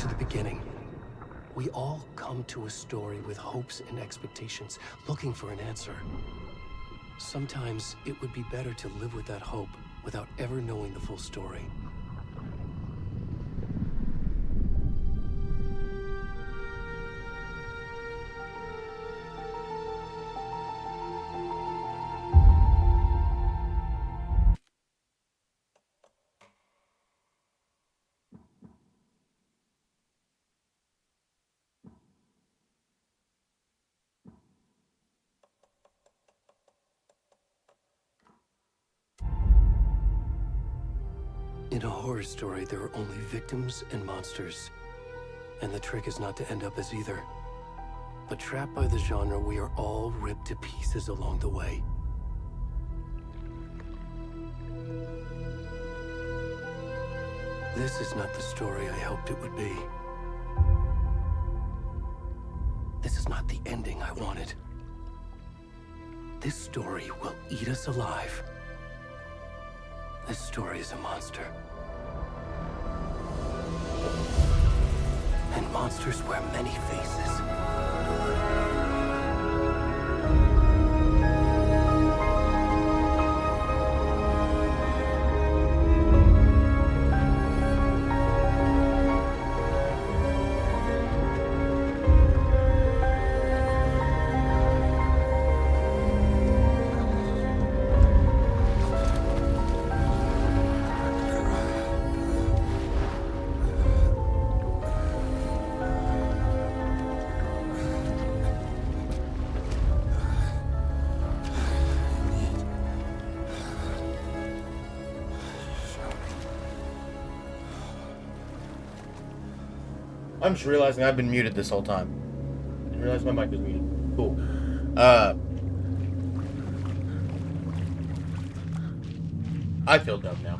to the beginning. We all come to a story with hopes and expectations, looking for an answer. Sometimes it would be better to live with that hope without ever knowing the full story. In a horror story, there are only victims and monsters. And the trick is not to end up as either. But trapped by the genre, we are all ripped to pieces along the way. This is not the story I hoped it would be. This is not the ending I wanted. This story will eat us alive. This story is a monster. And monsters wear many faces. I'm just realizing I've been muted this whole time. I didn't realize my mic was muted. Cool. I feel dumb now.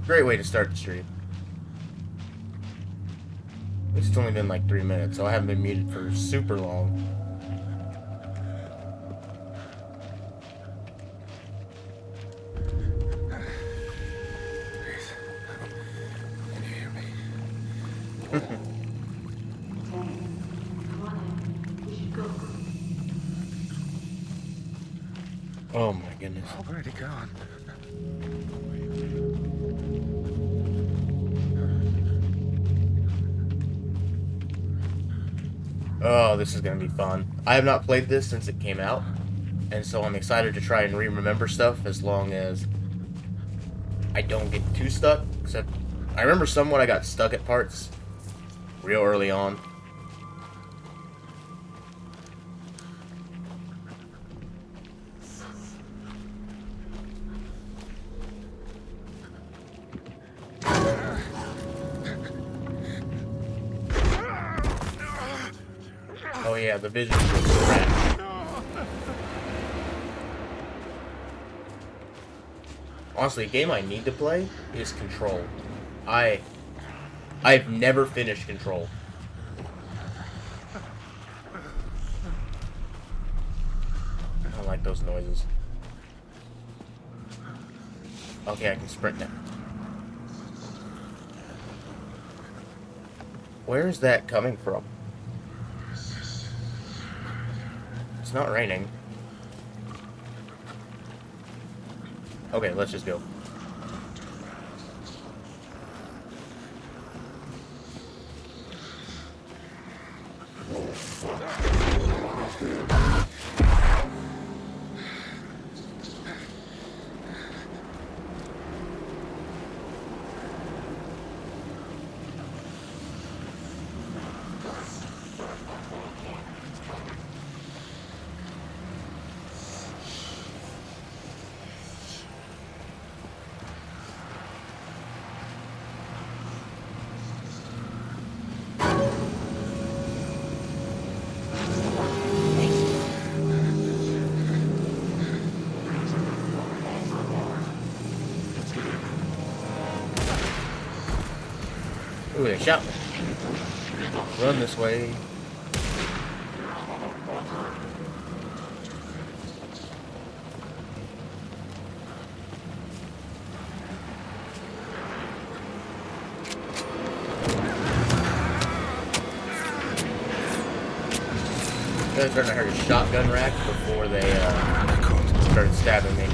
Great way to start the stream. It's only been like 3 minutes, so I haven't been muted for super long. Oh my goodness. Already gone. Oh, this is gonna be fun. I have not played this since it came out, and so I'm excited to try and remember stuff as long as I don't get too stuck. Except, I remember somewhat I got stuck at parts real early on. Oh yeah, the vision was trash. Honestly, a game I need to play is Control. I've never finished Control. I don't like those noises. Okay, I can sprint now. Where is that coming from? It's not raining. Okay, let's just go. Ooh, they shot me. Run this way. I was starting to hear a shotgun rack before they started stabbing me.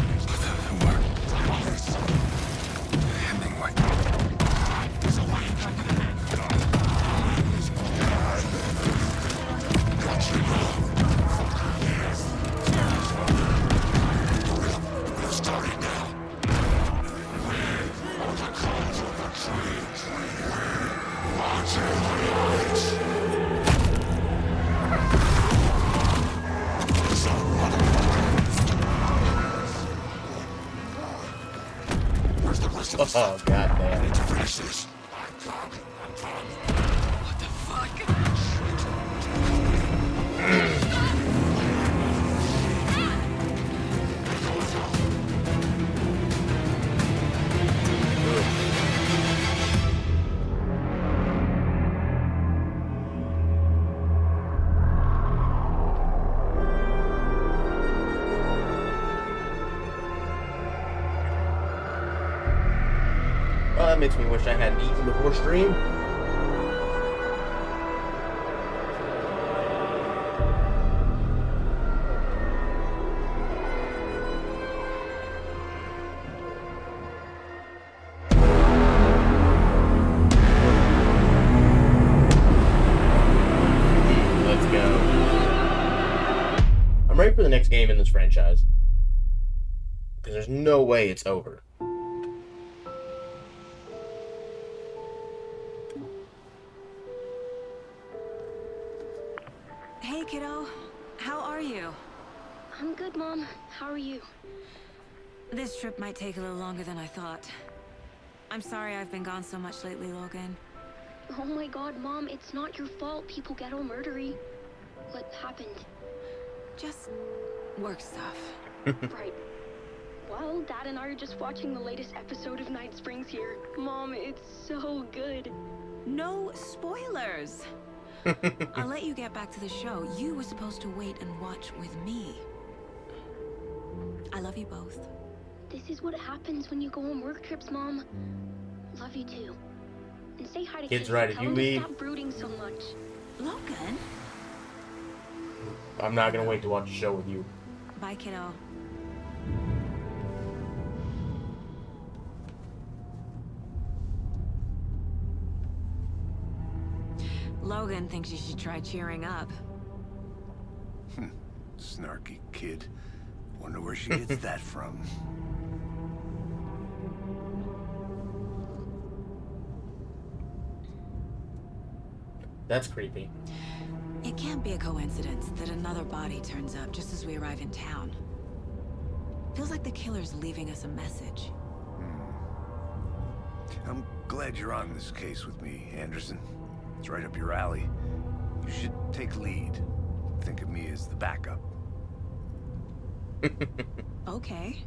Oh, god damn. What the fuck? Well, that makes me wish I hadn't eaten before stream. Let's go. I'm ready for the next game in this franchise. Because there's no way it's over. Hey, kiddo. How are you? I'm good, Mom. How are you? This trip might take a little longer than I thought. I'm sorry I've been gone so much lately, Logan. Oh my god, Mom, it's not your fault people get all murdery. What happened? Just work stuff. Right. Well, Dad and I are just watching the latest episode of Night Springs here. Mom, it's so good. No spoilers! I'll let you get back to the show. You were supposed to wait and watch with me. I love you both. This is what happens when you go on work trips, Mom. Love you too. And say hi to Kid's Casey. right, if Tell you him to leave- stop brooding so much. Logan? I'm not gonna wait to watch the show with you. Bye, kiddo. Logan thinks you should try cheering up. Snarky kid. Wonder where she gets that from. That's creepy. It can't be a coincidence that another body turns up just as we arrive in town. Feels like the killer's leaving us a message. I'm glad you're on this case with me, Anderson. It's right up your alley. You should take lead. Think of me as the backup. Okay.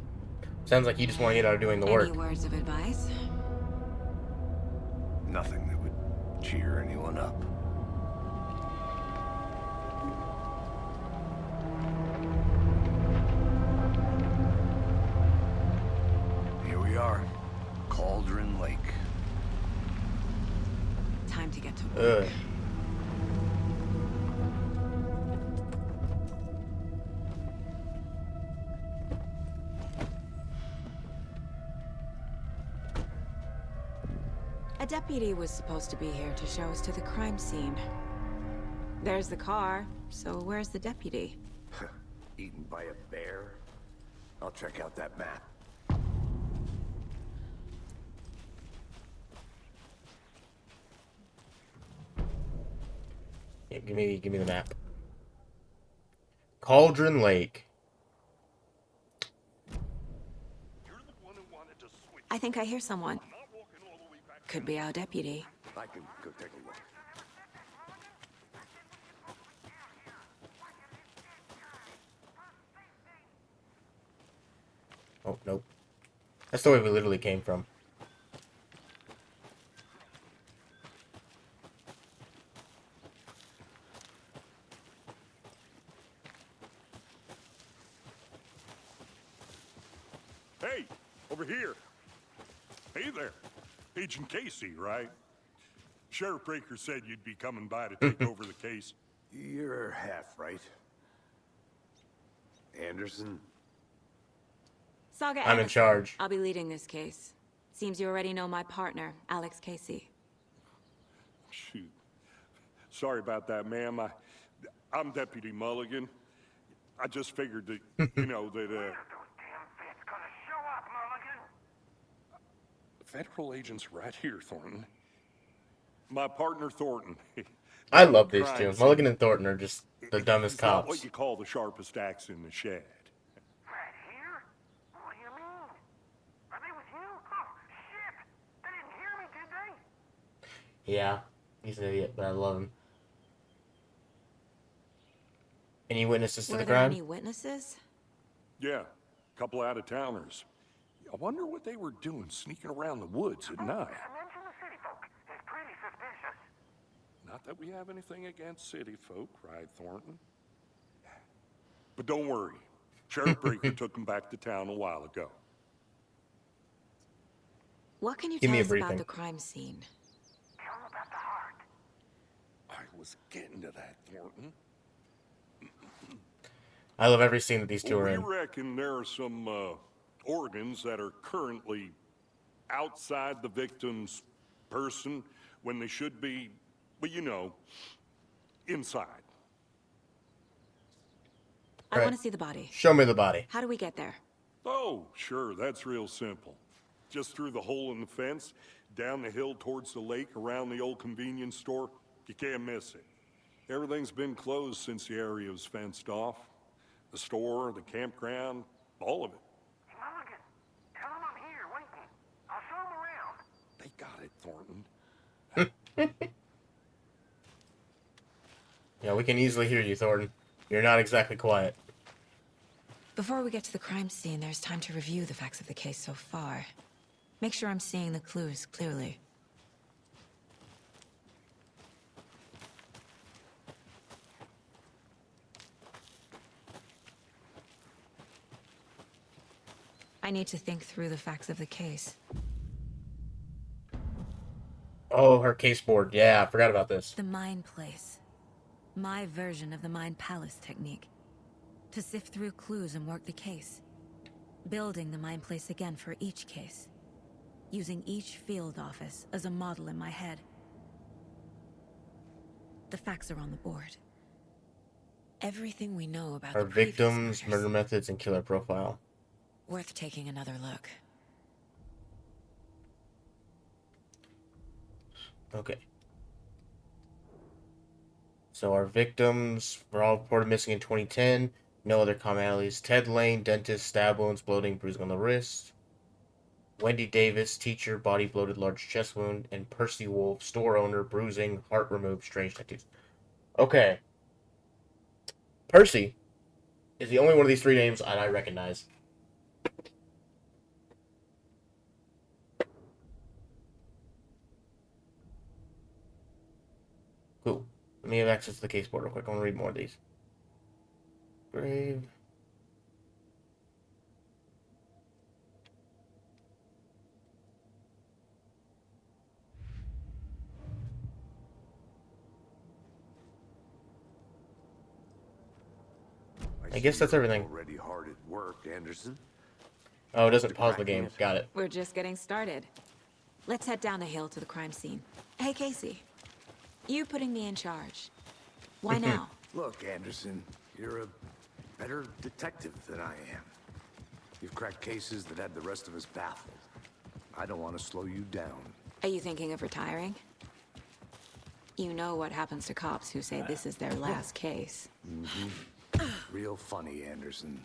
Sounds like you just want to get out of doing the Any work. words of advice? Nothing that would cheer anyone up. Here we are. Cauldron Lake. Time to get to work. Ugh. A deputy was supposed to be here to show us to the crime scene. There's the car, so where's the deputy? Eaten by a bear? I'll check out that map. Yeah, give me the map. Cauldron Lake. I think I hear someone. Could be our deputy. I can go take a look. Oh, nope. That's the way we literally came from. Hey, over here. Hey there. Agent Casey, right? Sheriff Breaker said you'd be coming by to take over the case. You're half right. Anderson? Saga I'm in Anderson. charge. I'll be leading this case. Seems you already know my partner, Alex Casey. Shoot. Sorry about that, ma'am. I'm Deputy Mulligan. I just figured that, that, Those damn feds gonna show up, Mulligan. federal agents right here, Thornton. My partner, Thornton. I Down love at these crime two. scene. Mulligan and Thornton are just the dumbest He's not what cops. you call the sharpest axe in the shed. Right here? What do you mean? Are they with you? Oh, shit! They didn't hear me, did they? Yeah, he's an idiot, but I love him. Any witnesses to Were the there crime? any witnesses? Yeah, a couple out-of-towners. I wonder what they were doing sneaking around the woods at night. Mention the city folk. It's pretty suspicious. Not that we have anything against city folk, right, Thornton? But don't worry. Sheriff Breaker took them back to town a while ago. What can you Give tell me a us about briefing. the crime scene? Tell them about the heart. I was getting to that, Thornton. I love every scene that these two are We in. reckon there are some organs that are currently outside the victim's person when they should be, well, inside. I Right. want to see the body. Show me the body. How do we get there? Oh, sure, that's real simple. Just through the hole in the fence, down the hill towards the lake, around the old convenience store. You can't miss it. Everything's been closed since the area was fenced off. The store, the campground, all of it. Hey, Mulligan, tell them I'm here waiting. I'll show them around. They got it, Thornton. Yeah, we can easily hear you, Thornton. You're not exactly quiet. Before we get to the crime scene, there's time to review the facts of the case so far. Make sure I'm seeing the clues clearly. I need to think through the facts of the case. Oh, her case board. Yeah, I forgot about this. The Mind Place. My version of the Mind Palace technique. To sift through clues and work the case. Building the Mind Place again for each case. Using each field office as a model in my head. The facts are on the board. Everything we know about Her the previous victims, murders. murder methods, and killer profile. Worth taking another look. Okay. So our victims were all reported missing in 2010. No other commonalities. Ted Lane, dentist, stab wounds, bloating, bruising on the wrist. Wendy Davis, teacher, body bloated, large chest wound. And Percy Wolf, store owner, bruising, heart removed, strange tattoos. Okay. Percy is the only one of these three names that I recognize. Cool. Let me have access to the case board real quick. I want to read more of these. Grave. I guess see that's you're everything. Already hard at work, Anderson. Oh, it doesn't pause the game. Got it. We're just getting started. Let's head down the hill to the crime scene. Hey, Casey. You putting me in charge. Why now? Look, Anderson, you're a better detective than I am. You've cracked cases that had the rest of us baffled. I don't want to slow you down. Are you thinking of retiring? You know what happens to cops who say this is their last case. Real funny, Anderson.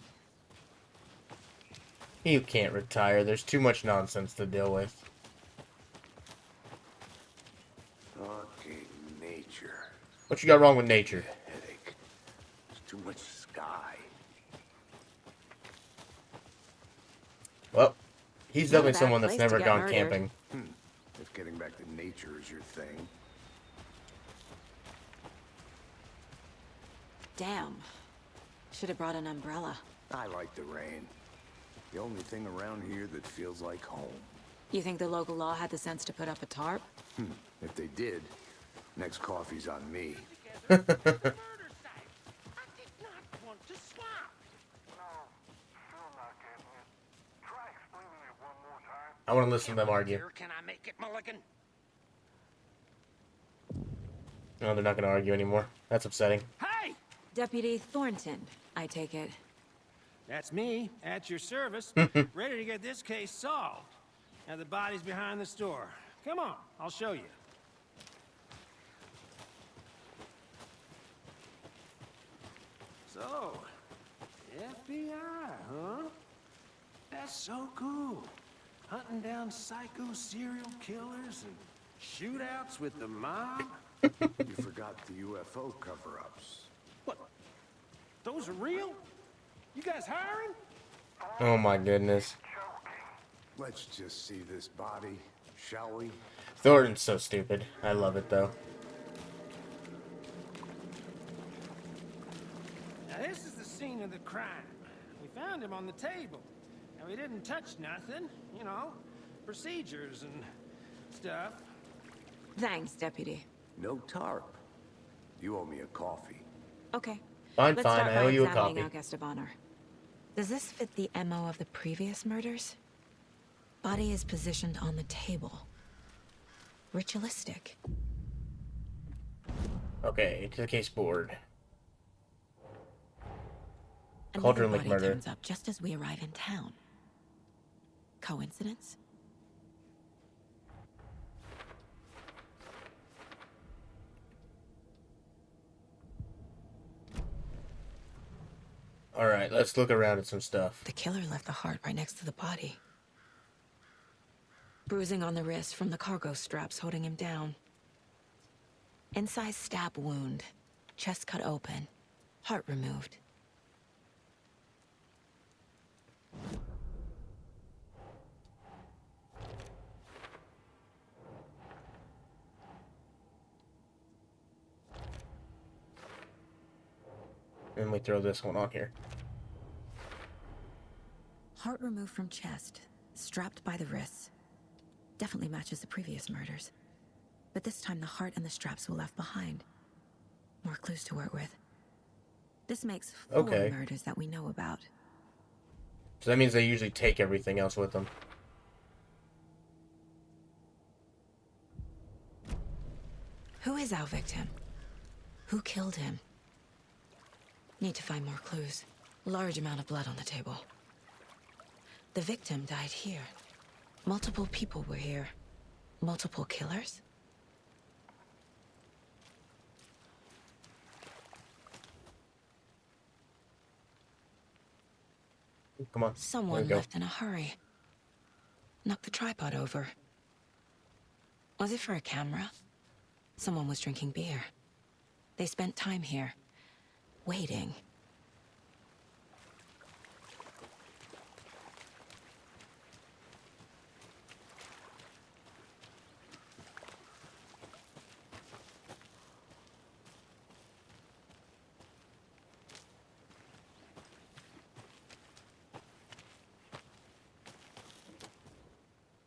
You can't retire. There's too much nonsense to deal with. Okay, nature. What you got wrong with nature? Headache. There's too much sky. Well, he's Not a definitely bad someone that's place to never get gone murdered. camping. If getting back to nature is your thing. Damn. Should have brought an umbrella. I like the rain. The only thing around here that feels like home. You think the local law had the sense to put up a tarp? If they did, next coffee's on me. Murder site. I did not want to swap. I want to listen to them argue. Here, can I make it, Mulligan? No, they're not going to argue anymore. That's upsetting. Hey! Deputy Thornton, I take it. That's me, at your service, ready to get this case solved. Now the body's behind the store. Come on, I'll show you. So, FBI, huh? That's so cool. Hunting down psycho serial killers and shootouts with the mob. You forgot the UFO cover-ups. What? Those are real? You guys hiring? Oh my goodness. Let's just see this body, shall we? Thornton's so stupid. I love it though. Now this is the scene of the crime. We found him on the table. And we didn't touch nothing, you know, procedures and stuff. Thanks, Deputy. No tarp. You owe me a coffee. Okay. Fine, Let's fine. start I by owe you a examining copy. Al Estebaner. Does this fit the MO of the previous murders? Body is positioned on the table. Ritualistic. Okay, to the case board. Another Cauldron Lake body murder. turns up just as we arrive in town. Coincidence? Alright, let's look around at some stuff. The killer left the heart right next to the body. Bruising on the wrist from the cargo straps holding him down. Incised stab wound. Chest cut open. Heart removed. And we throw this one on here. Heart removed from chest. Strapped by the wrists. Definitely matches the previous murders. But this time the heart and the straps were left behind. More clues to work with. This makes 4 Okay. murders that we know about. So that means they usually take everything else with them. Who is our victim? Who killed him? Need to find more clues. Large amount of blood on the table. The victim died here. Multiple people were here. Multiple killers? Come on. Someone There we left in a hurry. Knocked the tripod over. Was it for a camera? Someone was drinking beer. They spent time here. Waiting.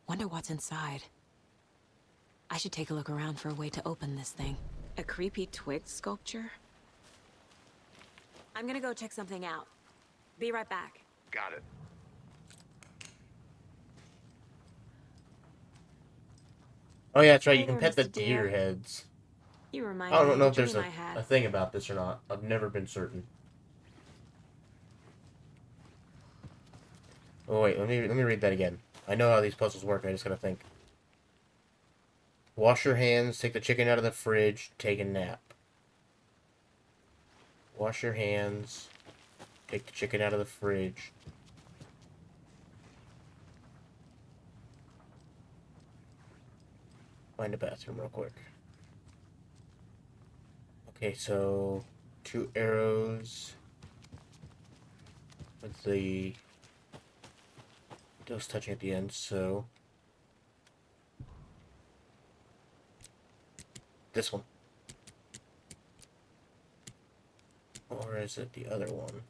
Wonder what's inside. I should take a look around for a way to open this thing. A creepy twig sculpture? I'm gonna go check something out. Be right back. Got it. Oh yeah, that's right. Hey You can there, pet the Mr. deer Deer. heads. You remind I me don't of know a if there's dream a I had. a thing about this or not. I've never been certain. Oh wait, let me read that again. I know how these puzzles work. I just gotta think. Wash your hands. Take the chicken out of the fridge. Take a nap. Wash your hands. Take the chicken out of the fridge. Find a bathroom real quick. Okay, so 2 arrows with the dose touching at the end, so this one. Or is it the other one?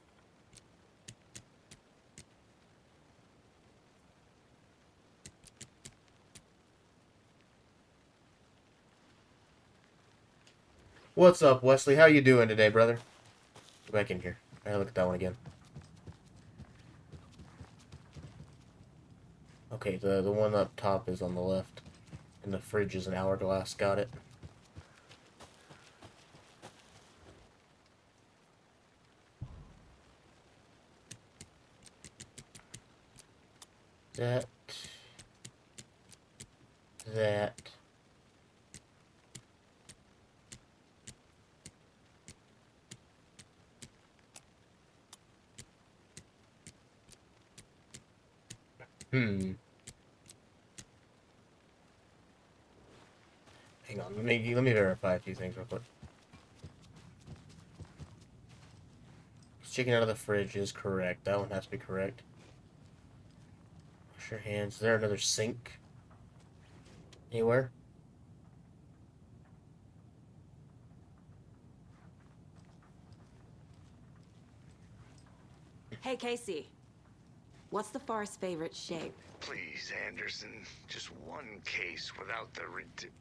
What's up, Wesley? How you doing today, brother? Go back in here. I look at that one again. Okay, the one up top is on the left. And the fridge is an hourglass. Got it. That. Hmm. Hang on, let me verify a few things real quick. Chicken out of the fridge is correct. That one has to be correct. Wash your hands. Is there another sink? Anywhere? Hey, Casey. What's the far's favorite shape? Please, Anderson. Just one case without the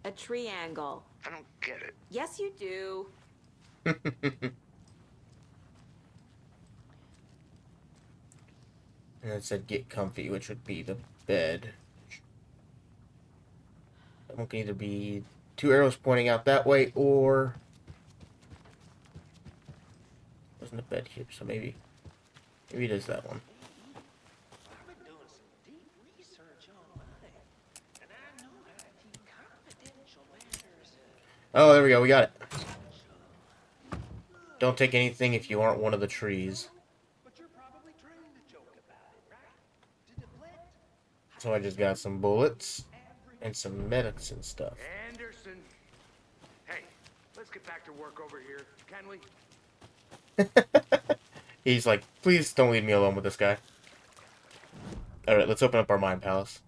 A triangle. I don't get it. Yes, you do. And it said get comfy, which would be the bed. That one can either be 2 arrows pointing out that way, or... Wasn't a bed here, so maybe it is that one. I've been doing some deep research online, and I know how to keep confidential matters. Oh, there we go. We got it. Don't take anything if you aren't one of the trees. But you're probably trained to joke about it, right? To deflect. So I just got some bullets and some medicine stuff. Anderson. Hey, let's get back to work over here, can we? He's like, please don't leave me alone with this guy. Alright, let's open up our Mind Palace.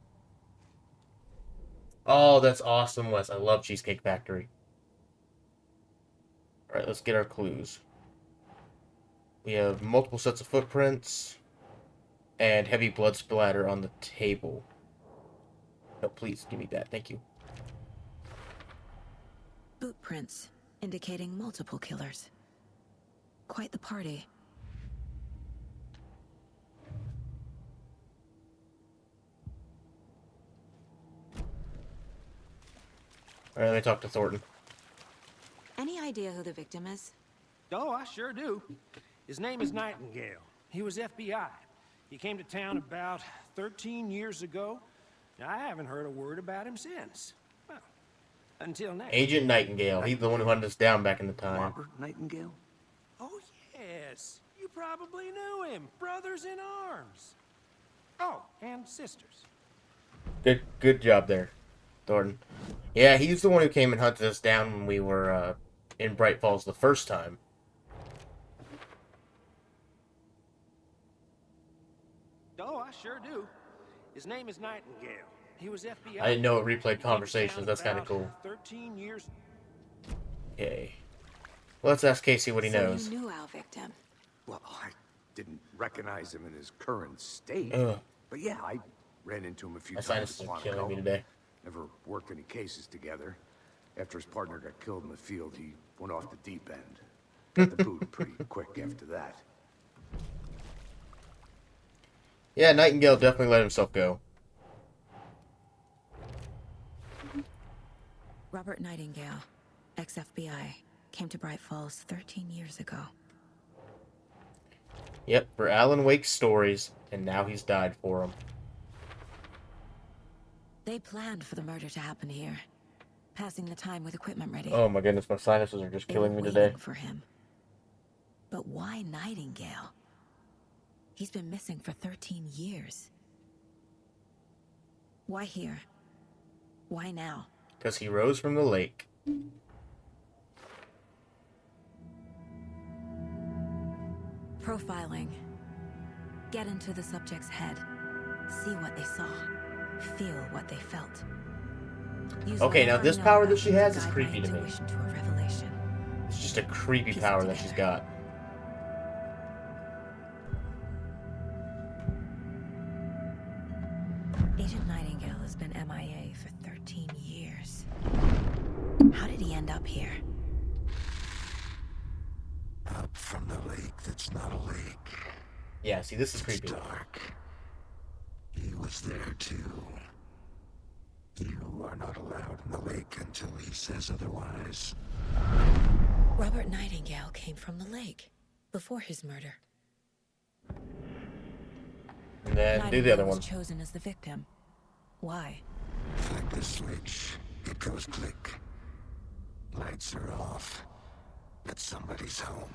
Oh, that's awesome, Wes. I love Cheesecake Factory. Alright, let's get our clues. We have multiple sets of footprints and heavy blood splatter on the table. No, please, give me that. Thank you. Boot prints indicating multiple killers. Quite the party. Alright, let me talk to Thornton. Any idea who the victim is? Oh, I sure do. His name is Nightingale. He was FBI. He came to town about 13 years ago. I haven't heard a word about him since. Well, until now. Agent Nightingale. He's the one who hunted us down back in the time. Robert Nightingale? Oh, yes. You probably knew him. Brothers in arms. Oh, and sisters. Good job there, Thornton. Yeah, he's the one who came and hunted us down when we were in Bright Falls the first time. Oh, I sure do. His name is Nightingale. He was FBI. I didn't know it replayed Came to conversations. town That's kind of about cool. 13 years. Okay. Well, let's ask Casey what he knows. So you knew our victim. Well, I didn't recognize him in his current state. Ugh. But yeah, I ran into him a few My times sinuses a are while killing ago. me today. Never worked any cases together. After his partner got killed in the field, he went off the deep end. Got the boot pretty quick after that. Yeah, Nightingale definitely let himself go. Robert Nightingale, ex-FBI, came to Bright Falls 13 years ago. Yep, for Alan Wake's stories, and now he's died for them. They planned for the murder to happen here, passing the time with equipment ready. Oh my goodness, my sinuses are just They killing were me waiting today. for him. But why Nightingale? He's been missing for 13 years. Why here? Why now? Because he rose from the lake. Profiling. Get into the subject's head. See what they saw. Feel what they felt. Use Okay, now whatever this you know power about that she him has to is guide creepy my to me. intuition to a revelation. It's just a creepy Piece it power that she's together. got. Agent Nightingale has been MIA for 13 years. How did he end up here? Up from the lake that's not a lake. Yeah, see, this is creepy. Dark. He was there too. You are not allowed in the lake until he says otherwise. Robert Nightingale came from the lake before his murder. And then do the Nightingale other was one. chosen as the victim. Why? Flick the switch. It goes click. Lights are off. But somebody's home.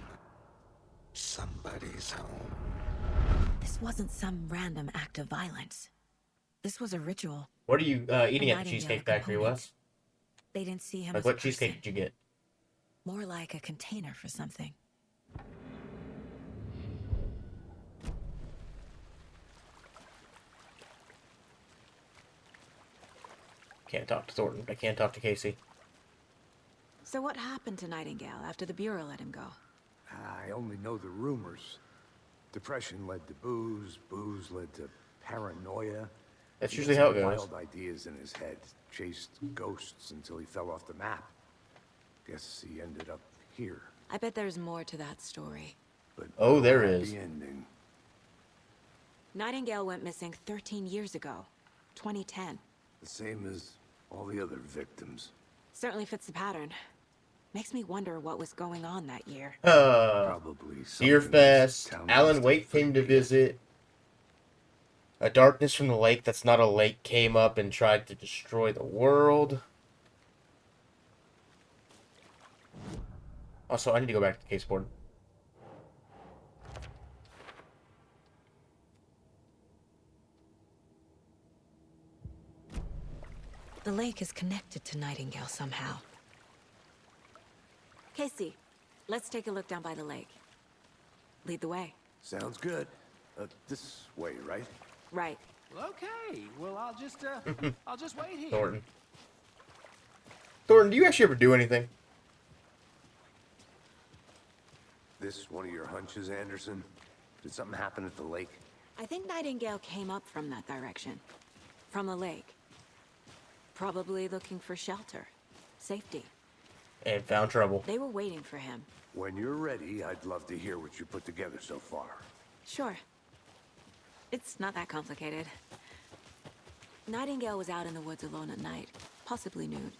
Somebody's home. This wasn't some random act of violence. This was a ritual. What are you eating And at the Nightingale Cheesecake a Factory, component. Wes? They didn't see him Like, as what a cheesecake person. did you get? More like a container for something. Can't talk to Thornton, but I can't talk to Casey. So what happened to Nightingale after the Bureau let him go? I only know the rumors. Depression led to booze. Booze led to paranoia. That's He usually had how it some goes. Wild ideas in his head. Chased ghosts until he fell off the map. Guess he ended up here. I bet there's more to that story. But Oh, no there happy is. ending. Nightingale went missing 13 years ago. 2010. The same as all the other victims. Certainly fits the pattern. Makes me wonder what was going on that year. Probably something this Deerfest. town Alan must Wake have came to forget. visit. A darkness from the lake that's not a lake came up and tried to destroy the world. Also, I need to go back to the case board. The lake is connected to Nightingale somehow. Casey, let's take a look down by the lake. Lead the way. Sounds good. This way, right? Right. Okay, well, I'll just wait here. Thornton. Thornton, do you actually ever do anything? This one of your hunches, Anderson? Did something happen at the lake? I think Nightingale came up from that direction. From the lake. Probably looking for shelter. Safety. And found trouble. They were waiting for him. When you're ready, I'd love to hear what you put together so far. Sure. It's not that complicated. Nightingale was out in the woods alone at night, possibly nude.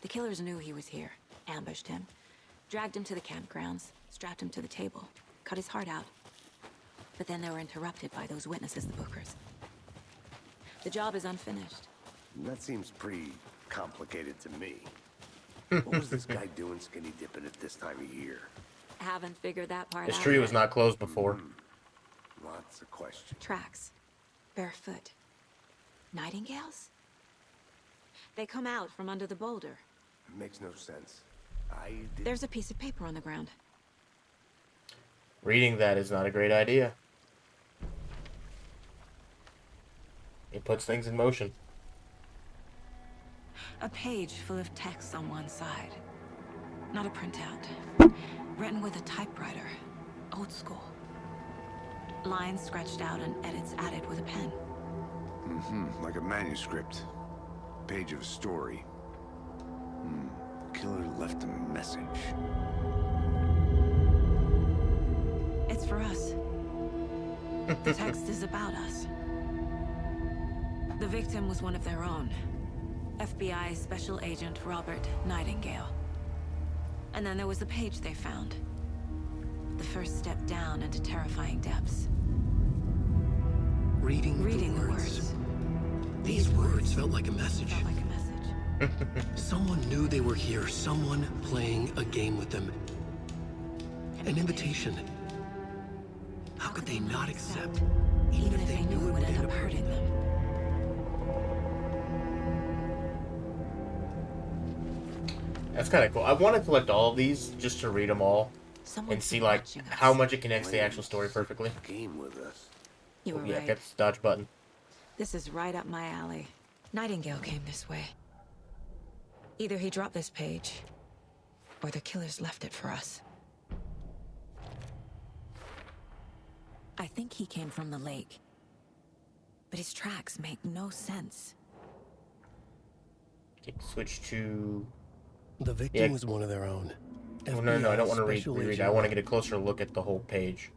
The killers knew he was here, ambushed him, dragged him to the campgrounds, strapped him to the table, cut his heart out. But then they were interrupted by those witnesses, the Bookers. The job is unfinished. That seems pretty complicated to me. What was this guy doing skinny dipping at this time of year? Haven't figured that part This out tree was yet. not closed before. Lots of questions. Tracks. Barefoot. Nightingales? They come out from under the boulder. Makes no sense. I did. There's a piece of paper on the ground. Reading that is not a great idea. It puts things in motion. A page full of text on one side. Not a printout. Written with a typewriter. Old school. Lines scratched out and edits added with a pen. Like a manuscript. Page of a story. Killer left a message. It's for us. The text is about us. The victim was one of their own. FBI Special Agent Robert Nightingale. And then there was the page they found. The first step down into terrifying depths. Reading The words. These words felt like a message. Felt like a message. Someone knew they were here. Someone playing a game with them. An invitation. How could they not accept? Even if they knew it would end up hurting them. That's kind of cool. I want to collect all of these just to read them all Someone's and see been like watching us. how much it connects to the actual story perfectly. Game with us. You were Yeah, right. that's dodge button. This is right up my alley. Nightingale came this way. Either he dropped this page, or the killers left it for us. I think he came from the lake. But his tracks make no sense. Okay, switch to. The victim Yeah. was one of their own. Oh, no, I don't want to Special reread. Agent I want to get a closer look at the whole page.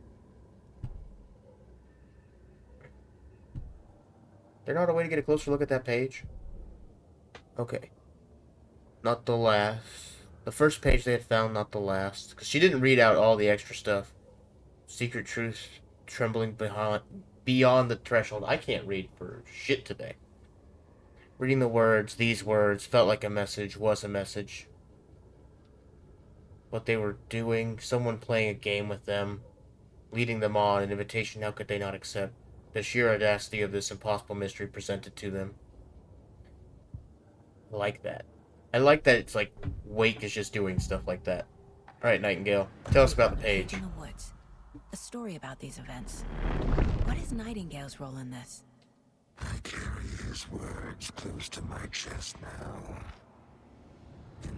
there not a way to get a closer look at that page? Okay. Not the last. The first page they had found, not the last. Because she didn't read out all the extra stuff. Secret truth trembling beyond the threshold. I can't read for shit today. Reading the words, these words, felt like a message, was a message. What they were doing, someone playing a game with them, leading them on, an invitation how could they not accept? The sheer audacity of this impossible mystery presented to them. I like that. I like that it's like Wake is just doing stuff like that. Alright, Nightingale, tell us about the page. In the woods. A story about these events. What is Nightingale's role in this? I carry his words close to my chest now.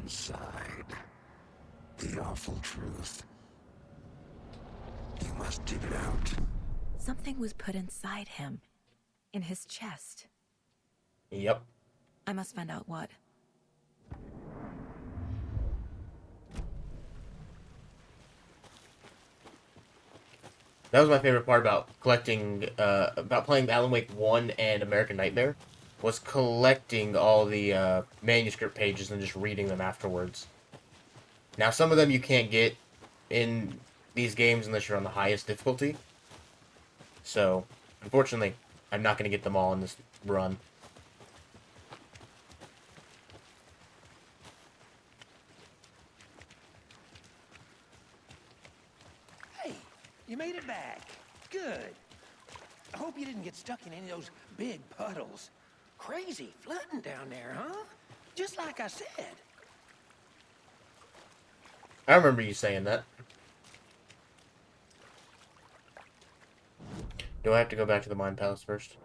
Inside, the awful truth. You must dig it out. Something was put inside him. In his chest. Yep. I must find out what. That was my favorite part about collecting, about playing Alan Wake 1 and American Nightmare, was collecting all the manuscript pages and just reading them afterwards. Now, some of them you can't get in these games unless you're on the highest difficulty. So, unfortunately, I'm not going to get them all in this run. Hey, you made it back. Good. I hope you didn't get stuck in any of those big puddles. Crazy flooding down there, huh? Just like I said. I remember you saying that. Do I have to go back to the Mind Palace first?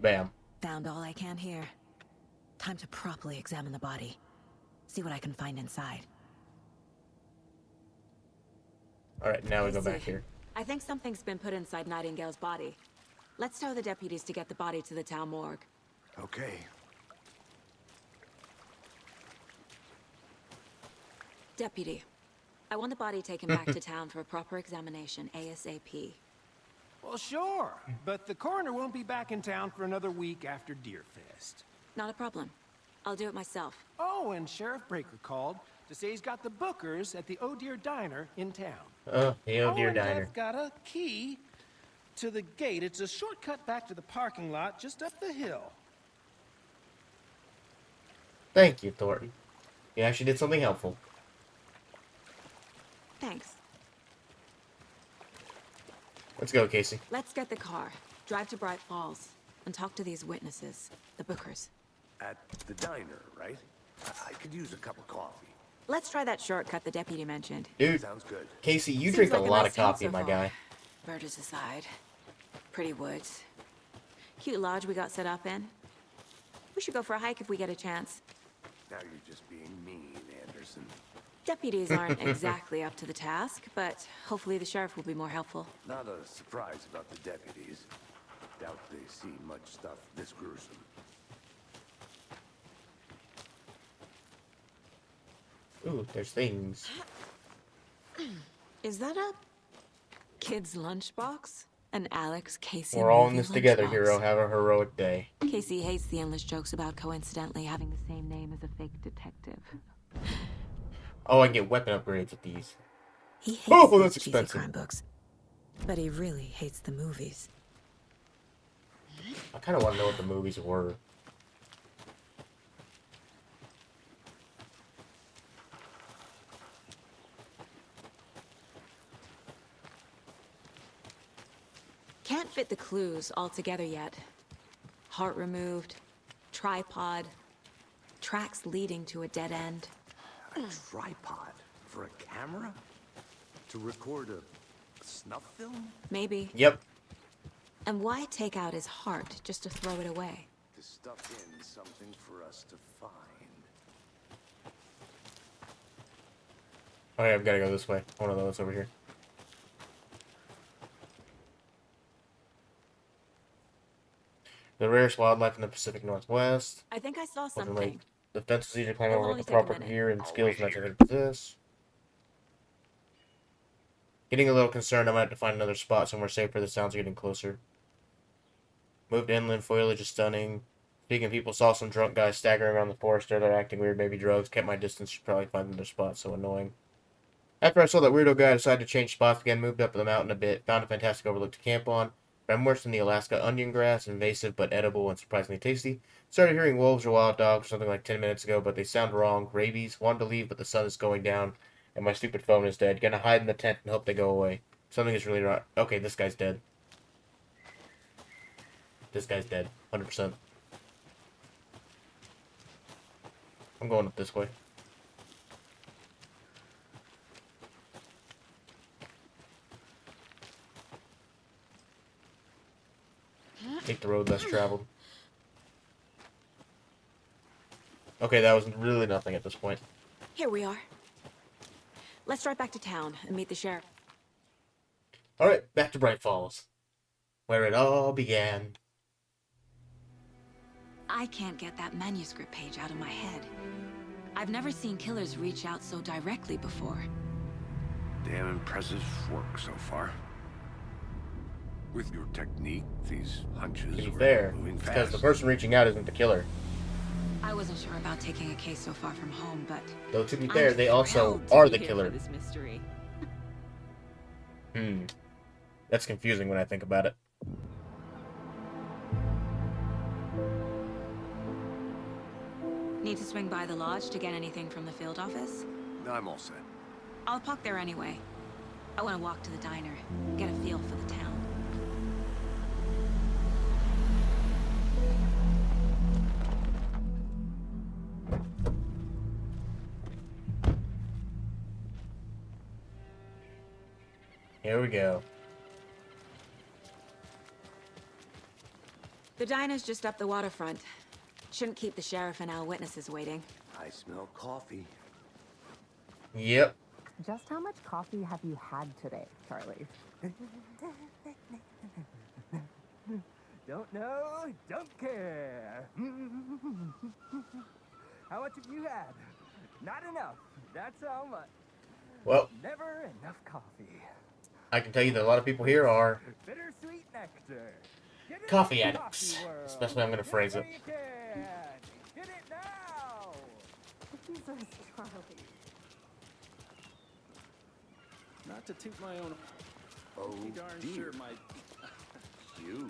Bam. Found all I can here. Time to properly examine the body. See what I can find inside. Alright, now we I go back see. here. I think something's been put inside Nightingale's body. Let's tell the deputies to get the body to the town morgue. Okay. Deputy, I want the body taken back to town for a proper examination ASAP. Well, sure. But the coroner won't be back in town for another week after Deerfest. Not a problem. I'll do it myself. Oh, and Sheriff Breaker called to say he's got the Bookers at the Oh Dear Diner in town. Oh, the Oh Dear and Diner. I've got a key to the gate. It's a shortcut back to the parking lot just up the hill. Thank you, Thornton. You actually did something helpful. Thanks. Let's go, Casey. Let's get the car, drive to Bright Falls, and talk to these witnesses, the Bookers. At the diner, right? I could use a cup of coffee. Let's try that shortcut the deputy mentioned. Dude, Sounds good. Casey, you Seems drink like a a lot nice of town coffee, so my far. guy. Murders aside. Pretty woods. Cute lodge we got set up in. We should go for a hike if we get a chance. Now you're just being mean, Anderson. Deputies aren't exactly up to the task, but hopefully the sheriff will be more helpful. Not a surprise about the deputies. Doubt they've seen much stuff this gruesome. Ooh, there's things. Is that a kid's lunchbox? An Alex Casey We're all in movie this together, lunchbox. hero. Have a heroic day. Casey hates the endless jokes about coincidentally having the same name as a fake detective. Oh, I can get weapon upgrades with these. He hates Oh, these that's cheesy expensive. crime books. But he really hates the movies. I kind of want to know what the movies were. Can't fit the clues all together yet. Heart removed, tripod, tracks leading to a dead end. A tripod for a camera? To record a snuff film? Maybe. Yep. And why take out his heart just to throw it away? To stuff in something for us to find. Okay, I've got to go this way. I want to know what's over here. The rarest wildlife in the Pacific Northwest. I think I saw Open something. lake. The fence is easy to climb It'll over only with the take a proper minute. gear and skills necessary to possess. Getting a little concerned, I might have to find another spot somewhere safer. The sounds are getting closer. Moved inland, foliage is stunning. Speaking of people, saw some drunk guys staggering around the forest. They're acting weird, maybe drugs. Kept my distance, should probably find another spot, so annoying. After I saw that weirdo guy, I decided to change spots again, moved up the mountain a bit, found a fantastic overlook to camp on. I'm worse than the Alaska onion grass, invasive but edible and surprisingly tasty. Started hearing wolves or wild dogs or something like 10 minutes ago, but they sound wrong. Rabies. Wanted to leave, but the sun is going down, and my stupid phone is dead. Gonna hide in the tent and hope they go away. Something is really wrong. Okay, this guy's dead. This guy's dead. 100%. I'm going up this way. Take the road less traveled. Okay, that was really nothing at this point. Here we are. Let's drive back to town and meet the sheriff. Alright, back to Bright Falls, where it all began. I can't get that manuscript page out of my head. I've never seen killers reach out so directly before. Damn impressive work so far. With your technique, these hunches To be were fair, moving it's because fast. the person reaching out isn't the killer. I wasn't sure about taking a case so far from home, but Though to be I'm fair, they also thrilled to are be the here killer. for this mystery. That's confusing when I think about it. Need to swing by the lodge to get anything from the field office? I'm all set. I'll park there anyway. I want to walk to the diner, get a feel for the town. Here we go. The diner's just up the waterfront. Shouldn't keep the sheriff and our witnesses waiting. I smell coffee. Yep. Just how much coffee have you had today, Charlie? Don't know, don't care. How much have you had? Not enough. That's how much. Well, Never enough coffee. I can tell you that a lot of people here are Bittersweet nectar. Get it coffee in addicts. coffee world. Especially I'm going to phrase it. Get it where you can. Get it now. Jesus, Charlie. Not to toot my own. Oh, Darn dear. sure my You.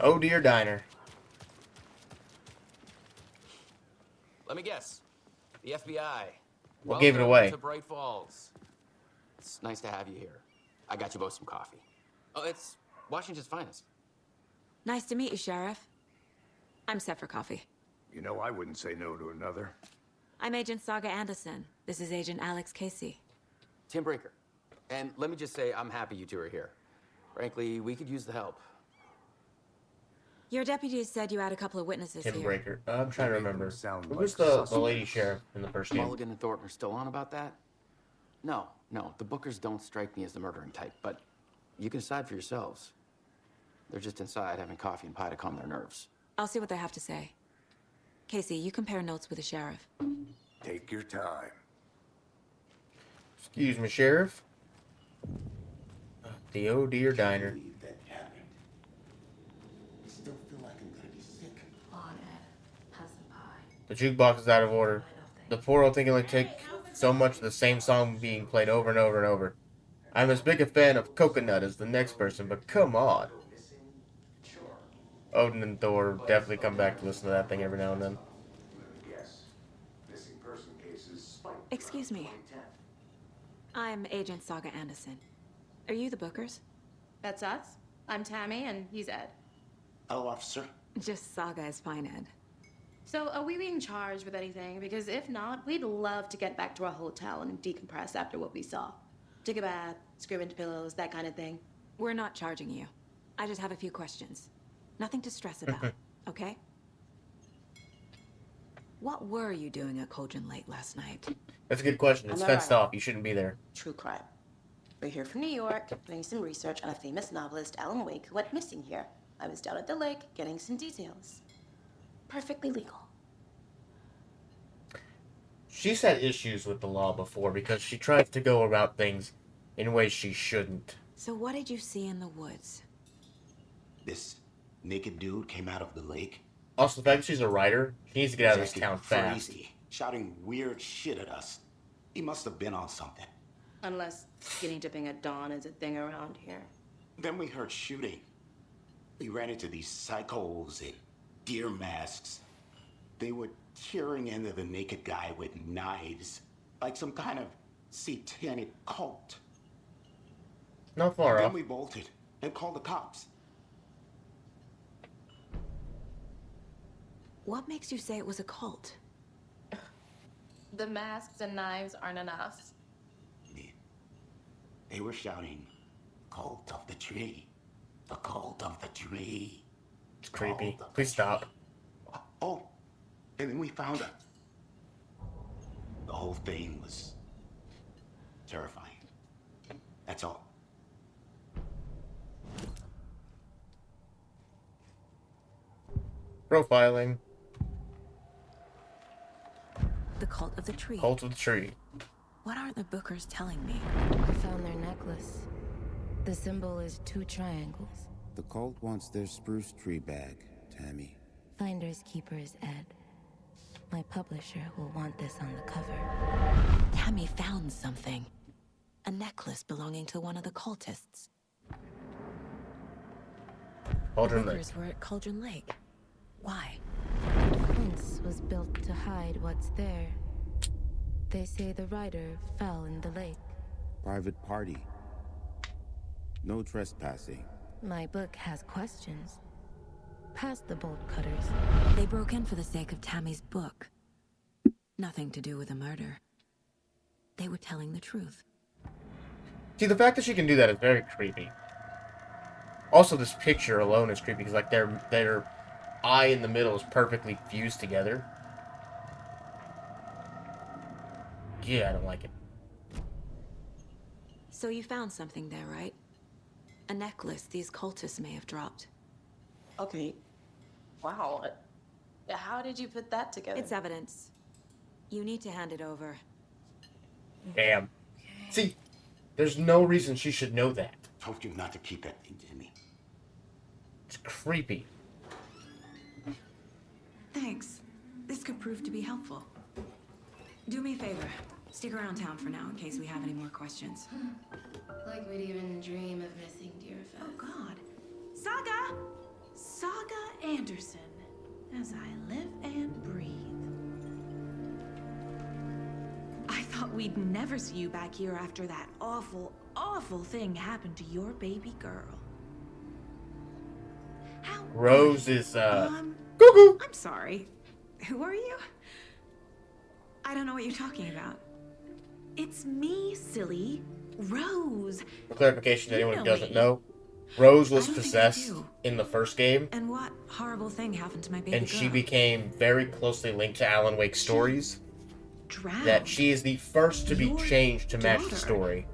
Oh Dear Diner. Let me guess. The FBI. What gave it Welcome away? to Bright Falls. It's nice to have you here. I got you both some coffee. Oh, it's Washington's finest. Nice to meet you, Sheriff. I'm set for coffee. You know, I wouldn't say no to another. I'm Agent Saga Anderson. This is Agent Alex Casey. Tim Breaker. And let me just say, I'm happy you two are here. Frankly, we could use the help. Your deputies said you had a couple of witnesses Tim here. Breaker. I'm trying to They make them remember. sound Who like was the suspects. lady sheriff in the first game? Mulligan and Thornton are still on about that? No, the Bookers don't strike me as the murdering type, but you can decide for yourselves. They're just inside having coffee and pie to calm their nerves. I'll see what they have to say. Casey, you compare notes with the sheriff. Take your time. Excuse me, Sheriff. The Oh Dear Diner. That happened. I still feel like I'm gonna be sick. On Ed. Have some pie. The jukebox is out of order. The poor old thing can only take so much of the same song being played over and over and over. I'm as big a fan of Coconut as the next person, but come on. Odin and Thor definitely come back to listen to that thing every now and then. Yes. Missing person cases spiked. Excuse me. I'm Agent Saga Anderson. Are you the Bookers? That's us. I'm Tammy, and he's Ed. Hello, officer. Just Saga is fine, Ed. So, are we being charged with anything? Because if not, we'd love to get back to our hotel and decompress after what we saw. Take a bath, scream into pillows, that kind of thing. We're not charging you. I just have a few questions. Nothing to stress about, okay? What were you doing at Cauldron Lake last night? That's a good question. It's I'm fenced alright. off. You shouldn't be there. True crime. We're here from New York, doing some research on a famous novelist, Alan Wake, who went missing here. I was down at the lake, getting some details. Perfectly legal. She's had issues with the law before because she tries to go about things in ways she shouldn't. So what did you see in the woods? This naked dude came out of the lake. Also, the fact that she's a writer, she needs to get out of this He's town acting fast. crazy, shouting weird shit at us. He must have been on something. Unless skinny dipping at dawn is a thing around here. Then we heard shooting. We ran into these psychos in deer masks. They were tearing into the naked guy with knives, like some kind of satanic cult. Not far Then off. we bolted and called the cops. What makes you say it was a cult? The masks and knives aren't enough. They were shouting, "Cult of the tree. The cult of the tree." It's creepy. Please stop. Oh, and then we found her. The whole thing was terrifying. That's all. Profiling. The cult of the tree. Cult of the tree. What are the Bookers telling me? I found their necklace. The symbol is 2 triangles. The cult wants their spruce tree back, Tammy. Finders keepers, Ed. My publisher will want this on the cover. Tammy found something. A necklace belonging to one of the cultists. Cauldron the Lake. Bookers were at Cauldron Lake. Why? The fence was built to hide what's there. They say the rider fell in the lake. Private party. No trespassing. My book has questions. Past the bolt cutters. They broke in for the sake of Tammy's book. Nothing to do with a murder. They were telling the truth. See, the fact that she can do that is very creepy. Also, this picture alone is creepy because, like, their eye in the middle is perfectly fused together. Yeah, I don't like it. So you found something there, right? A necklace these cultists may have dropped. Okay. Wow. How did you put that together? It's evidence. You need to hand it over. Damn. See, there's no reason she should know that. Told you not to keep that thing to me. It's creepy. Thanks. This could prove to be helpful. Do me a favor. Stick around town for now in case we have any more questions. Like we'd even dream of missing Deerfest. Oh, God. Saga! Saga Anderson. As I live and breathe. I thought we'd never see you back here after that awful, awful thing happened to your baby girl. How? Rose is, Cuckoo! I'm sorry. Who are you? I don't know what you're talking about. It's me, silly. Rose. For clarification, You anyone who know doesn't me. know, Rose was I don't think I possessed do. in the first game, And what horrible thing happened to my baby and girl? she became very closely linked to Alan Wake's stories. Drowned. That she is the first to be Your changed to match daughter. the story.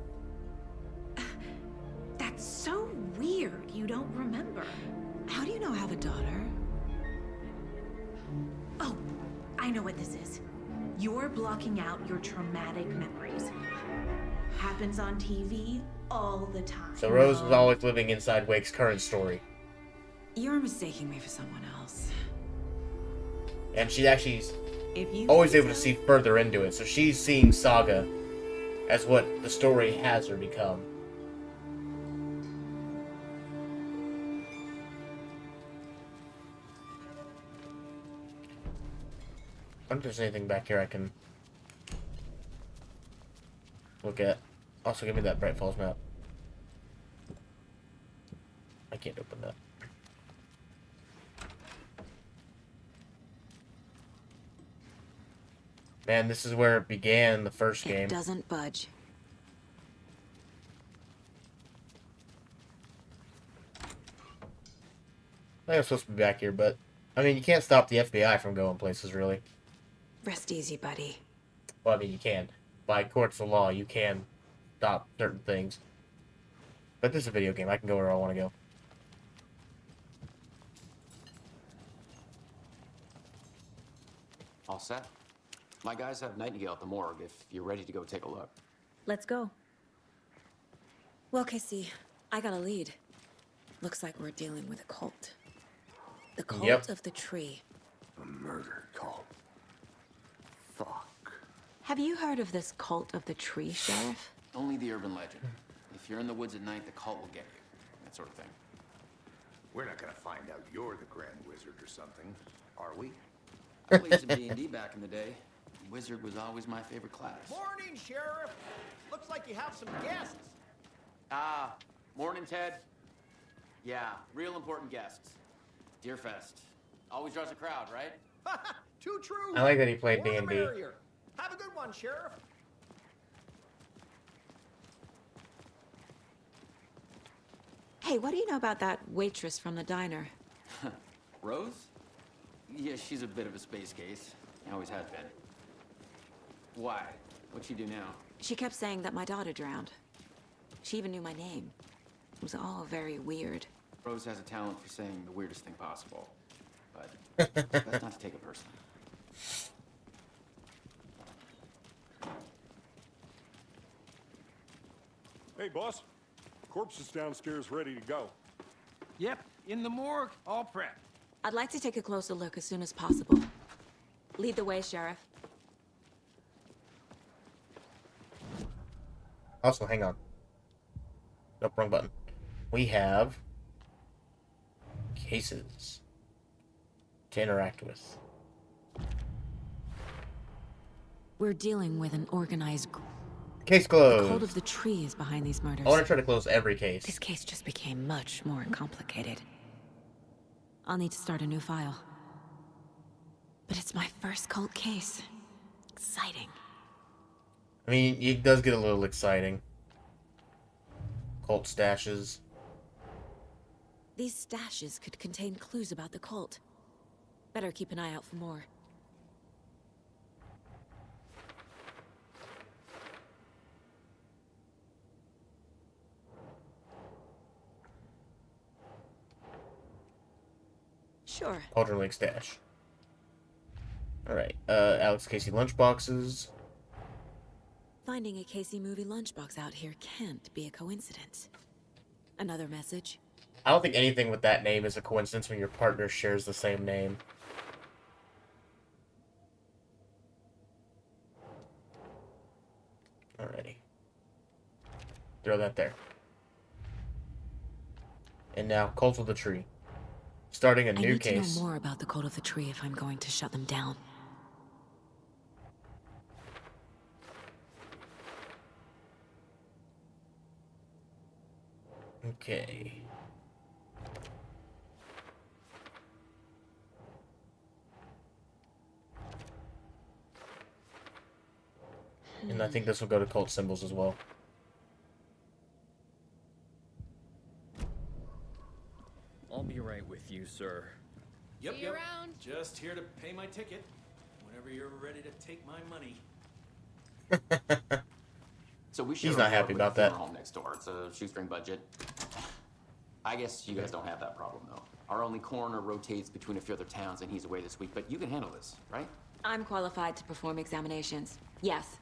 That's so weird. You don't remember. How do you know I have a daughter? Oh, I know what this is. You're blocking out your traumatic memories. Happens on TV all the time. So Rose was always living inside Wake's current story. You're mistaking me for someone else. And she's actually If you always think able to so. see further into it. So she's seeing Saga as what the story has her become. I don't think there's anything back here I can look at. Also, give me that Bright Falls map. I can't open that. Man, this is where it began, the first game. It doesn't budge. I think I'm supposed to be back here, but I mean, you can't stop the FBI from going places, really. Rest easy, buddy. Well, I mean, you can. By courts of law, you can stop certain things. But this is a video game. I can go where I want to go. All set? My guys have Nightingale at the morgue if you're ready to go take a look. Let's go. Well, Casey, I got a lead. Looks like we're dealing with a cult. The cult of the tree. A murder cult. Fuck. Have you heard of this cult of the tree, Sheriff? Only the urban legend. If you're in the woods at night, the cult will get you. That sort of thing. We're not gonna find out you're the Grand Wizard or something, are we? I played some D&D back in the day. Wizard was always my favorite class. Morning, Sheriff. Looks like you have some guests. Ah, morning, Ted. Yeah, real important guests. Deerfest. Always draws a crowd, right? Too true. I like that he played More the D&D. merrier. Have a good one, Sheriff. Hey, what do you know about that waitress from the diner? Rose? Yeah, she's a bit of a space case. Always has been. Why? What'd she do now? She kept saying that my daughter drowned. She even knew my name. It was all very weird. Rose has a talent for saying the weirdest thing possible. But best not to take it personally. Hey, boss. Corpse is downstairs ready to go. Yep, in the morgue, all prepped. I'd like to take a closer look as soon as possible. Lead the way, Sheriff. Also, hang on. Nope, wrong button. We have cases to interact with. We're dealing with an organized group. Case The closed. cult of the tree is behind these murders. I want to try to close every case. This case just became much more complicated. I'll need to start a new file. But it's my first cult case. Exciting. I mean, it does get a little exciting. Cult stashes. These stashes could contain clues about the cult. Better keep an eye out for more. Sure. Cauldron Lake stash. Alright, Alex Casey lunchboxes. Finding a Casey movie lunchbox out here can't be a coincidence. Another message. I don't think anything with that name is a coincidence when your partner shares the same name. Alrighty. Throw that there. And now, Cult of the Tree. Starting a I new need case. to know more about the cult of the tree if I'm going to shut them down. Okay. And I think this will go to cult symbols as well. I'll be right with you, sir. See you around. Just here to pay my ticket. Whenever you're ready to take my money. So we He's not happy about that. Home next door. It's a shoestring budget. I guess you guys don't have that problem though. Our only coroner rotates between a few other towns, and he's away this week. But you can handle this, right? I'm qualified to perform examinations. Yes.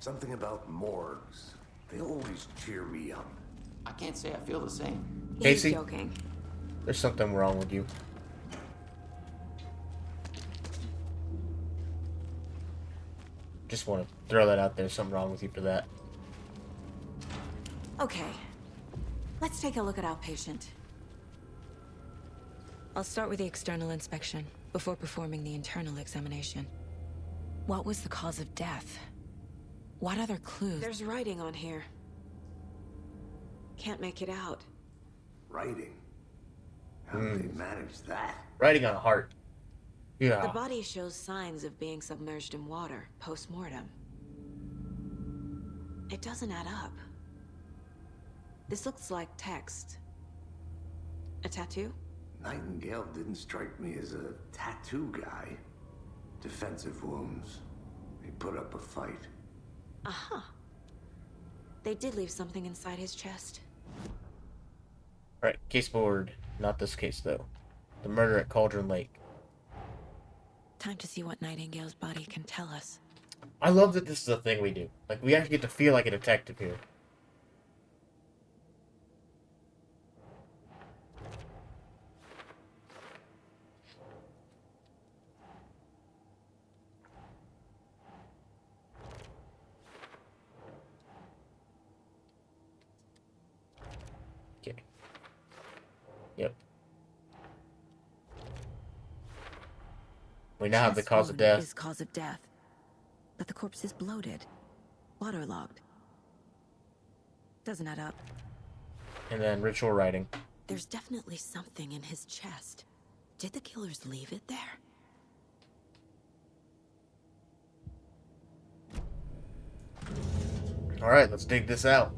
Something about morgues. They always cheer me up. I can't say I feel the same. Casey? He's joking. There's something wrong with you. Just want to throw that out there. Something wrong with you for that. Okay. Let's take a look at our patient. I'll start with the external inspection before performing the internal examination. What was the cause of death? What other clues? There's writing on here. Can't make it out. Writing? How do they manage that? Writing on a heart. Yeah. The body shows signs of being submerged in water post-mortem. It doesn't add up. This looks like text. A tattoo? Nightingale didn't strike me as a tattoo guy. Defensive wounds. He put up a fight. Aha. They did leave something inside his chest. Alright, case board. Not this case, though. The murder at Cauldron Lake. Time to see what Nightingale's body can tell us. I love that this is a thing we do. Like, we actually get to feel like a detective here. Okay. Yep. We now have the cause of death. Is cause of death. But the corpse is bloated. Waterlogged. Doesn't add up. And then ritual writing. There's definitely something in his chest. Did the killers leave it there? Alright, let's dig this out.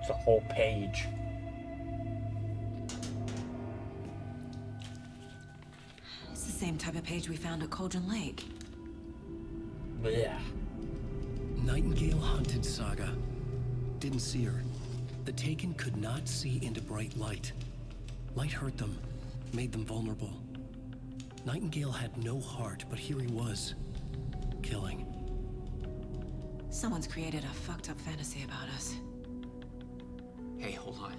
It's a whole page. It's the same type of page we found at Cauldron Lake. Yeah. Nightingale hunted Saga. Didn't see her. The Taken could not see into bright light. Light hurt them, made them vulnerable. Nightingale had no heart, but here he was, killing. Someone's created a fucked up fantasy about us. Hey, hold on.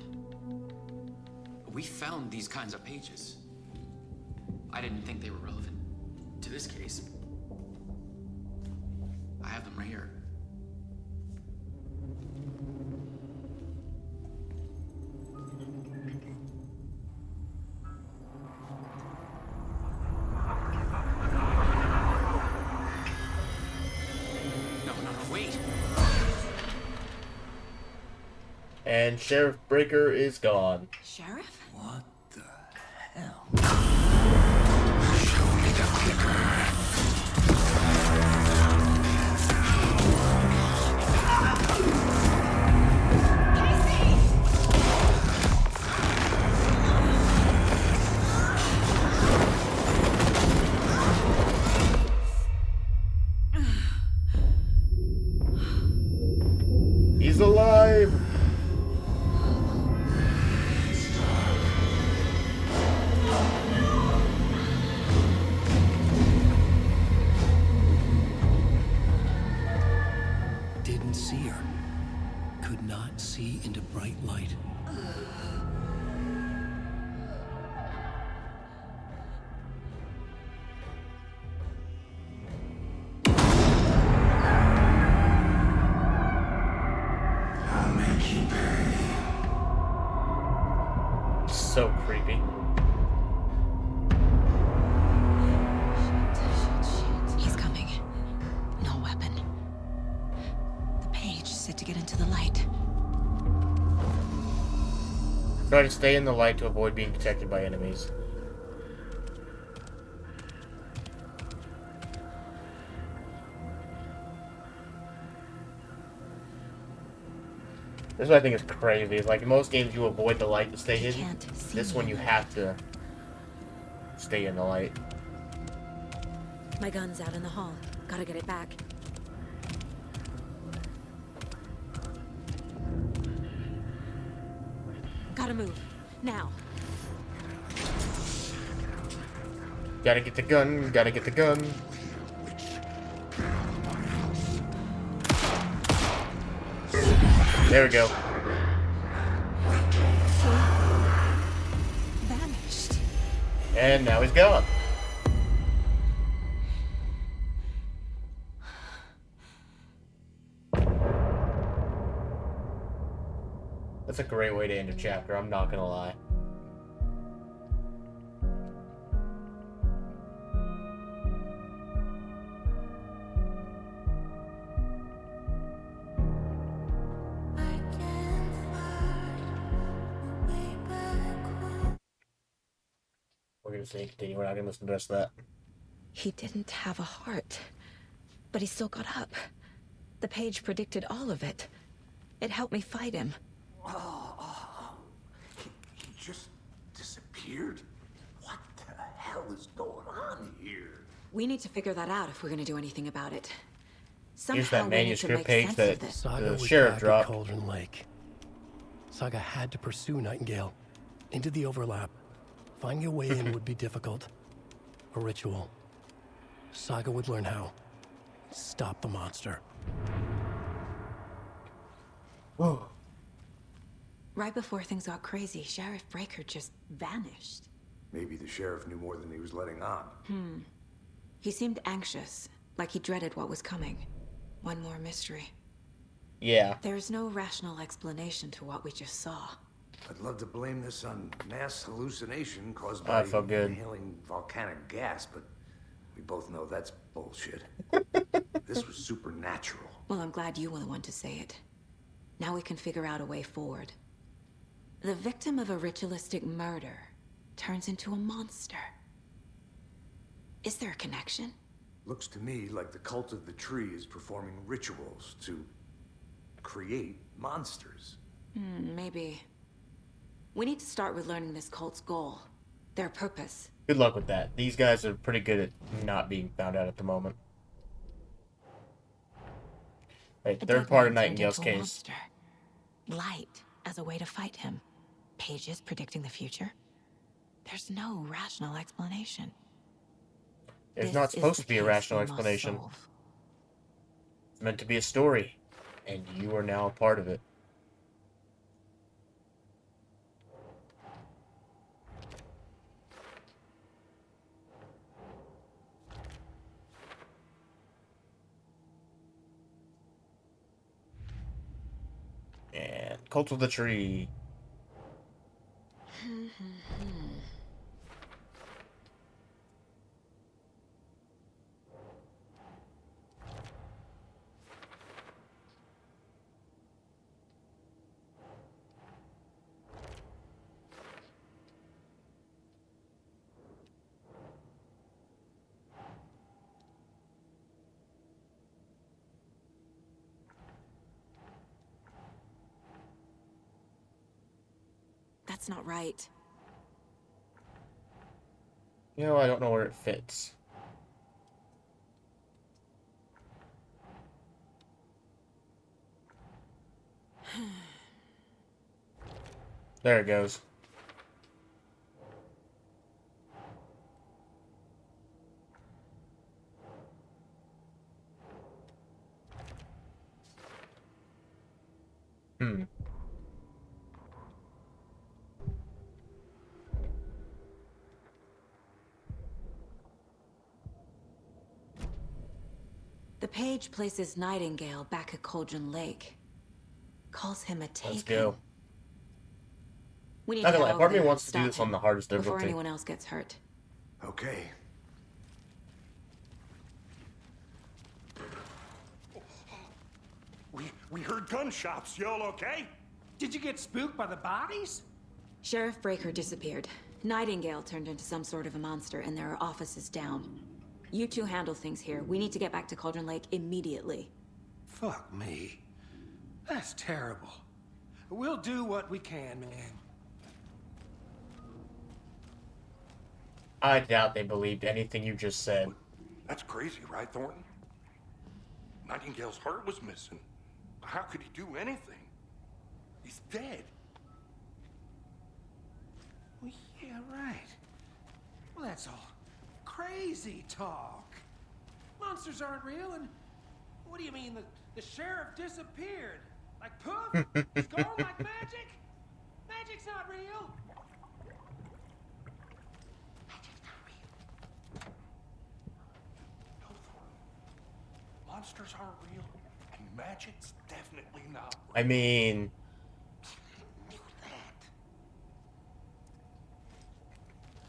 We found these kinds of pages. I didn't think they were relevant to this case. I have them right here. No, wait. And Sheriff Breaker is gone. Sheriff? What the hell? Show me the clicker. He's alive! Didn't see her. Could not see into bright light. I'll make you pay. So creepy. He's coming. No weapon. The page said to get into the light. Try to stay in the light to avoid being detected by enemies. This is what I think is crazy. It's like in most games you avoid the light to stay hidden. This one you have to stay in the light. My gun's out in the hall. Gotta get it back. Gotta move. Now. Gotta get the gun, gotta get the gun. There we go. Vanished. And now he's gone. That's a great way to end a chapter, I'm not gonna lie. We're gonna say continue, we're not gonna listen to the rest of that. He didn't have a heart, but he still got up. The page predicted all of it. It helped me fight him. just disappeared? What the hell is going on here? We need to figure that out if we're going to do anything about it. Here's Somehow that we need to manuscript make page sense that of this. Saga the was sheriff back dropped. at Cauldron Lake. Saga had to pursue Nightingale into the overlap. Finding a way in would be difficult. A ritual. Saga would learn how. Stop the monster. Whoa. Right before things got crazy, Sheriff Breaker just vanished. Maybe the sheriff knew more than he was letting on. He seemed anxious, like he dreaded what was coming. One more mystery. Yeah. There's no rational explanation to what we just saw. I'd love to blame this on mass hallucination caused Oh, by I felt good. inhaling volcanic gas, but we both know that's bullshit. This was supernatural. Well, I'm glad you were the one to say it. Now we can figure out a way forward. The victim of a ritualistic murder turns into a monster. Is there a connection? Looks to me like the cult of the tree is performing rituals to create monsters. Maybe. We need to start with learning this cult's goal, their purpose. Good luck with that. These guys are pretty good at not being found out at the moment. Right, The third dead part of man turned Nightingale's into a case. monster. Light as a way to fight him. Pages predicting the future. There's no rational explanation. There's This not is supposed the to be a case rational we must explanation. solve. It's meant to be a story, and you are now a part of it. And Cult of the Tree. That's not right. You know, I don't know where it fits. There it goes. The page places Nightingale back at Cauldron Lake. Calls him a taken. Let's go. We need Not to gonna head lie, part of over me there wants and to do stop this on him the hardest before difficulty. anyone else gets hurt. Okay. We heard gunshots. Y'all okay? Did you get spooked by the bodies? Sheriff Breaker disappeared. Nightingale turned into some sort of a monster, and there are offices down. You two handle things here. We need to get back to Cauldron Lake immediately. Fuck me. That's terrible. We'll do what we can, man. I doubt they believed anything you just said. That's crazy, right, Thornton? Nightingale's heart was missing. How could he do anything? He's dead. Well, yeah, right. Well, that's all crazy talk. Monsters aren't real, and what do you mean the sheriff disappeared? Like poof? He's gone like magic? Magic's not real. Magic's not real. No, Thornton. Monsters aren't real, and magic's definitely not real. I mean,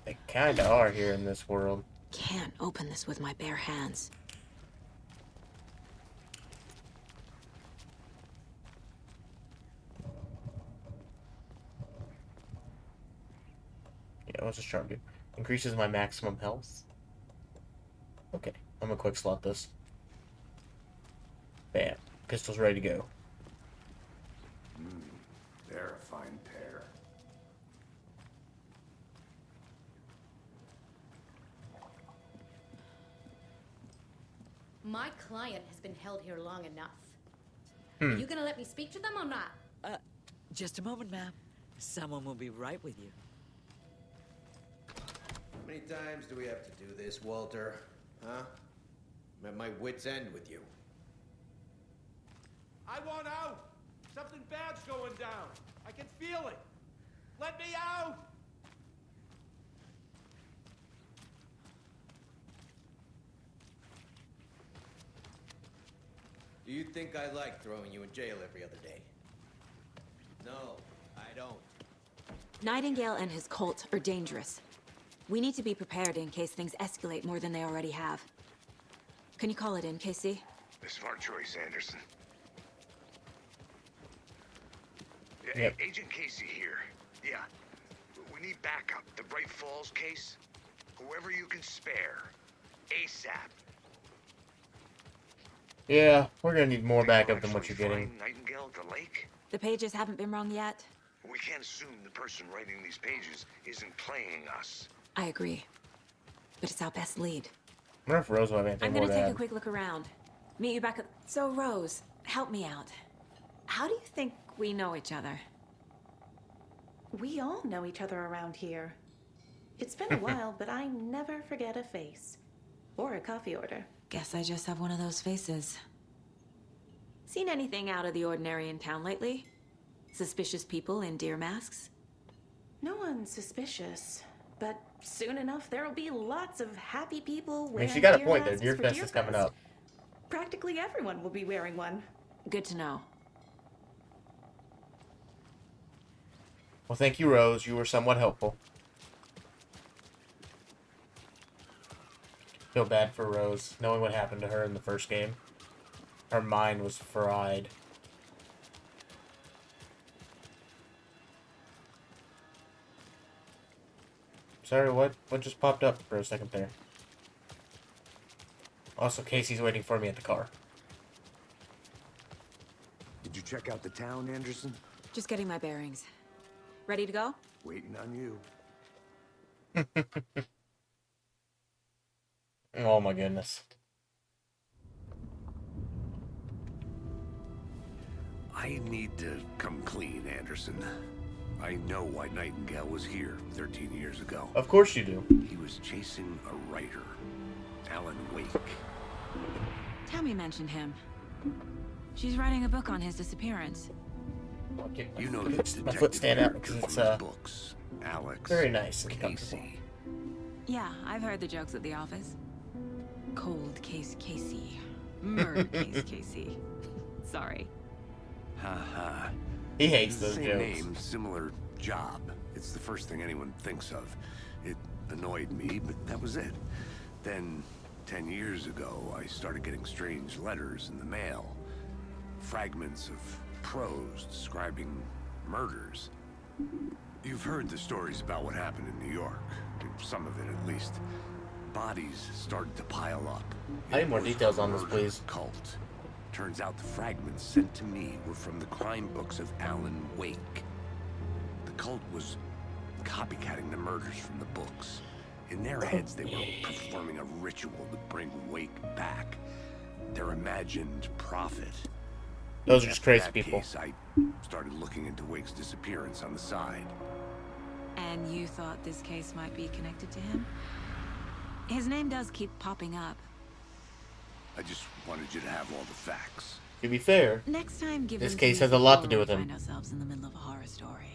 they kinda are here in this world. Can't open this with my bare hands. Yeah, what's this charm do? Increases my maximum health. Okay, I'm gonna quick slot this. Bam. Pistol's ready to go. They're a fine pair. client has been held here long enough. Hmm. Are you gonna let me speak to them or not? Just a moment, ma'am. Someone will be right with you. How many times do we have to do this, Walter? Huh? I'm at my wit's end with you. I want out! Something bad's going down. I can feel it. Let me out! Do you think I like throwing you in jail every other day? No, I don't. Nightingale and his cult are dangerous. We need to be prepared in case things escalate more than they already have. Can you call it in, Casey? A smart choice, Anderson. Yep. Agent Casey here. Yeah. We need backup. The Bright Falls case. Whoever you can spare. ASAP. Yeah, we're gonna need more backup than what you're getting. Nightingale at the lake? The pages haven't been wrong yet. We can't assume the person writing these pages isn't playing us. I agree. But it's our best lead. I wonder if Rose will have anything I'm more gonna to take add. a quick look around. Meet you back at... So, Rose, help me out. How do you think we know each other? We all know each other around here. It's been a while, but I never forget a face. Or a coffee order. Guess I just have one of those faces. Seen anything out of the ordinary in town lately? Suspicious people in deer masks? No one's suspicious. But soon enough, there'll be lots of happy people I mean, wearing she got a deer point there. masks Deer for Fest Deer is coming Fest. up. Practically everyone will be wearing one. Good to know. Well, thank you, Rose. You were somewhat helpful. Feel bad for Rose, knowing what happened to her in the first game. Her mind was fried. Sorry, what just popped up for a second there? Also, Casey's waiting for me at the car. Did you check out the town, Anderson? Just getting my bearings. Ready to go? Waiting on you. Oh my goodness. I need to come clean, Anderson. I know why Nightingale was here 13 years ago. Of course you do. He was chasing a writer, Alan Wake. Tammy mentioned him. She's writing a book on his disappearance. You know My this foot detective stand out character because from it's his books, Alex. very nice and comfortable. Casey. Yeah, I've heard the jokes at the office. Cold case Casey. Murder case Casey. Sorry. Ha. He hates those Same jokes. name, similar job. It's the first thing anyone thinks of. It annoyed me, but that was it. Then, 10 years ago, I started getting strange letters in the mail. Fragments of prose describing murders. You've heard the stories about what happened in New York. Some of it, at least. Bodies started to pile up. I need more It was details a on this, murder please. Cult. Turns out the fragments sent to me were from the crime books of Alan Wake. The cult was copycatting the murders from the books. In their heads, they were performing a ritual to bring Wake back. Their imagined prophet. Those are just After crazy that people. case, I started looking into Wake's disappearance on the side. And you thought this case might be connected to him? His name does keep popping up. I just wanted you to have all the facts. To be fair, Next time, give this them case me has a lot to before do we with him. Find ourselves in the middle of a horror story.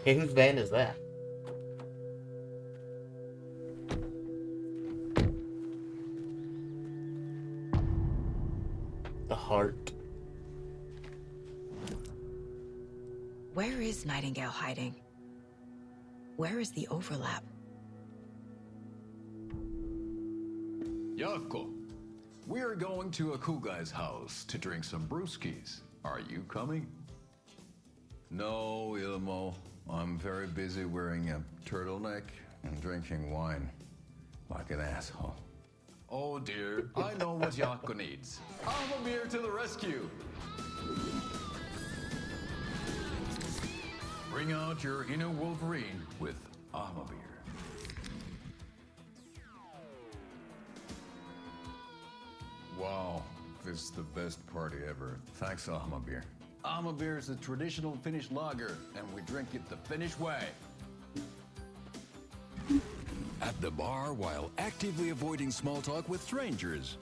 Okay, whose van is that? The heart. Where is Nightingale hiding? Where is the overlap? Yavko, we're going to Akugai's house to drink some brewskis. Are you coming? No, Ilmo. I'm very busy wearing a turtleneck and drinking wine. Like an asshole. Oh dear, I know what Yavko needs. Avamir to the rescue! Bring out your inner Wolverine with Armor Beer. Wow, this is the best party ever. Thanks, Armor Beer. Armor Beer is a traditional Finnish lager, and we drink it the Finnish way. At the bar while actively avoiding small talk with strangers.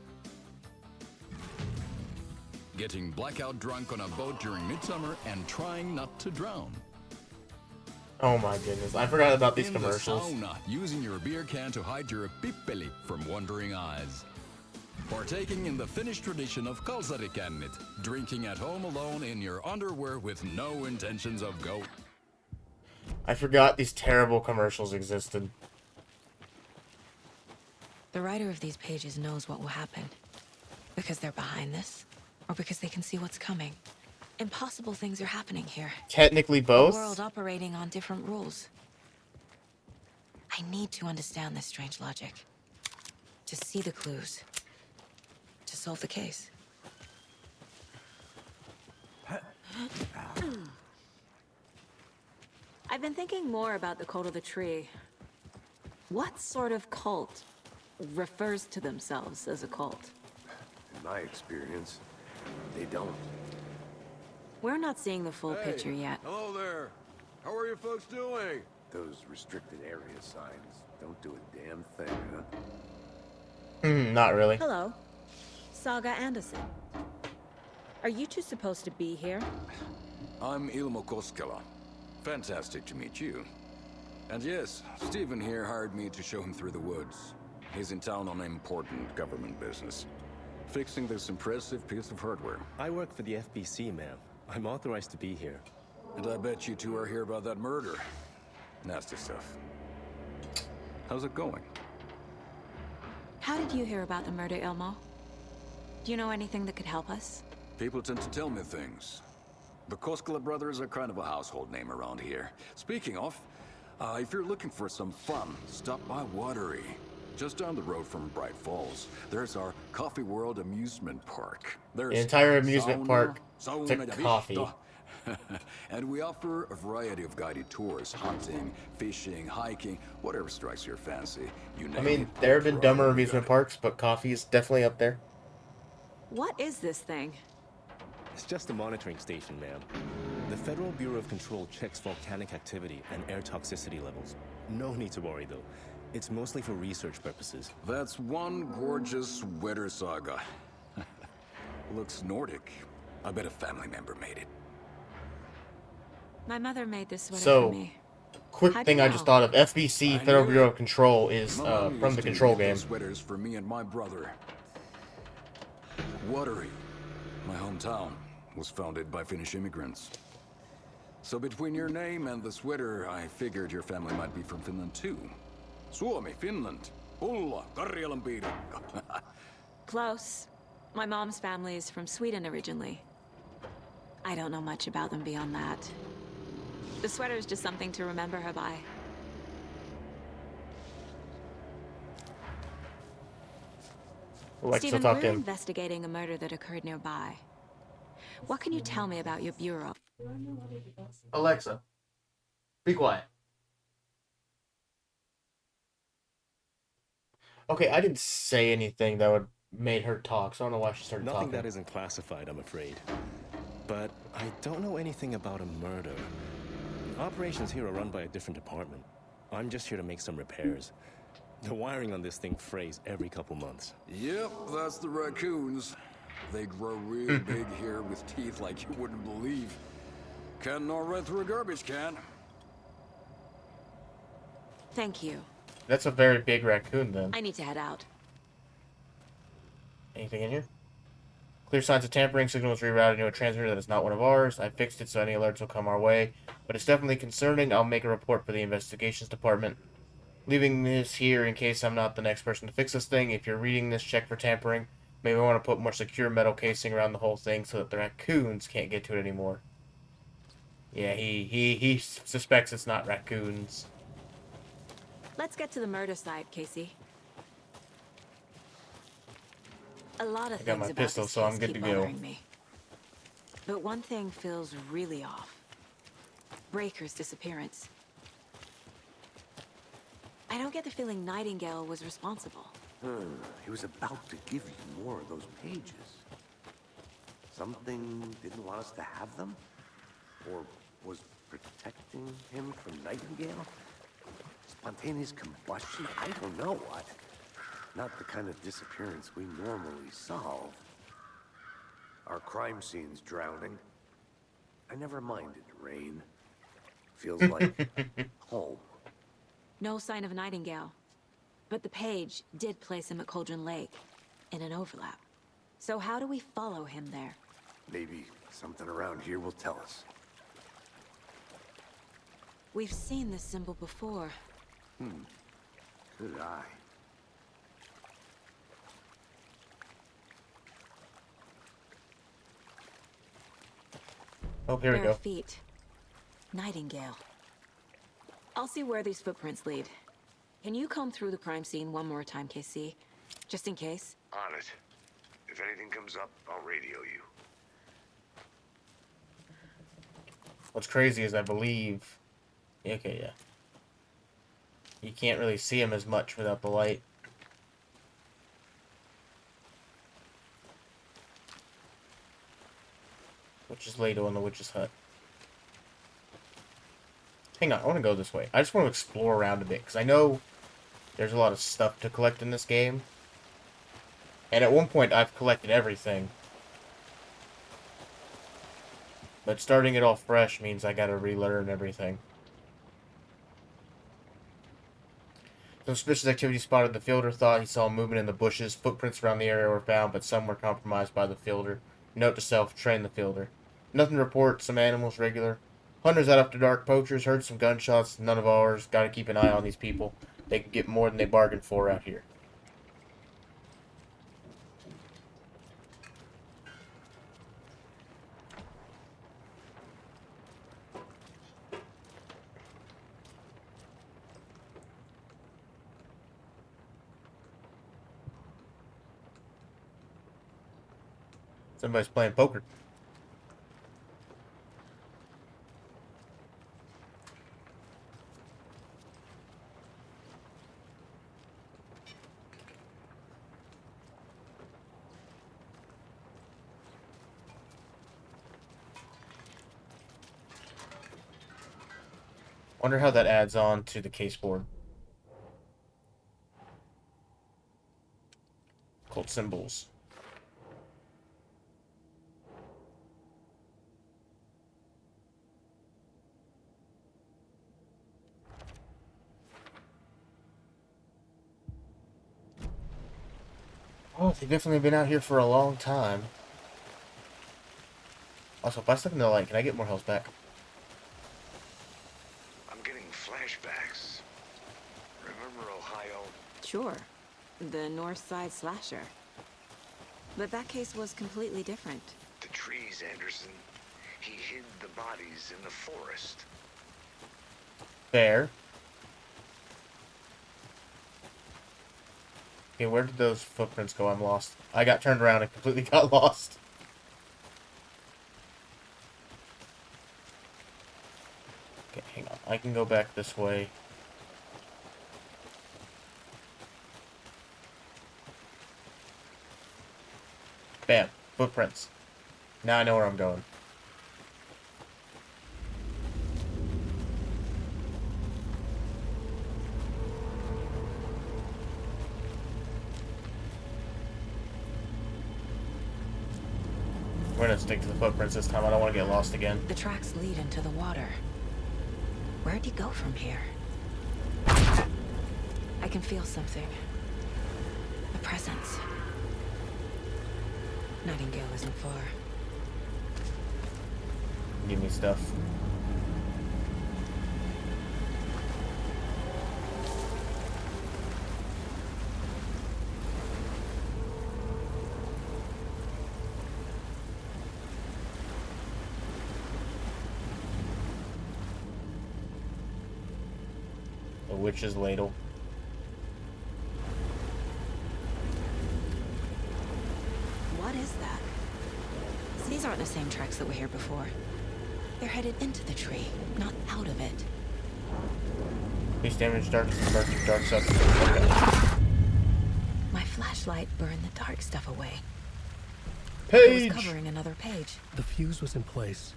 Getting blackout drunk on a boat during midsummer and trying not to drown. Oh my goodness, I forgot about these In commercials. the sauna, using your beer can to hide your pippeli from wandering eyes. Partaking in the Finnish tradition of kalsarikännit, drinking at home alone in your underwear with no intentions of go. I forgot these terrible commercials existed. The writer of these pages knows what will happen. Because they're behind this, or because they can see what's coming. Impossible things are happening here. Technically both. A world operating on different rules. I need to understand this strange logic. To see the clues. To solve the case. I've been thinking more about the cult of the tree. What sort of cult refers to themselves as a cult? In my experience, they don't. We're not seeing the full picture yet. Hello there. How are you folks doing? Those restricted area signs don't do a damn thing, huh? Not really. Hello. Saga Anderson. Are you two supposed to be here? I'm Ilmo Koskela. Fantastic to meet you. And yes, Stephen here hired me to show him through the woods. He's in town on important government business. Fixing this impressive piece of hardware. I work for the FBC, ma'am. I'm authorized to be here. And I bet you two are here about that murder. Nasty stuff. How's it going? How did you hear about the murder, Ilmo? Do you know anything that could help us? People tend to tell me things. The Koskela brothers are kind of a household name around here. Speaking of, if you're looking for some fun, stop by Watery. Just down the road from Bright Falls, there's our Coffee World amusement park. There's The entire amusement sauna, park sauna took de coffee. vista. And we offer a variety of guided tours, hunting, fishing, hiking, whatever strikes your fancy. You name I mean, it, there have been we're dumber all amusement parks, but coffee is definitely up there. What is this thing? It's just a monitoring station, ma'am. The Federal Bureau of Control checks volcanic activity and air toxicity levels. No need to worry, though. It's mostly for research purposes. That's one gorgeous sweater, Saga. Looks Nordic. I bet a family member made it. My mother made this sweater So, for me. quick How'd thing you I know? just thought of. FBC, Federal Bureau of Control, is Mom from used the to Control make game. those sweaters for me and my brother. Watery, my hometown, was founded by Finnish immigrants. So between your name and the sweater, I figured your family might be from Finland too. Suomi, Finland. Ulla, Karjalanpiirakka. Close. My mom's family is from Sweden originally. I don't know much about them beyond that. The sweater is just something to remember her by. Alexa, Stephen, talk we're to him. investigating a murder that occurred nearby. What can you tell me about your bureau? Alexa, be quiet. Okay, I didn't say anything that would made her talk, so I don't know why she started Nothing talking. that isn't classified, I'm afraid. But I don't know anything about a murder. Operations here are run by a different department. I'm just here to make some repairs. The wiring on this thing frays every couple months. Yep, that's the raccoons. They grow real big here with teeth like you wouldn't believe. Can't gnaw right through a garbage can. Thank you. That's a very big raccoon, then. I need to head out. Anything in here? Clear signs of tampering. Signal was rerouted to a transmitter that is not one of ours. I fixed it so any alerts will come our way. But it's definitely concerning. I'll make a report for the investigations department. Leaving this here in case I'm not the next person to fix this thing. If you're reading this, check for tampering. Maybe I want to put more secure metal casing around the whole thing so that the raccoons can't get to it anymore. Yeah, he suspects it's not raccoons. Let's get to the murder site, Casey. A lot of I got things my about pistol, this so I'm case good keep to go. bothering me. But one thing feels really off. Breaker's disappearance. I don't get the feeling Nightingale was responsible. He was about to give you more of those pages. Something didn't want us to have them? Or was protecting him from Nightingale? Spontaneous combustion? I don't know what. Not the kind of disappearance we normally solve. Our crime scene's drowning. I never minded rain. Feels like home. No sign of Nightingale. But the page did place him at Cauldron Lake, in an overlap. So how do we follow him there? Maybe something around here will tell us. We've seen this symbol before. Good eye. Oh, here we Bare go. feet. Nightingale. I'll see where these footprints lead. Can you comb through the crime scene one more time, KC? Just in case? On it. If anything comes up, I'll radio you. What's crazy is I believe... Okay, yeah. You can't really see him as much without the light. Which is Leto in the witch's hut. Hang on, I want to go this way. I just want to explore around a bit, because I know there's a lot of stuff to collect in this game. And at one point, I've collected everything. But starting it all fresh means I gotta relearn everything. Suspicious activity spotted. The fielder thought he saw movement in the bushes. Footprints around the area were found, but some were compromised by the fielder. Note to self, train the fielder. Nothing to report, some animals regular. Hunters out after dark, poachers, heard some gunshots, none of ours. Gotta keep an eye on these people. They can get more than they bargained for out here. Somebody's playing poker. Wonder how that adds on to the case board. Cult symbols. Oh, they've definitely been out here for a long time. Also, if I step in the light, can I get more health back? I'm getting flashbacks. Remember Ohio? Sure. The North Side Slasher. But that case was completely different. The trees, Anderson. He hid the bodies in the forest. Fair. Okay, where did those footprints go? I'm lost. I got turned around and completely got lost. Okay, hang on. I can go back this way. Bam. Footprints. Now I know where I'm going. We're gonna stick to the footprints this time. I don't want to get lost again. The tracks lead into the water. Where'd he go from here? I can feel something. A presence. Nightingale isn't far. Give me stuff. The witch's ladle. What is that? These aren't the same tracks that were here before. They're headed into the tree, not out of it. Please damage dark substance. Okay. My flashlight burned the dark stuff away. Page! It was covering another page. The fuse was in place.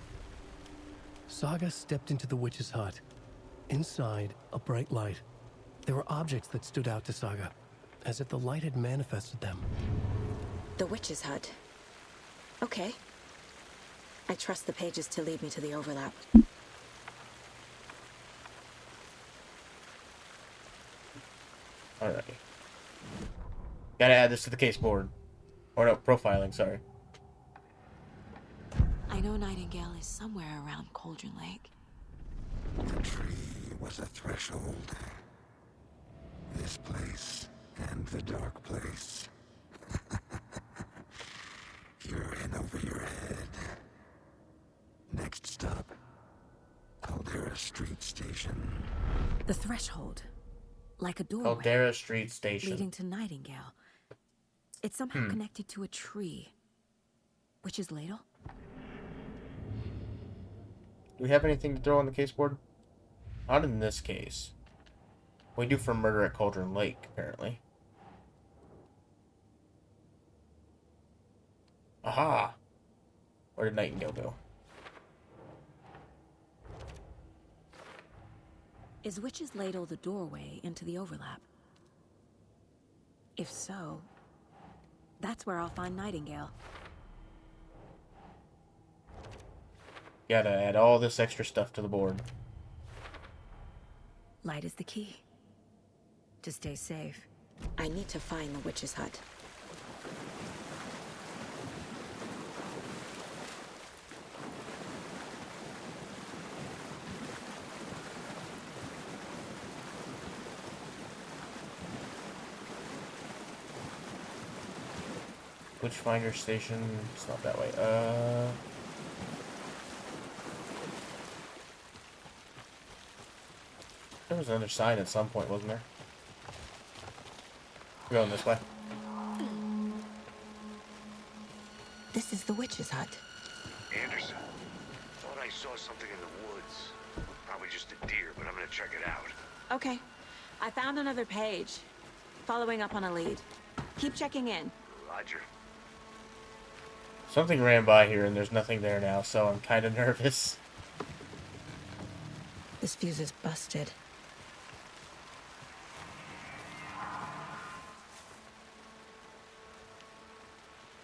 Saga stepped into the witch's hut. Inside, a bright light. There were objects that stood out to Saga, as if the light had manifested them. The witch's hut. Okay. I trust the pages to lead me to the overlap. Alright. Gotta add this to the case board. Or no, profiling, sorry. I know Nightingale is somewhere around Cauldron Lake. The tree was a threshold. This place and the dark place. You're in over your head. Next stop, Caldera Street Station. The threshold. Like a doorway. Caldera Street Station. Leading to Nightingale. It's somehow connected to a tree. Witch's ladle? Do we have anything to throw on the case board? Not in this case. We do for murder at Cauldron Lake, apparently. Aha! Where did Nightingale go? Is Witch's ladle the doorway into the overlap? If so, that's where I'll find Nightingale. Gotta add all this extra stuff to the board. Light is the key. To stay safe. I need to find the witch's hut. Witchfinder Station. It's not that way. There was another sign at some point, wasn't there? We're going this way. This is the witch's hut. Anderson, thought I saw something in the woods. Probably just a deer, but I'm gonna check it out. Okay. I found another page. Following up on a lead. Keep checking in. Roger. Something ran by here and there's nothing there now, so I'm kind of nervous. This fuse is busted.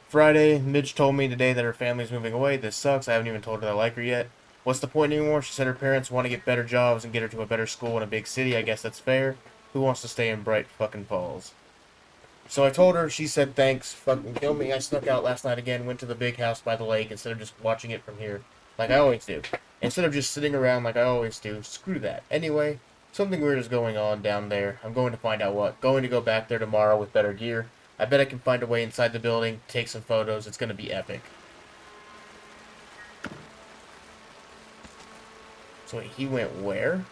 Friday, Midge told me today that her family's moving away. This sucks. I haven't even told her I like her yet. What's the point anymore? She said her parents want to get better jobs and get her to a better school in a big city. I guess that's fair. Who wants to stay in Bright fucking Falls? So I told her, she said thanks, fucking kill me. I snuck out last night again, went to the big house by the lake instead of just watching it from here, like I always do. Instead of just sitting around like I always do. Screw that. Anyway, something weird is going on down there. I'm going to find out what. Going to go back there tomorrow with better gear. I bet I can find a way inside the building, take some photos. It's going to be epic. So wait, he went where?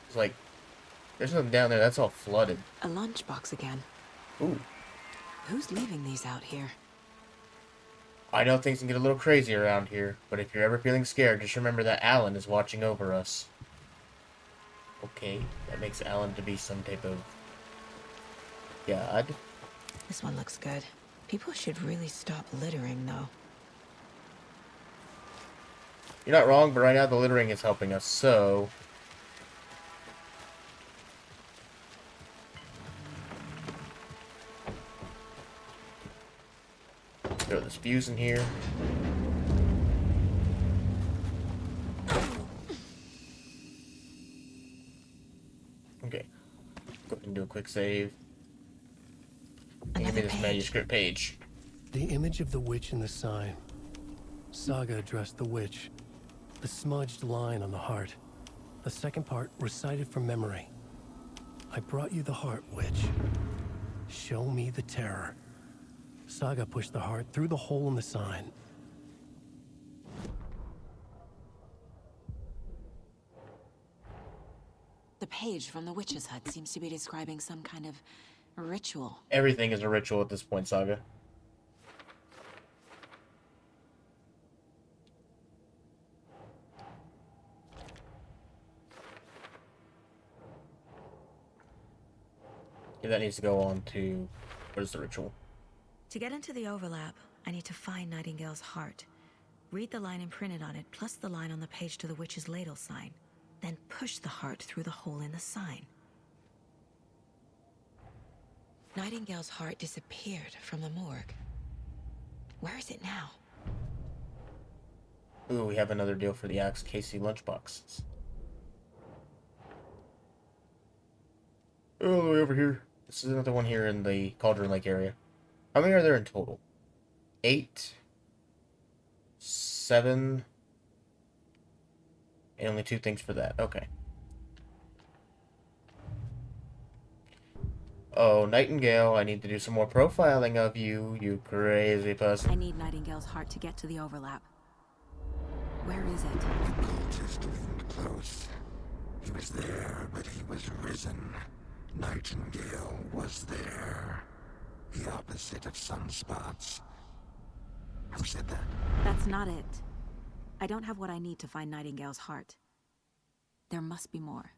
It's like, there's nothing down there. That's all flooded. A lunchbox again. Ooh. Who's leaving these out here? I know things can get a little crazy around here, but if you're ever feeling scared, just remember that Alan is watching over us. Okay, that makes Alan to be some type of god. This one looks good. People should really stop littering, though. You're not wrong, but right now the littering is helping us, so... throw this fuse in here. Okay. Go ahead and do a quick save. And give me this manuscript page. The image of the witch in the sign. Saga addressed the witch. The smudged line on the heart. The second part recited from memory. I brought you the heart, witch. Show me the terror. Saga pushed the heart through the hole in the sign. The page from the witch's hut seems to be describing some kind of ritual. Everything is a ritual at this point, Saga. Yeah, that needs to go on to... What is the ritual? To get into the overlap, I need to find Nightingale's heart. Read the line imprinted on it, plus the line on the page to the witch's ladle sign. Then push the heart through the hole in the sign. Nightingale's heart disappeared from the morgue. Where is it now? Ooh, we have another deal for the Axe Casey lunchboxes. Oh, all the way over here. This is another one here in the Cauldron Lake area. How many are there in total? 8, 7, and only 2 things for that. Okay. Oh, Nightingale, I need to do some more profiling of you, you crazy puss. I need Nightingale's heart to get to the overlap. Where is it? The cultist leaned close. He was there, but he was risen. Nightingale was there. The opposite of sunspots. Who said that? That's not it. I don't have what I need to find Nightingale's heart. There must be more.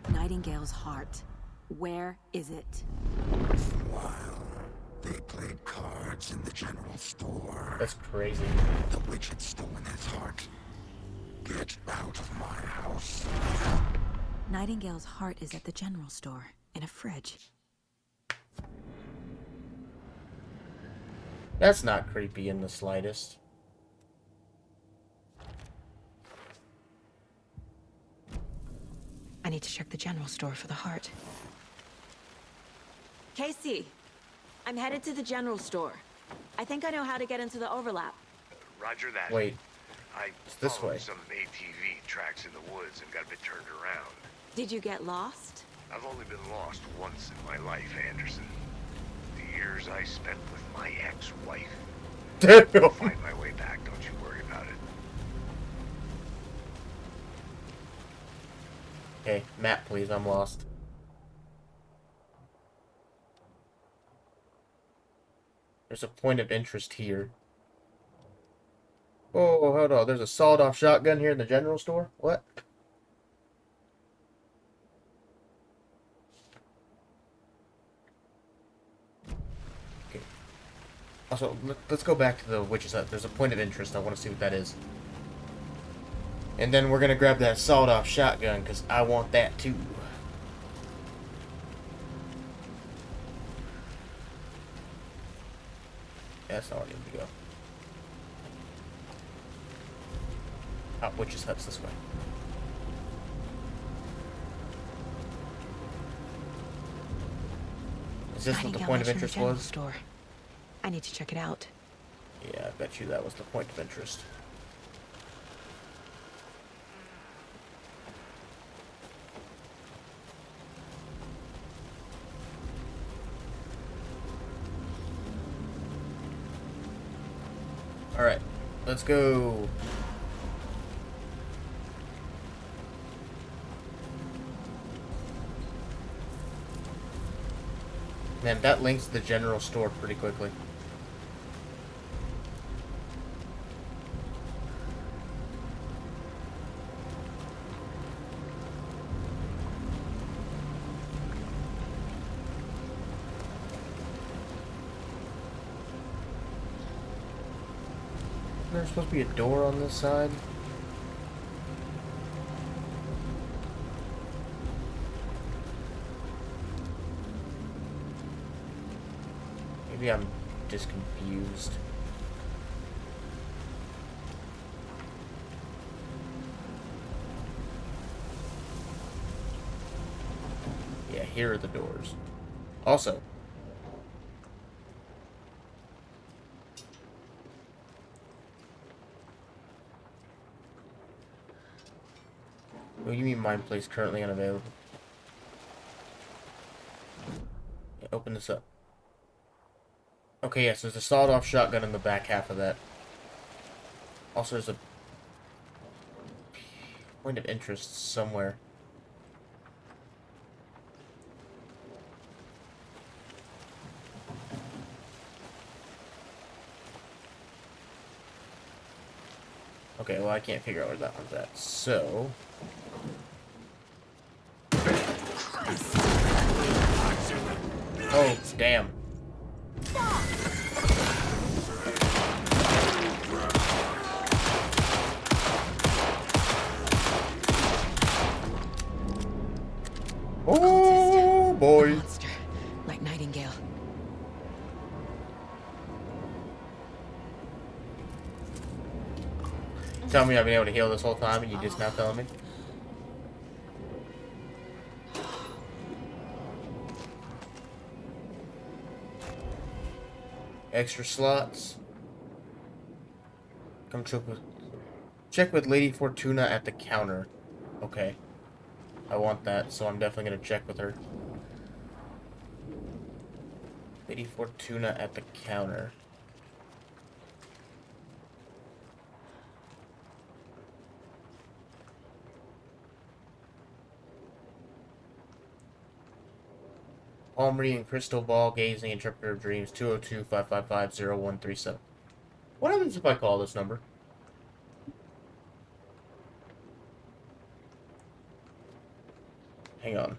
Nightingale's heart. Where is it? While they played cards in the general store. That's crazy. The witch had stolen his heart. Get out of my house. Nightingale's heart is at the general store, in a fridge. That's not creepy in the slightest. I need to check the general store for the heart. Casey, I'm headed to the general store. I think I know how to get into the overlap. Roger that. Wait, it's this followed way. some ATV tracks in the woods and got a bit turned around. Did you get lost? I've only been lost once in my life, Anderson. The years I spent with my ex-wife. I'll find my way back, don't you worry about it. Okay, map please, I'm lost. There's a point of interest here. Oh, hold on, there's a sawed-off shotgun here in the general store? What? Okay. Also, let's go back to the witch's hut. There's a point of interest. I want to see what that is. And then we're gonna grab that sawed-off shotgun, because I want that too. That's not where I need to go. Oh, witch's hut's this way. Is this what the point of interest was? Store. I need to check it out. Yeah, I bet you that was the point of interest. Alright, let's go. Man, that links to the general store pretty quickly. There's supposed to be a door on this side. Maybe I'm just confused. Yeah, here are the doors. Also, what do you mean mine place currently unavailable? Yeah, open this up. Okay, yes, there's a sawed-off shotgun in the back half of that. Also, there's a point of interest somewhere. Okay, well, I can't figure out where that one's at, so... Oh, damn. Oh, boy. Monster, like Nightingale. Tell me I've been able to heal this whole time and you just now telling me? Extra slots. Come check with Lady Fortuna at the counter. Okay. I want that, so I'm definitely gonna check with her. Lady Fortuna at the counter. Palm reading, crystal ball gazing, interpreter of dreams, 202-555-0137. What happens if I call this number? Hang on.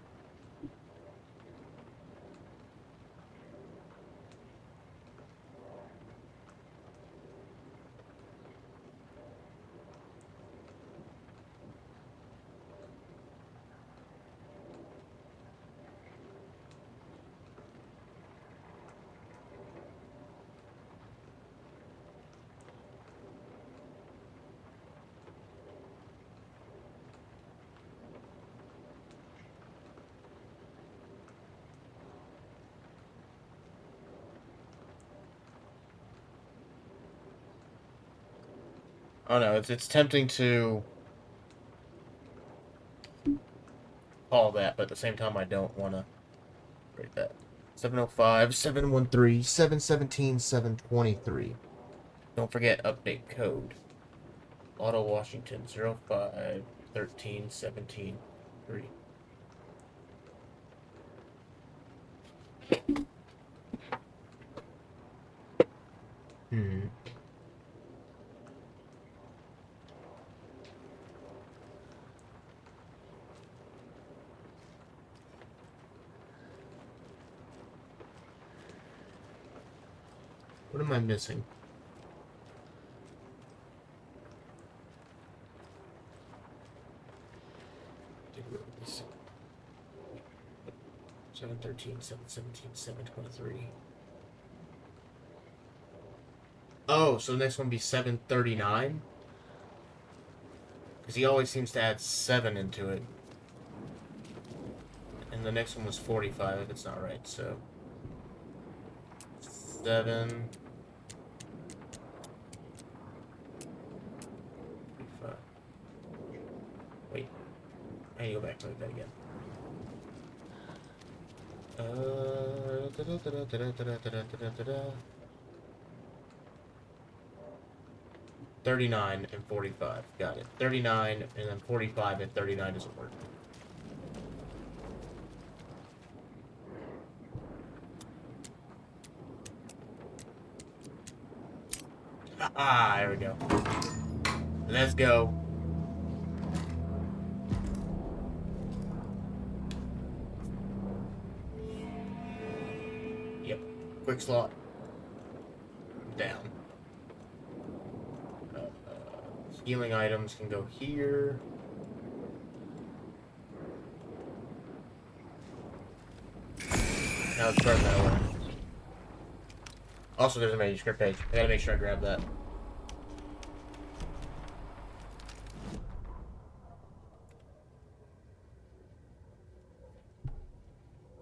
Oh no, it's tempting to call that, but at the same time I don't want to rate that. 705-713-717-723. Don't forget update code. Auto Washington 05-13-17-3. What am I missing? Seven 717, 723. Oh, so the next one be 739? Because he always seems to add 7 into it. And the next one was 45 if it's not right, so 7 45. Wait. I need to go back and look at that again. 39 and 45. Got it. 39 and then 45 and 39 doesn't work. Ah, there we go. Let's go. Yep. Quick slot. Down. Healing items can go here. Now let's start that way. Also, there's a manuscript page. I gotta make sure I grab that.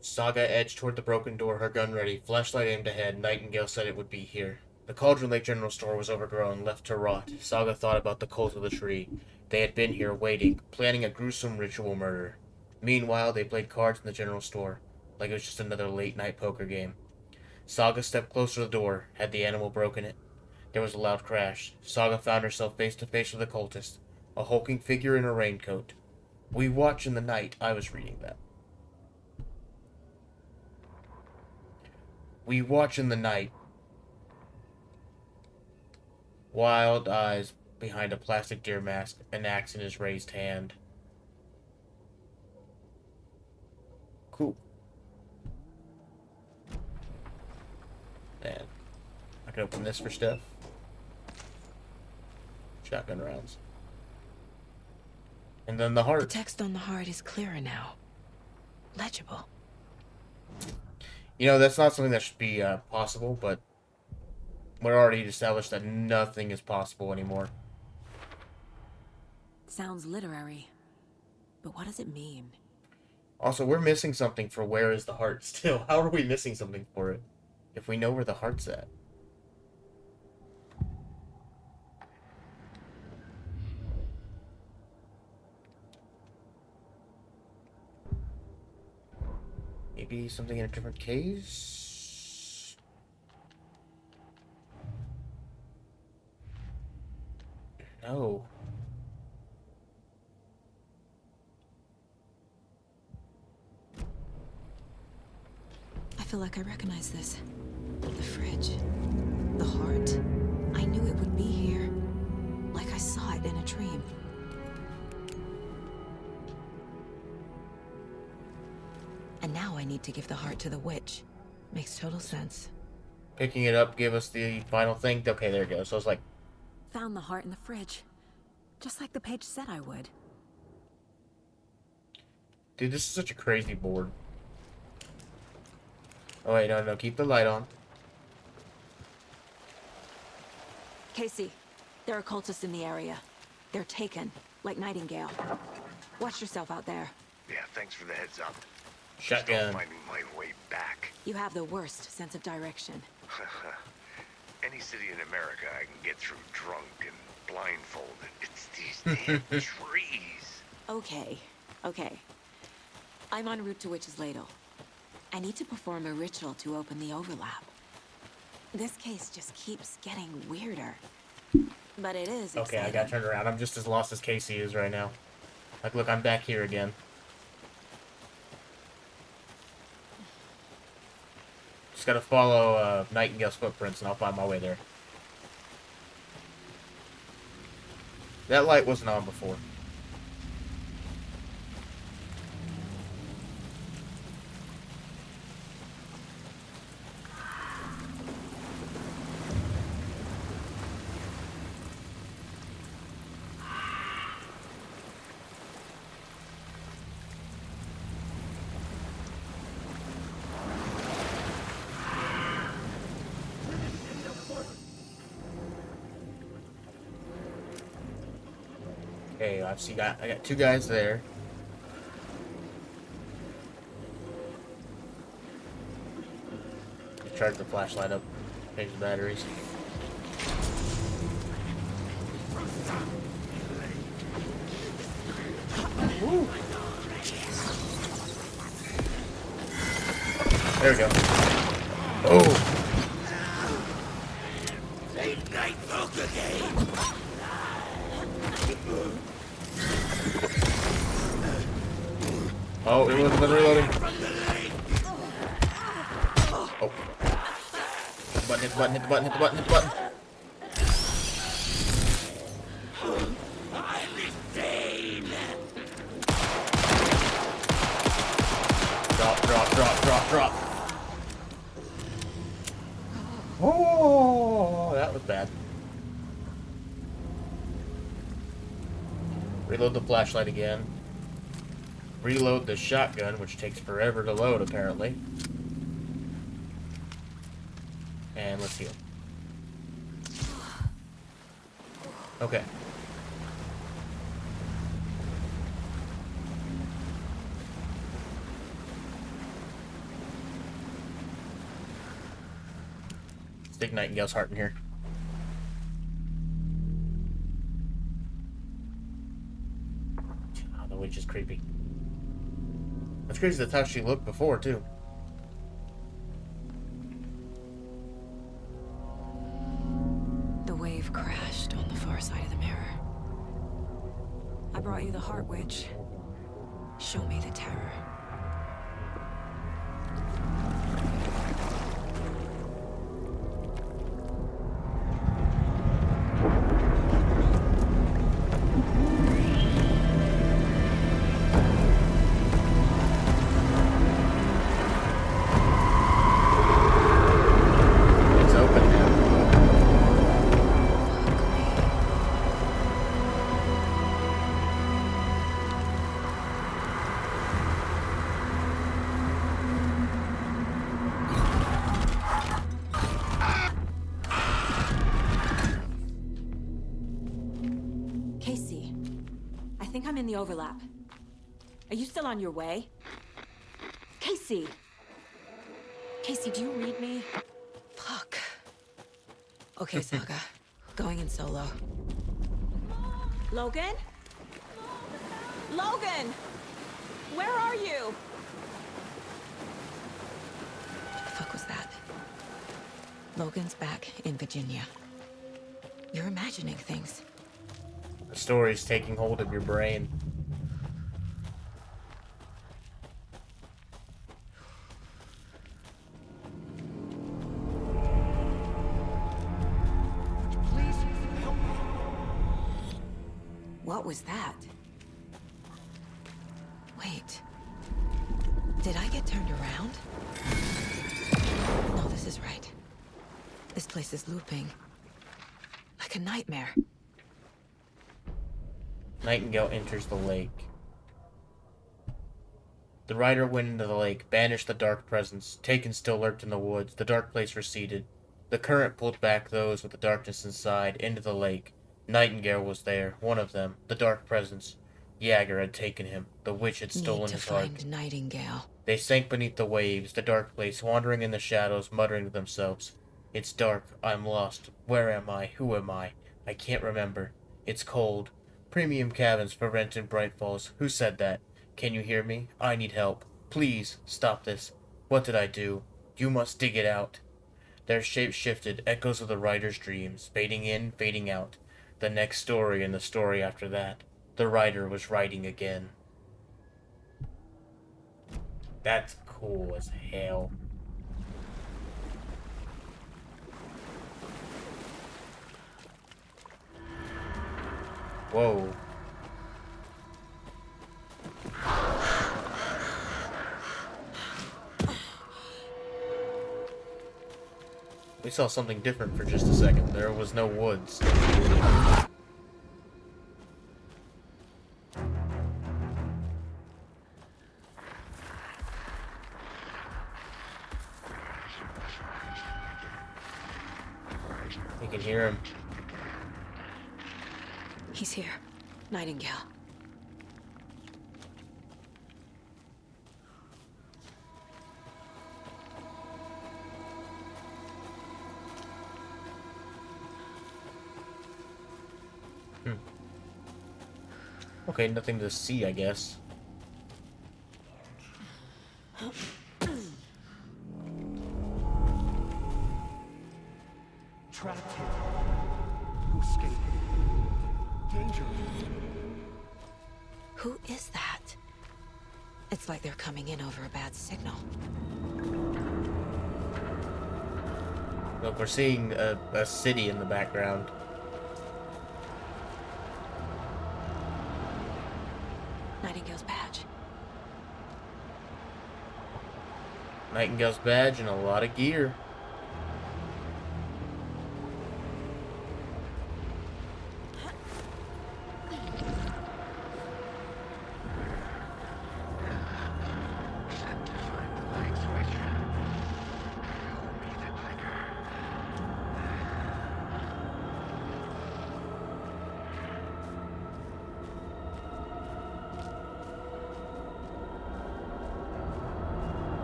Saga edged toward the broken door, her gun ready, flashlight aimed ahead. Nightingale said it would be here. The Cauldron Lake General Store was overgrown, left to rot. Saga thought about the cult of the tree. They had been here, waiting, planning a gruesome ritual murder. Meanwhile, they played cards in the general store, like it was just another late-night poker game. Saga stepped closer to the door. Had the animal broken it? There was a loud crash. Saga found herself face to face with a cultist, a hulking figure in a raincoat. We watch in the night. I was reading that. We watch in the night. Wild eyes behind a plastic deer mask, an axe in his raised hand. Cool. And I can open this for stuff. Shotgun rounds. And then the heart. The text on the heart is clearer now. Legible. You know, that's not something that should be possible, but we're already established that nothing is possible anymore. Sounds literary. But what does it mean? Also, we're missing something for where is the heart still. How are we missing something for it if we know where the heart's at? Maybe something in a different case? No. I feel like I recognize this. The fridge. The heart. I knew it would be here. Like I saw it in a dream. And now I need to give the heart to the witch. Makes total sense. Picking it up give us the final thing. Okay, there it goes. So it's like... Found the heart in the fridge. Just like the page said I would. Dude, this is such a crazy board. Oh wait, no, keep the light on. Casey, there are cultists in the area. They're taken, like Nightingale. Watch yourself out there. Yeah, thanks for the heads up. Shotgun. Still finding my way back. You have the worst sense of direction. Any city in America I can get through drunk and blindfolded. It's these damn trees. Okay. I'm en route to Witch's Ladle. I need to perform a ritual to open the overlap. This case just keeps getting weirder. But it is Okay, exciting. I got turned around. I'm just as lost as Casey is right now. Like, look, I'm back here again. Just gotta follow Nightingale's footprints and I'll find my way there. That light wasn't on before. Okay, I got two guys there. Charge the flashlight up, change the batteries. Woo. There we go. Oh! Oh, reloading, reloading. Oh. Hit the button, hit the button, hit the button, hit the button. Drop. Oh, that was bad. Reload the flashlight again. Reload the shotgun, which takes forever to load, apparently. And let's heal. Okay. Stick Nightingale's heart in here. Oh, the witch is creepy. That's crazy, that's how she looked before, too. The wave crashed on the far side of the mirror. I brought you the Heart Witch. Show me the terror. Casey, I think I'm in the overlap. Are you still on your way? Casey! Casey, do you read me? Fuck. Okay, Saga. Going in solo. Logan? Logan! Where are you? What the fuck was that? Logan's back in Virginia. You're imagining things. The story's taking hold of your brain. Please help me. What was that? Wait. Did I get turned around? No, this is right. This place is looping. Like a nightmare. Nightingale enters the lake. The rider went into the lake, banished the dark presence. Taken still lurked in the woods. The dark place receded. The current pulled back those with the darkness inside into the lake. Nightingale was there, one of them, the dark presence. Jäger had taken him. The witch had stolen his heart. Need to find Nightingale. They sank beneath the waves, the dark place, wandering in the shadows, muttering to themselves. It's dark. I'm lost. Where am I? Who am I? I can't remember. It's cold. Premium cabins for rent in Bright Falls. Who said that? Can you hear me? I need help. Please, stop this. What did I do? You must dig it out. Their shapes shifted, echoes of the writer's dreams, fading in, fading out. The next story and the story after that. The writer was writing again. That's cool as hell. Whoa. We saw something different for just a second. There was no woods. You can hear him. He's here. Nightingale. Okay, nothing to see, I guess. Trapped here. Who escaped? Danger. Who is that? It's like they're coming in over a bad signal. Look, we're seeing a city in the background. Nightingale's badge. Nightingale's badge and a lot of gear.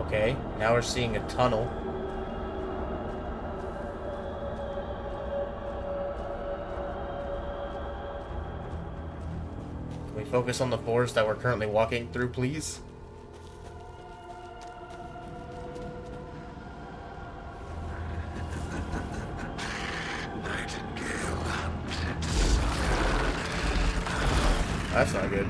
Okay, now we're seeing a tunnel. Can we focus on the forest that we're currently walking through, please? That's not good.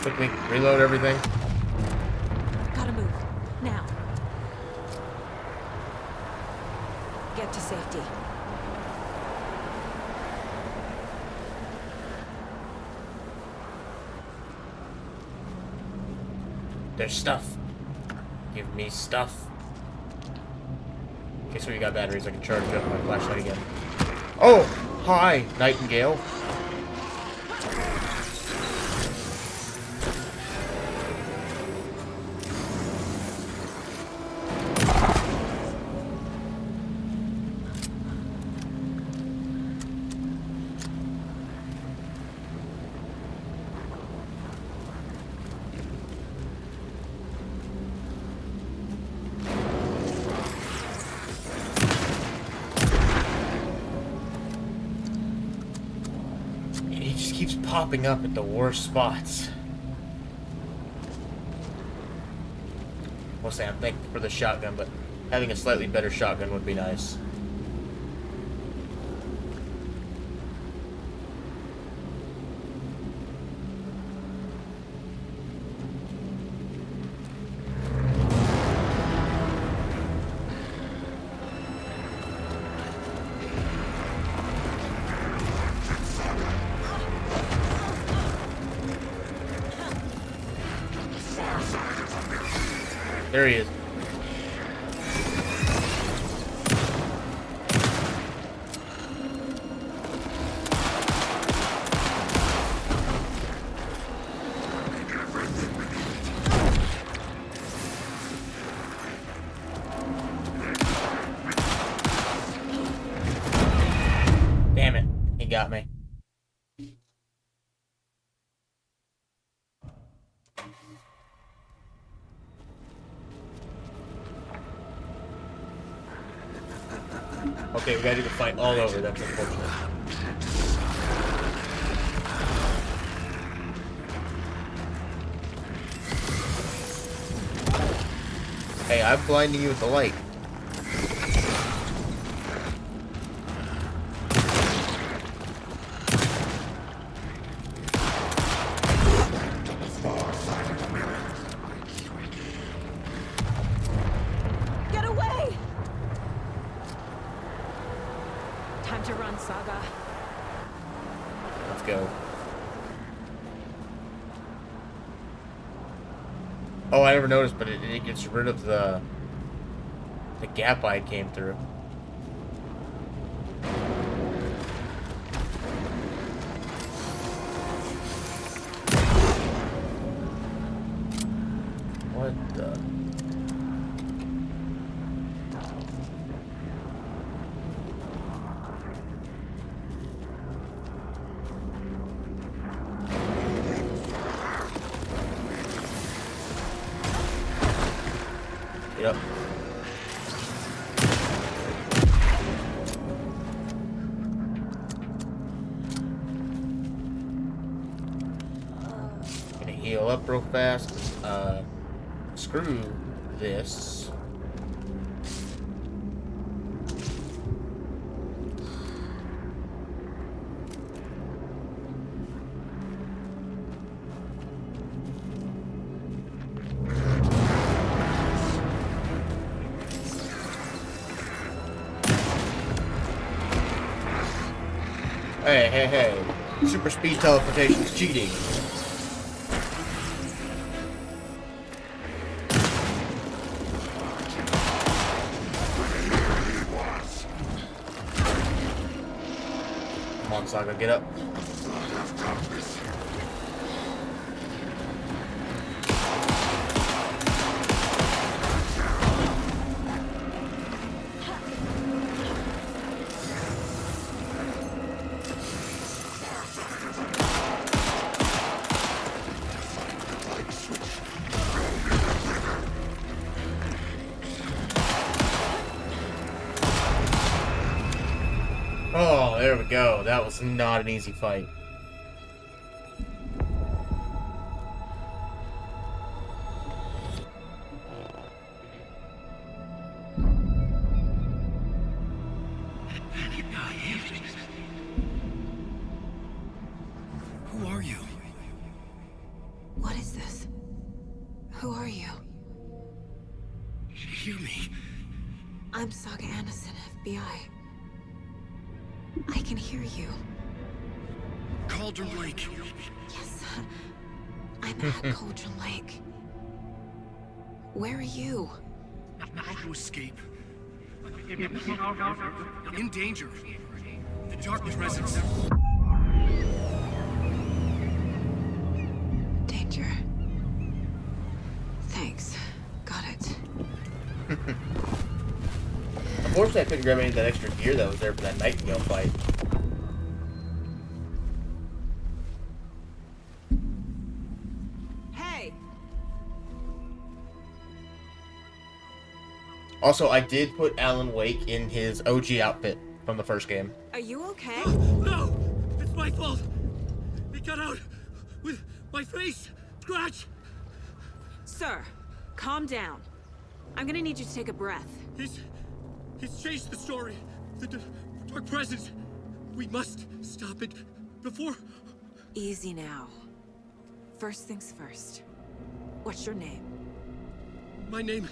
Quickly, reload everything. Gotta move. Now. Get to safety. There's stuff. Give me stuff. Okay, so we got batteries. I can charge up my flashlight again. Oh! Hi, Nightingale. popping up at the worst spots. Mostly I'm thankful for the shotgun, but having a slightly better shotgun would be nice. There he is. Damn it, he got me. Okay, we gotta do the fight all over. That's unfortunate. Hey, I'm blinding you with the light. Get away! Time to run, Saga. Let's go. Oh, I never noticed, but it gets rid of the gap I came through. What the? Yep. Gonna heal up real fast. Screw this. Hey, hey, hey. Super speed teleportation is cheating. Come on, Saga, get up. Oh, there we go. That was not an easy fight. Who are you? What is this? Who are you? Hear me. I'm Saga Anderson, FBI. I can hear you. Cauldron Lake. Yes, I'm at Cauldron Lake. Where are you? How to escape. In danger. The Dark Presence. Danger. Thanks. Got it. Unfortunately, I couldn't grab any of that extra gear that was there for that Nightingale fight. Hey! Also, I did put Alan Wake in his OG outfit from the first game. Are you okay? No! It's my fault! Be got out with my face scratched. Sir, calm down. I'm gonna need you to take a breath. He's changed the story. The dark presence. We must stop it before... Easy now. First things first. What's your name? My name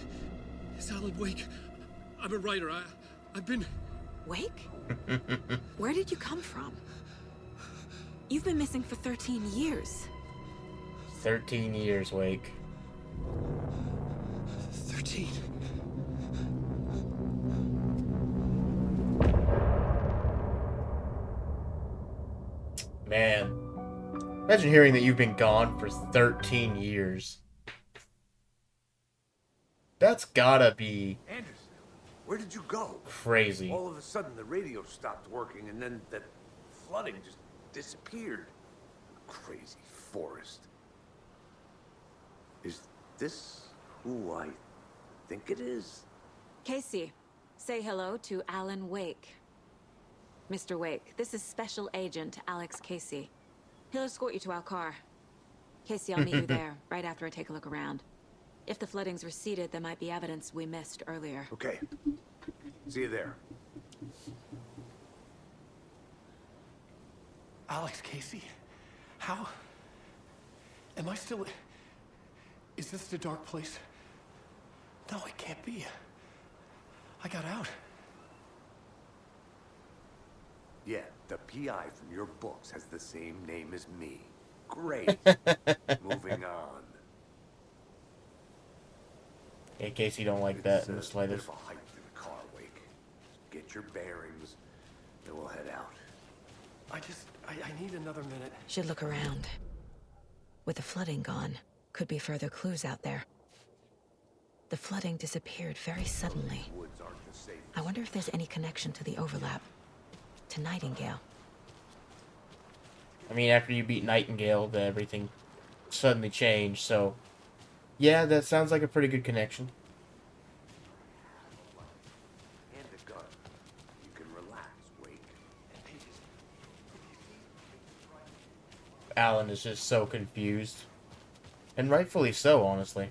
is Alan Wake. I'm a writer. I've been... Wake? Where did you come from? You've been missing for 13 years. 13 years, Wake. 13. Man. Imagine hearing that you've been gone for 13 years. That's gotta be... Anderson, where did you go? Crazy. All of a sudden, the radio stopped working, and then that flooding just disappeared. Crazy forest. Is this who I think it is? Casey, say hello to Alan Wake. Mr. Wake, this is Special Agent Alex Casey. He'll escort you to our car. Casey, I'll meet you there, right after I take a look around. If the flooding's receded, there might be evidence we missed earlier. Okay. See you there. Alex Casey? How? Am I still... Is this the dark place? No, it can't be. I got out. Yeah, the PI from your books has the same name as me. Great. Moving on. In case you don't like that in the slightest. Bit of a hike to the car, Wake. Get your bearings, and we'll head out. I need another minute. Should look around. With the flooding gone, could be further clues out there. The flooding disappeared very suddenly. I wonder if there's any connection to the overlap. To Nightingale. I mean, after you beat Nightingale, everything suddenly changed, so... Yeah, that sounds like a pretty good connection. And a gun. You can relax, Wake. Alan is just so confused. And rightfully so, honestly.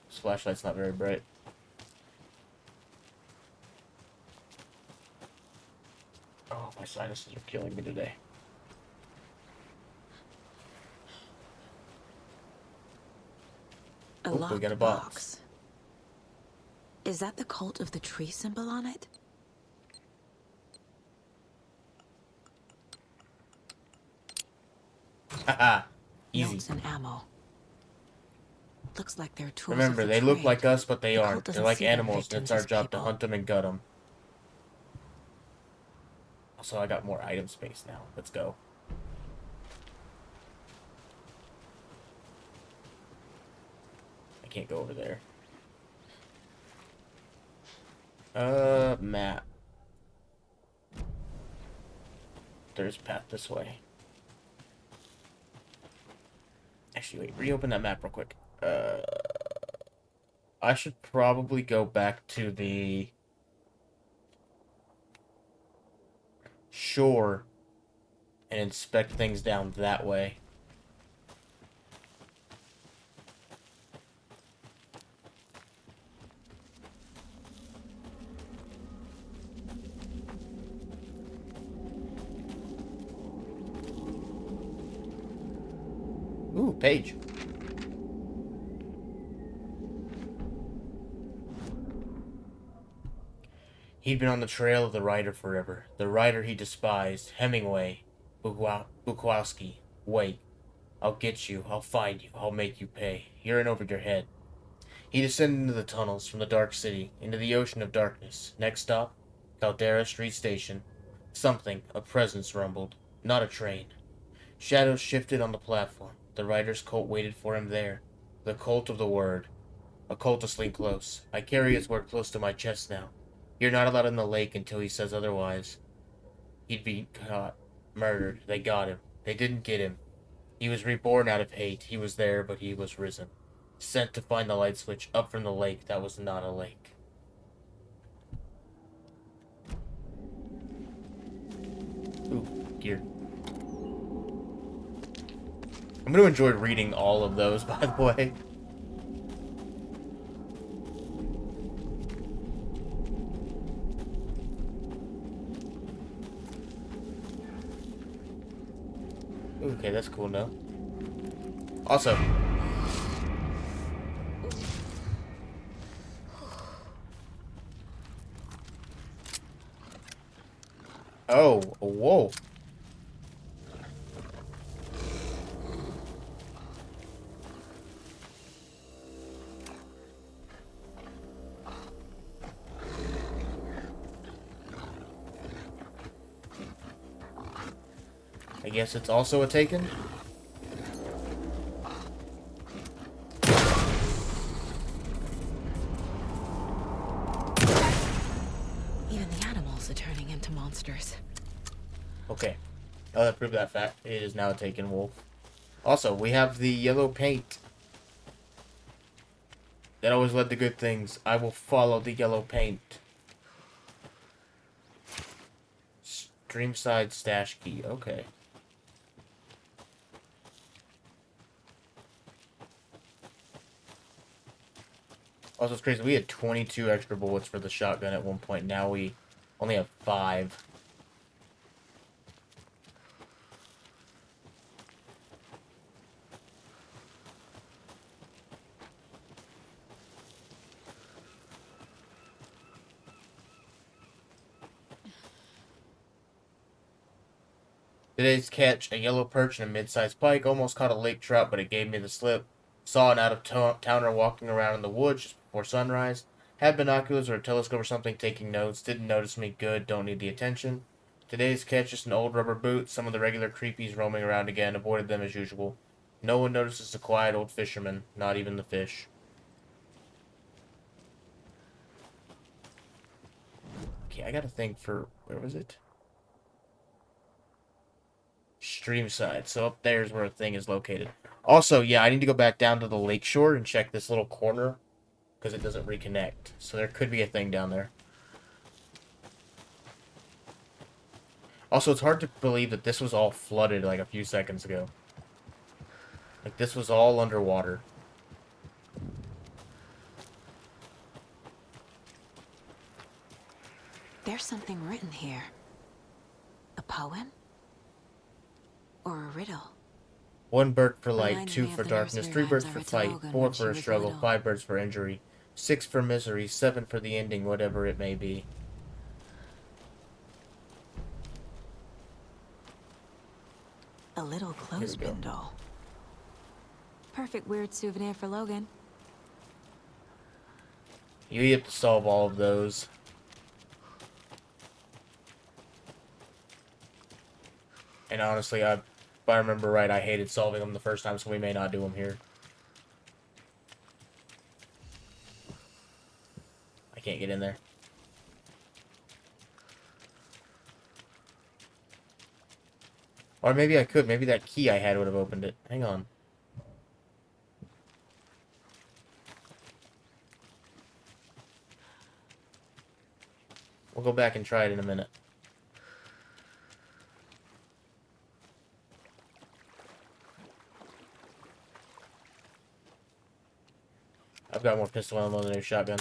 This flashlight's not very bright. Oh, my sinuses are killing me today. A we locked got a box. Is that the cult of the tree symbol on it? Haha, easy. Notes and ammo. Looks like they're tools. Remember, of the they look trade. like us, but they The aren't. cult They're doesn't like see their animals, and it's our victims as job to people. hunt them and gut them. Also, I got more item space now. Let's go. I can't go over there. Map. There's a path this way. Actually, wait, reopen that map real quick. I should probably go back to the shore and inspect things down that way. Ooh, page. He'd been on the trail of the writer forever. The writer he despised. Hemingway. Bukowski. Wait. I'll get you. I'll find you. I'll make you pay. You're in over your head. He descended into the tunnels from the dark city, into the ocean of darkness. Next stop, Caldera Street Station. Something, a presence rumbled. Not a train. Shadows shifted on the platform. The writer's cult waited for him there. The cult of the word. A cultist leaned close. I carry his word close to my chest now. You're not allowed in the lake until he says otherwise. He'd be caught. Murdered. They got him. They didn't get him. He was reborn out of hate. He was there, but he was risen. Sent to find the light switch up from the lake that was not a lake. gear. I'm going to enjoy reading all of those, by the way. Okay, that's cool now. Also, oh, whoa. I guess it's also a Taken? Even the animals are turning into monsters. Okay. Oh, that proved that fact. It is now a Taken wolf. Also, we have the yellow paint. That always led to good things. I will follow the yellow paint. Streamside stash key. Okay. Also, it's crazy. We had 22 extra bullets for the shotgun at one point. Now we only have 5. Today's catch, a yellow perch and a mid-sized pike. Almost caught a lake trout, but it gave me the slip. Saw an out-of-towner walking around in the woods just before sunrise. Had binoculars or a telescope or something taking notes. Didn't notice me. Good. Don't need the attention. Today's catch, just an old rubber boot. Some of the regular creepies roaming around again. Avoided them as usual. No one notices the quiet old fisherman. Not even the fish. Okay, I gotta think for... Where was it? Streamside. So up there is where a thing is located. Also, yeah, I need to go back down to the lakeshore and check this little corner because it doesn't reconnect. So there could be a thing down there. Also, it's hard to believe that this was all flooded like a few seconds ago. Like, this was all underwater. There's something written here. A poem? Or a riddle? 1 bird for light, Reminds 2 me of for the darkness, nursery 3 birds rhymes I for read to fight, Logan 4 when she for a was struggle, little. 5 birds for injury, 6 for misery, 7 for the ending, whatever it may be. A little clothespin doll. Perfect weird souvenir for Logan. You have to solve all of those. And honestly, if I remember right, I hated solving them the first time, so we may not do them here. I can't get in there. Or maybe I could. Maybe that key I had would have opened it. Hang on. We'll go back and try it in a minute. I've got more pistol ammo than a shotgun.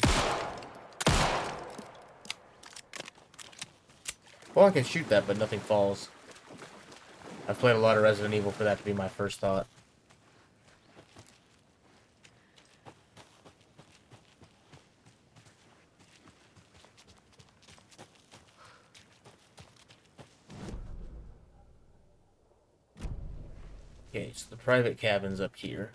Well, I can shoot that, but nothing falls. I've played a lot of Resident Evil for that to be my first thought. Okay, so the private cabin's up here.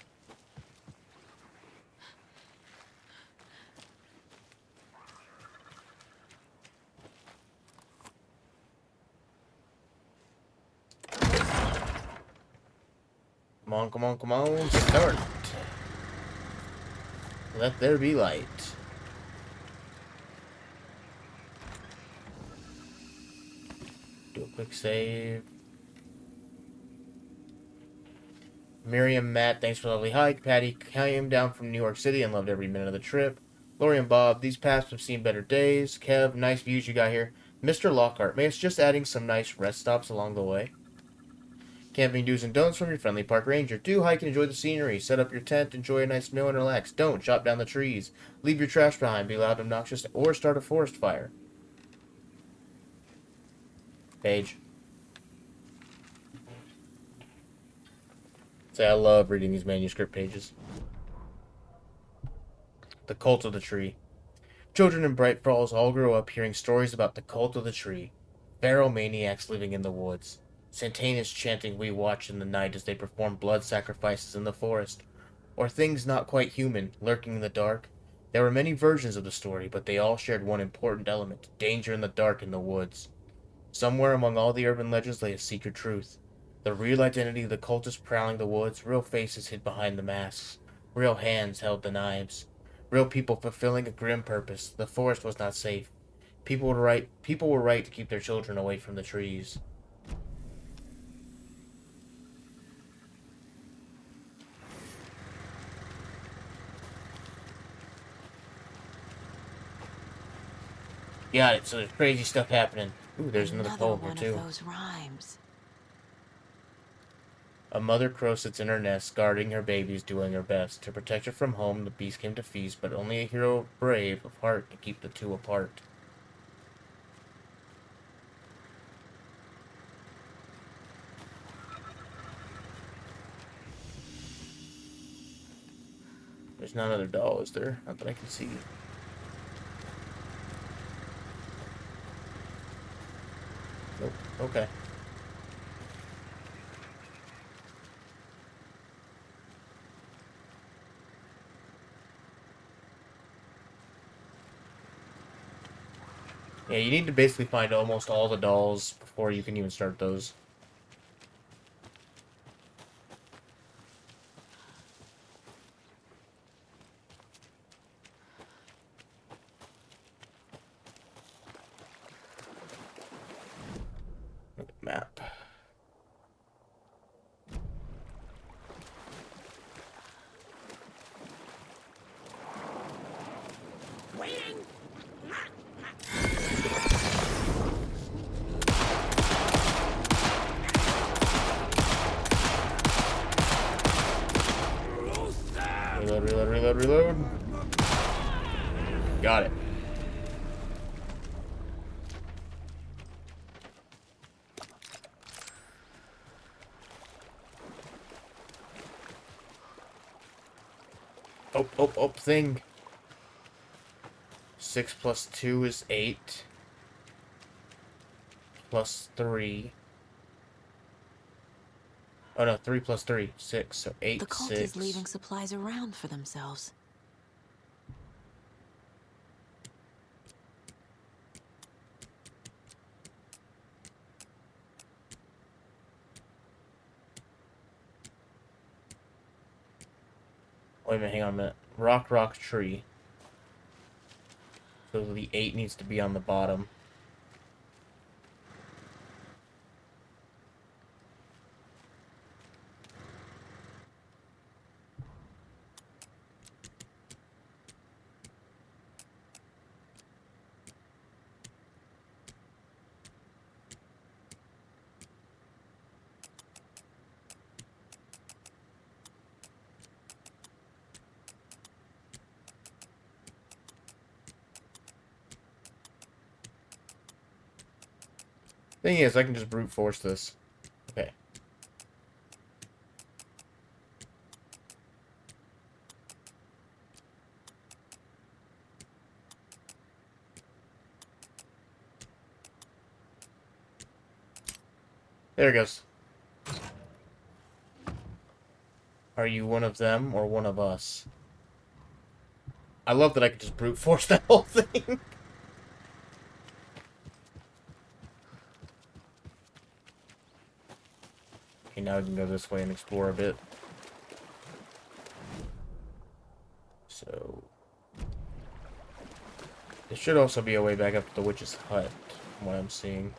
Come on, come on, come on, start. Let there be light. Do a quick save. Miriam, Matt, thanks for the lovely hike. Patty came down from New York City and loved every minute of the trip. Lori and Bob, these paths have seen better days. Kev, nice views you got here. Mr. Lockhart, may it's just adding some nice rest stops along the way. Camping do's and don'ts from your friendly park ranger. Do hike and enjoy the scenery. Set up your tent, enjoy a nice meal, and relax. Don't chop down the trees. Leave your trash behind, be loud and obnoxious, or start a forest fire. Page. Say, I love reading these manuscript pages. The Cult of the Tree. Children in Bright Falls all grow up hearing stories about the Cult of the Tree. Feral maniacs living in the woods. Satanas chanting "We watch" in the night as they perform blood sacrifices in the forest. Or things not quite human, lurking in the dark. There were many versions of the story, but they all shared one important element: danger in the dark in the woods. Somewhere among all the urban legends lay a secret truth. The real identity of the cultists prowling the woods, real faces hid behind the masks. Real hands held the knives. Real people fulfilling a grim purpose. The forest was not safe. People were right to keep their children away from the trees. Got it. So there's crazy stuff happening. Ooh, there's another poem here too. One of those rhymes. A mother crow sits in her nest, guarding her babies, doing her best. To protect her from home, the beast came to feast, but only a hero brave of heart can keep the two apart. There's not another doll, is there? Not that I can see. Nope. Okay. Yeah, you need to basically find almost all the dolls before you can even start those. Look at the map. Reload. Got it. Oh, thing. 6 plus 2 is 8. Plus 3. Oh no, 3 plus 3, 6, so 8, The cult 6. is leaving supplies around for themselves. Wait a minute, hang on a minute. Rock, tree. So the 8 needs to be on the bottom. Thing is, I can just brute force this. Okay. There it goes. Are you one of them or one of us? I love that I could just brute force that whole thing. Okay, now we can go this way and explore a bit. So... there should also be a way back up to the witch's hut, from what I'm seeing.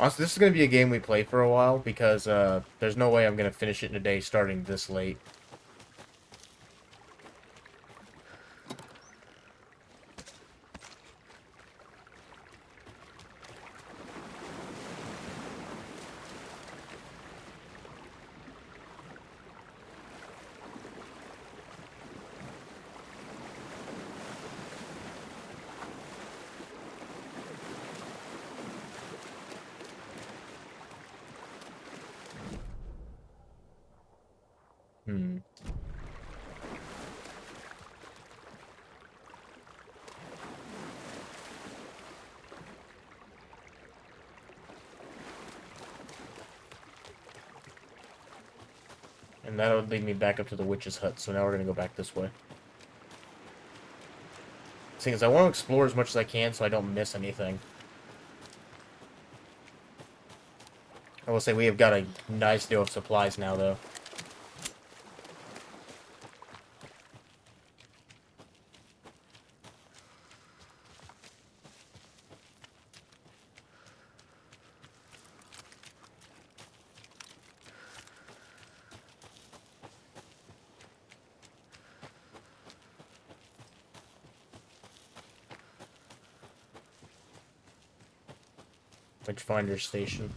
Honestly, this is going to be a game we play for a while because there's no way I'm going to finish it in a day starting this late. Hmm. And that would lead me back up to the witch's hut, so now we're going to go back this way. The thing is, I want to explore as much as I can so I don't miss anything. I will say we have got a nice deal of supplies now, though. Witchfinder Station.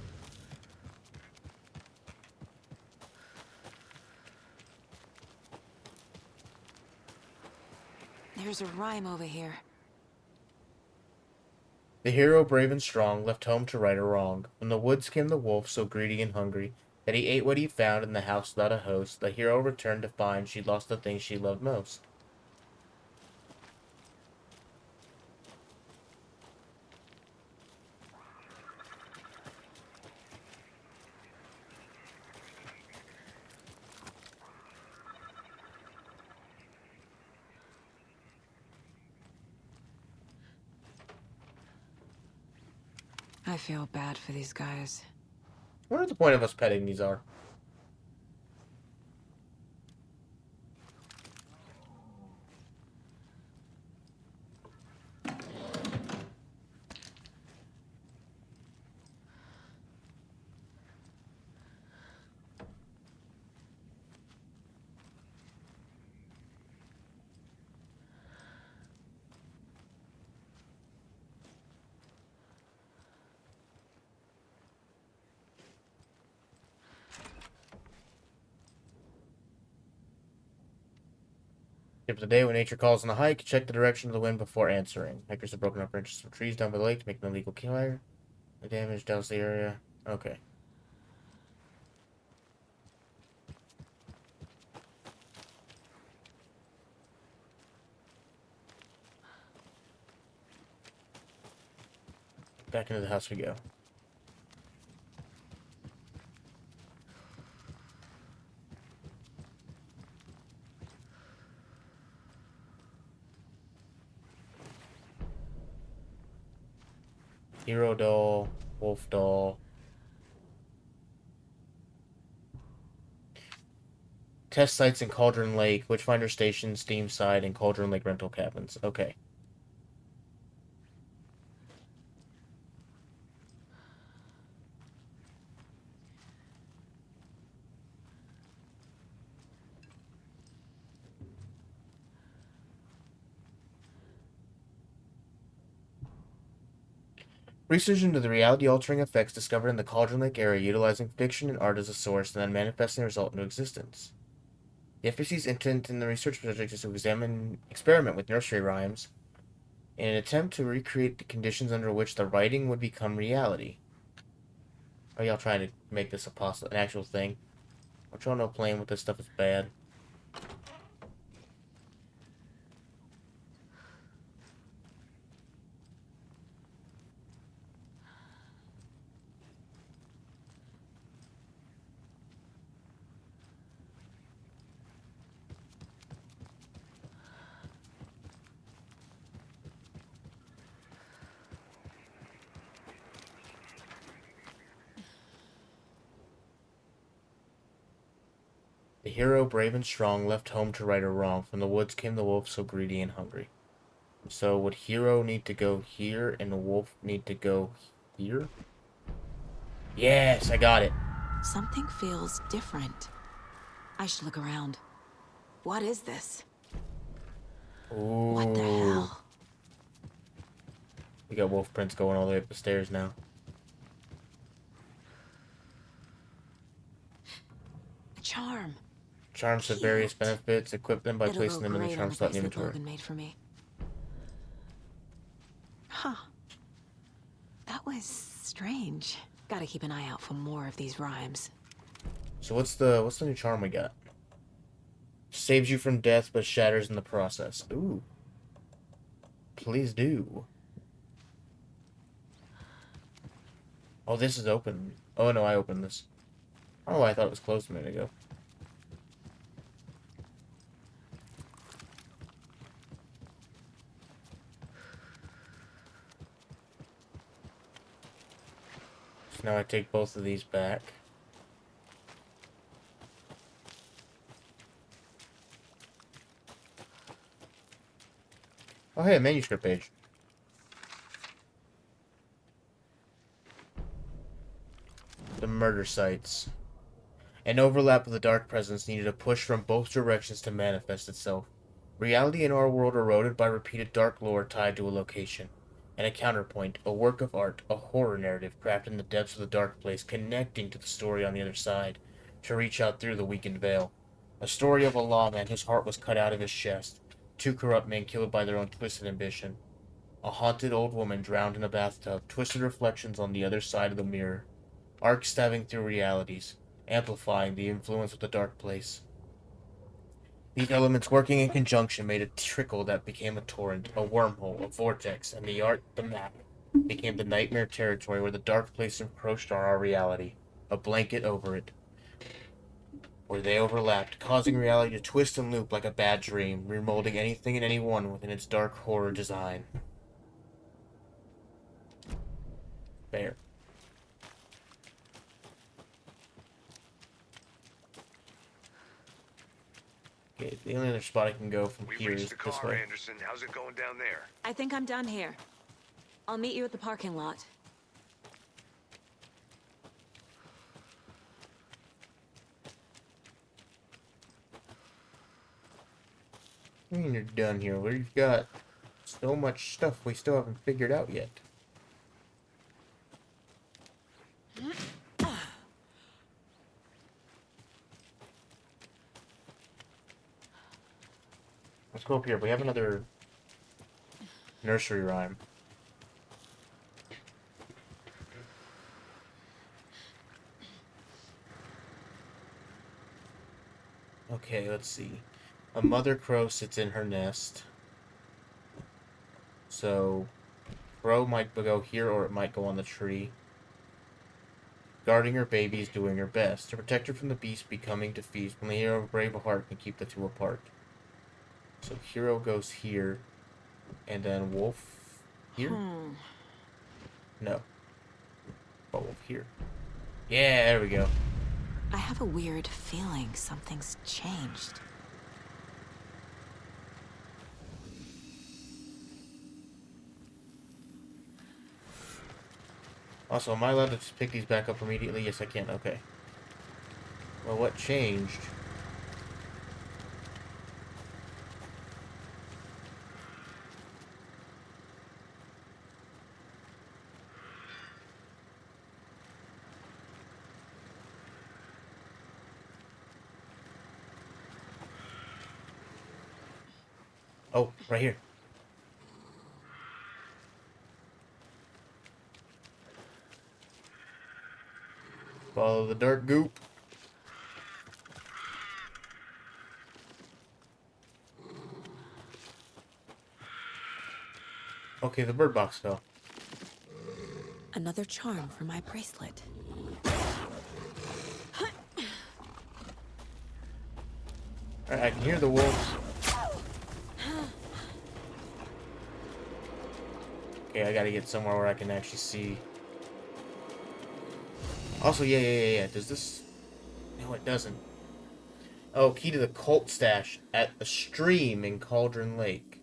There's a rhyme over here. The hero, brave and strong, left home to right a wrong. From the woods came the wolf, so greedy and hungry, that he ate what he found in the house without a host. The hero returned to find she'd lost the thing she loved most. I feel bad for these guys. What is the point of us petting these are? Tip of the day: when nature calls on a hike, check the direction of the wind before answering. Hikers have broken up branches of trees down by the lake to make an illegal fire. The damage doused the area. Okay. Back into the house we go. Hero doll, wolf doll. Test sites in Cauldron Lake, Witchfinder Station, Steam Side, and Cauldron Lake rental cabins. Okay. Research into the reality-altering effects discovered in the Cauldron Lake area utilizing fiction and art as a source and then manifesting the result into existence. The FBC's intent in the research project is to experiment with nursery rhymes in an attempt to recreate the conditions under which the writing would become reality. Are y'all trying to make this an actual thing? Don't y'all know playing with this stuff is bad? The hero, brave and strong, left home to right a wrong. From the woods came the wolf, so greedy and hungry. So would hero need to go here and the wolf need to go here? Yes, I got it. Something feels different. I should look around. What is this? Ooh. What the hell? We got wolf prints going all the way up the stairs now. A charm. Charms have various benefits. Equip them by It'll placing go them in the great on charm the slot in the bracelet inventory. Logan made for me. Huh. That was strange. Gotta keep an eye out for more of these rhymes. So what's the new charm we got? Saves you from death but shatters in the process. Ooh. Please do. Oh, this is open. Oh no, I opened this. Oh, I thought it was closed a minute ago. So now I take both of these back. Oh hey, a manuscript page. The murder sites. An overlap of the dark presence needed a push from both directions to manifest itself. Reality in our world eroded by repeated dark lore tied to a location. And a counterpoint, a work of art, a horror narrative crafted in the depths of the dark place, connecting to the story on the other side, to reach out through the weakened veil. A story of a lawman whose heart was cut out of his chest, two corrupt men killed by their own twisted ambition, a haunted old woman drowned in a bathtub, twisted reflections on the other side of the mirror, arcs stabbing through realities, amplifying the influence of the dark place. These elements working in conjunction made a trickle that became a torrent, a wormhole, a vortex, and the map, became the nightmare territory where the dark place encroached on our reality, a blanket over it, where they overlapped, causing reality to twist and loop like a bad dream, remolding anything and anyone within its dark horror design. Fair. Okay, the only other spot I can go from here is this way. Anderson. How's it going down there? I think I'm done here. I'll meet you at the parking lot. I mean, you're done here. We've got so much stuff we still haven't figured out yet. Let's go up here. We have another nursery rhyme. Okay, let's see. A mother crow sits in her nest. So, crow might go here or it might go on the tree. Guarding her baby is doing her best to protect her from the beast becoming to feast. Only hero of brave heart can keep the two apart. So hero goes here, and then wolf here? No. But wolf here. Yeah, there we go. I have a weird feeling something's changed. Also, am I allowed to just pick these back up immediately? Yes, I can. Okay. Well, what changed? Oh, right here. Follow the dark goop. Okay, the bird box fell. Another charm for my bracelet. Alright, I can hear the wolves. Okay, I gotta get somewhere where I can actually see. Also, yeah. Does this... No, it doesn't. Oh, key to the cult stash at a stream in Cauldron Lake.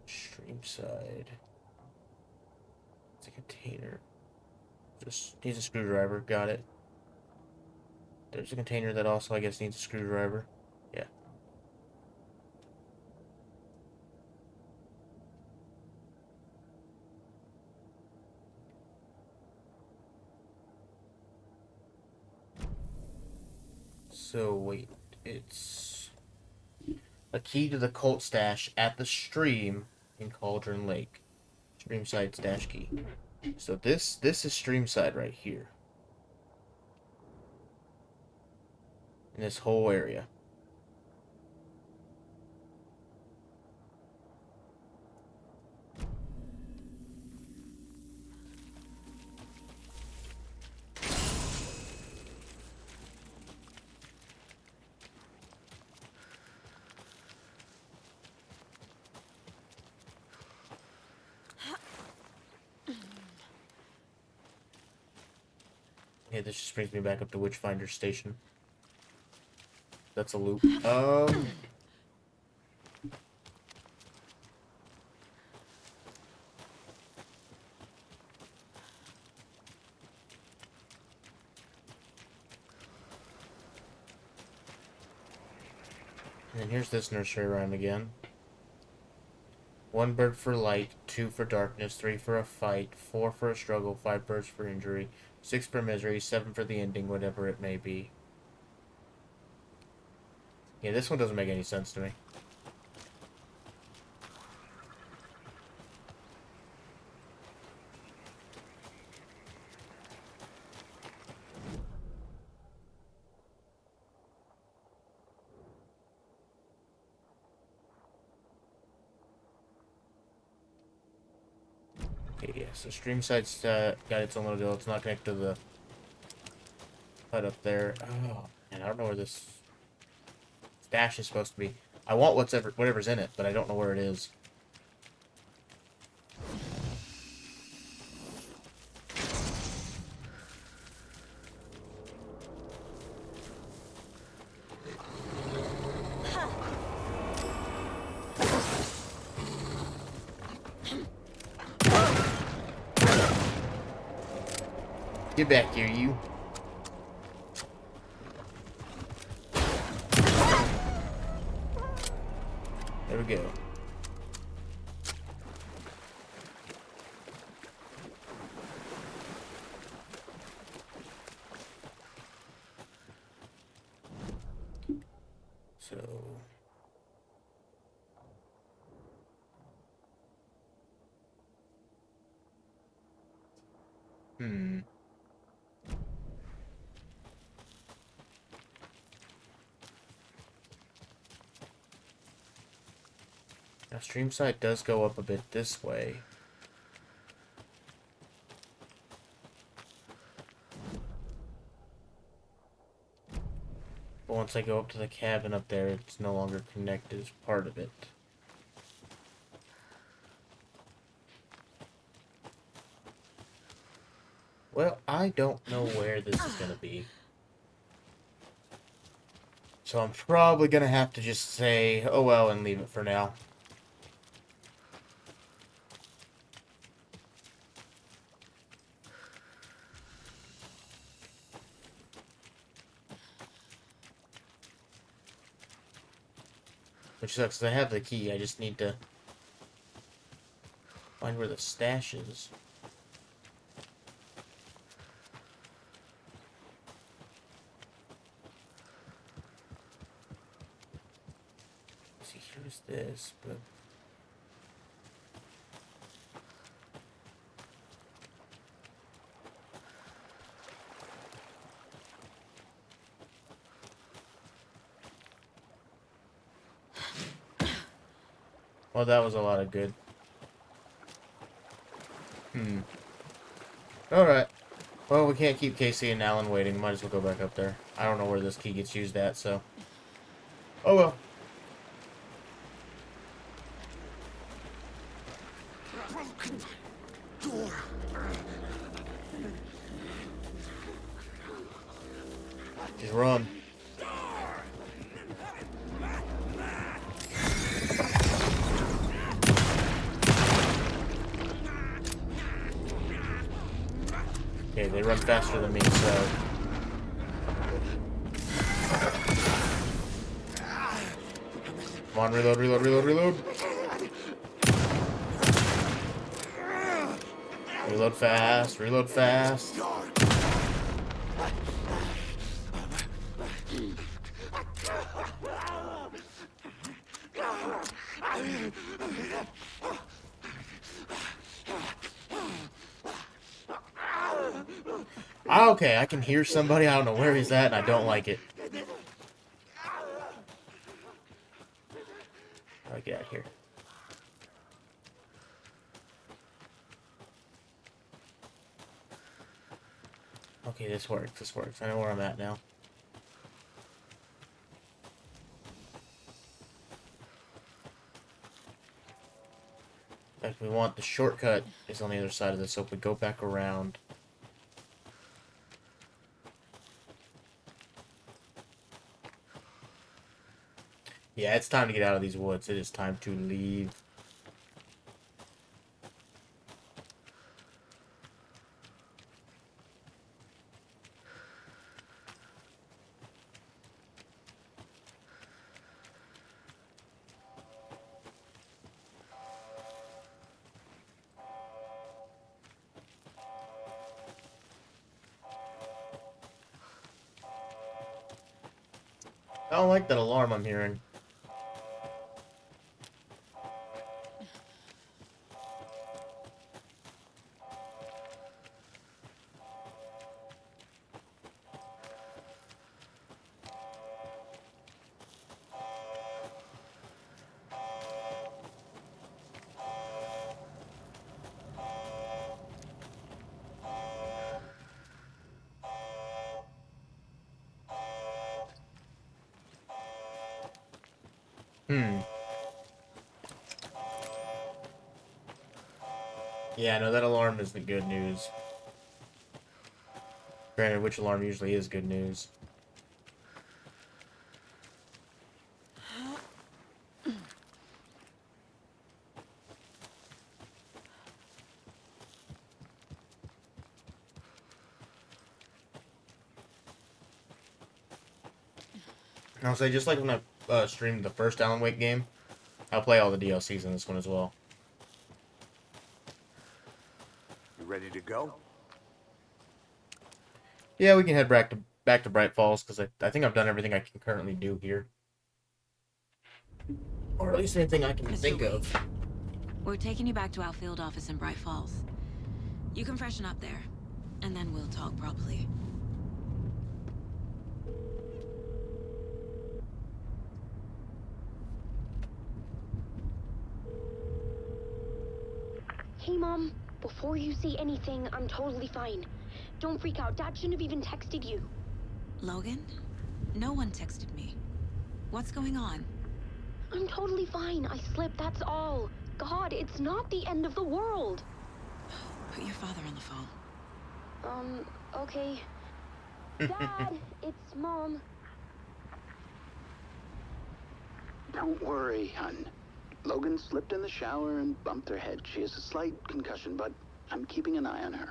Streamside. It's like container. Just needs a screwdriver. Got it. There's a container that also, I guess, needs a screwdriver. Yeah. So, wait. It's a key to the cult stash at the stream in Cauldron Lake. Streamside stash key. So this is Streamside right here. In this whole area. Okay, this just brings me back up to Witchfinder Station. That's a loop. And here's this nursery rhyme again. 1 bird for light, 2 for darkness, 3 for a fight, 4 for a struggle, 5 birds for injury, 6 for misery, 7 for the ending, whatever it may be. Yeah, this one doesn't make any sense to me. Okay, yeah, so Streamside's got its own little deal. It's not connected to the hut up there. Oh, and I don't know where this stash is supposed to be. I want whatever's in it, but I don't know where it is. Get back here, you. There we go. So... Now, Streamside does go up a bit this way. But once I go up to the cabin up there, it's no longer connected as part of it. Well, I don't know where this is going to be. So I'm probably going to have to just say, oh well, and leave it for now. Which sucks, because I have the key, I just need to find where the stash is. See, here's this, but... Well, that was a lot of good. Alright. Well, we can't keep Casey and Alan waiting. Might as well go back up there. I don't know where this key gets used at, so... Oh well. Broken door. Just run. Okay, they run faster than me, so... Come on, reload, reload, reload, reload. Reload fast, reload fast. Okay, I can hear somebody. I don't know where he's at, and I don't like it. I'll get out of here. Okay, this works. This works. I know where I'm at now. In fact, we want the shortcut is on the other side of this, so if we go back around. Yeah, it's time to get out of these woods. It is time to leave. I don't like that alarm I'm hearing. Yeah, no, that alarm isn't good news. Granted, which alarm usually is good news. I'll say, just like when I streamed the first Alan Wake game, I'll play all the DLCs in this one as well. You ready to go? Yeah, we can head back to Bright Falls, because I think I've done everything I can currently do here. Or at least anything I can think of. We're taking you back to our field office in Bright Falls. You can freshen up there, and then we'll talk properly. Hey, Mom. Before you say anything, I'm totally fine. Don't freak out. Dad shouldn't have even texted you. Logan? No one texted me. What's going on? I'm totally fine. I slipped, that's all. God, it's not the end of the world. Put your father on the phone. Okay. Dad, it's Mom. Don't worry, hon. Logan slipped in the shower and bumped her head. She has a slight concussion, but I'm keeping an eye on her.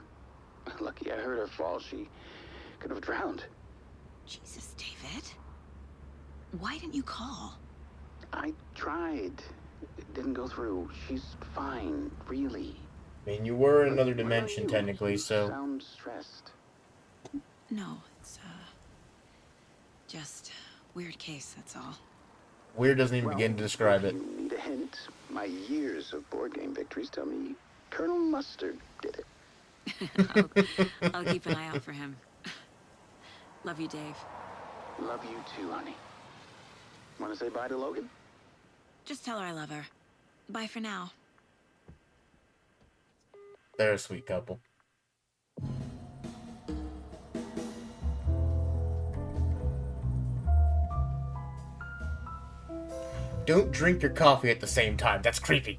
Lucky I heard her fall. She could have drowned. Jesus, David. Why didn't you call? I tried. It didn't go through. She's fine, really. I mean, you were in another dimension, technically, so... Sound stressed. No, it's, just weird case, that's all. Weird doesn't even begin to describe it. You need a hint. My years of board game victories tell me Colonel Mustard did it. I'll keep an eye out for him. Love you, Dave. Love you too, honey. Want to say bye to Logan? Just tell her I love her. Bye for now. They're a sweet couple. Don't drink your coffee at the same time. That's creepy.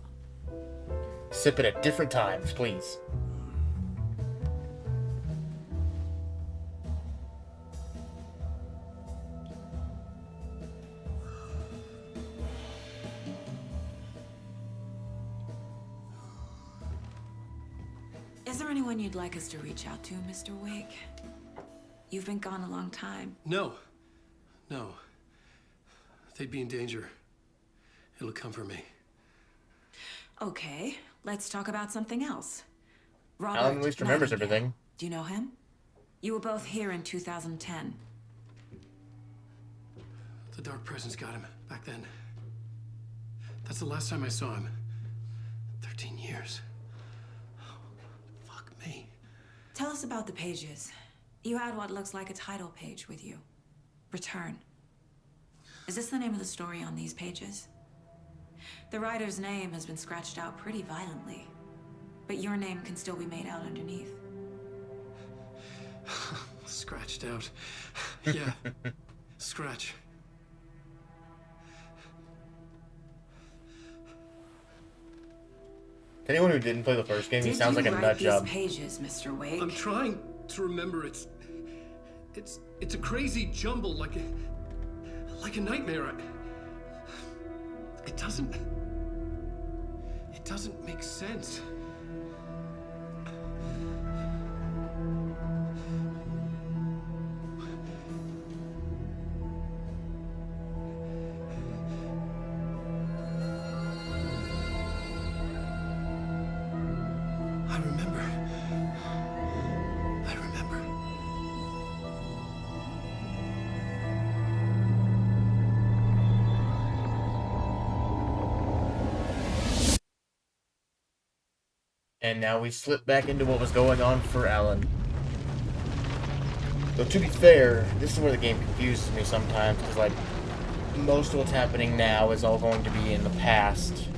Sip it at different times, please. Is Is there anyone you'd like us to reach out to, Mr. Wake? You've been gone a long time. No. No. They'd be in danger. It'll come for me. Okay, let's talk about something else. Robert Alan at least remembers Nightingale. everything. Do you know him? You were both here in 2010. The Dark Presence got him back then. That's the last time I saw him. 13 years. Fuck me. Tell us about the pages. You had what looks like a title page with you. Return. Is this the name of the story on these pages? The writer's name has been scratched out pretty violently, but your name can still be made out underneath. Scratched out. Yeah. Scratch. To anyone who didn't play the first game, he Did sounds you like a write nut these job. pages, Mr. Wake? I'm trying to remember. It's a crazy jumble, like a nightmare. It doesn't make sense. I remember. And now we slip back into what was going on for Alan. Though to be fair, this is where the game confuses me sometimes, because like, most of what's happening now is all going to be in the past.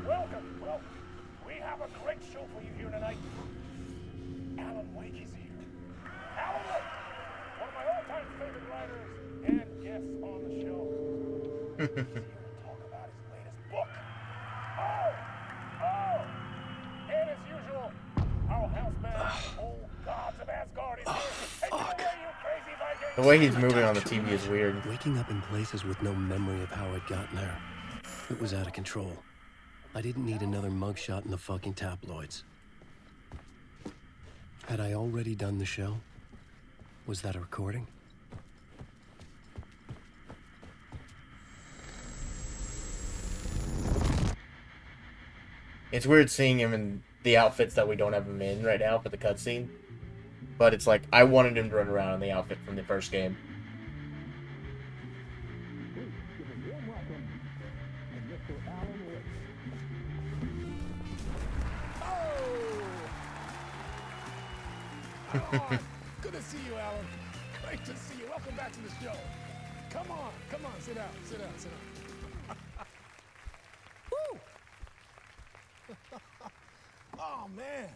Welcome. Well, we have a great show for you here tonight. Alan Wake is here. Alan Wake, one of my all-time favorite writers and guests on the show. He's here to talk about his latest book. And as usual, our houseman, old gods of Asgard, is here. Take it away, you crazy Viking. The way he's moving on the TV is weird. Waking up in places with no memory of how I'd gotten there. It was out of control. I didn't need another mugshot in the fucking tabloids. Had I already done the show? Was that a recording? It's weird seeing him in the outfits that we don't have him in right now for the cutscene. But it's like, I wanted him to run around in the outfit from the first game. Good to see you, Alan. Great to see you. Welcome back to the show. Come on, sit down. Woo! Oh, man.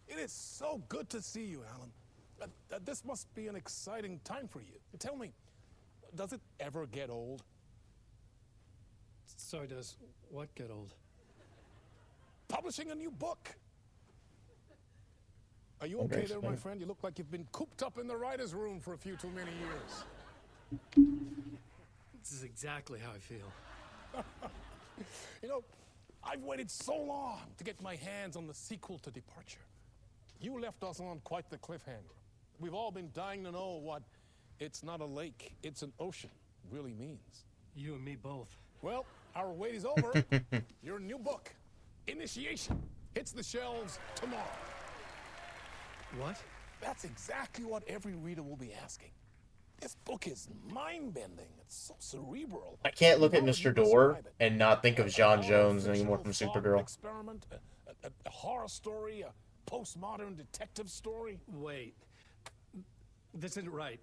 It is so good to see you, Alan. This must be an exciting time for you. Tell me, does it ever get old? So does what get old? Publishing a new book. Are you okay there, my friend? You look like you've been cooped up in the writer's room for a few too many years. This is exactly how I feel. You know, I've waited so long to get my hands on the sequel to Departure. You left us on quite the cliffhanger. We've all been dying to know what "it's not a lake, it's an ocean" really means. You and me both. Well, our wait is over. Your new book, Initiation, hits the shelves tomorrow. What? That's exactly what every reader will be asking. This book is mind-bending. It's so cerebral. I can't look at Mr. Door and not think of John Jones anymore from Supergirl. Experiment, a horror story, a postmodern detective story. Wait. This isn't right.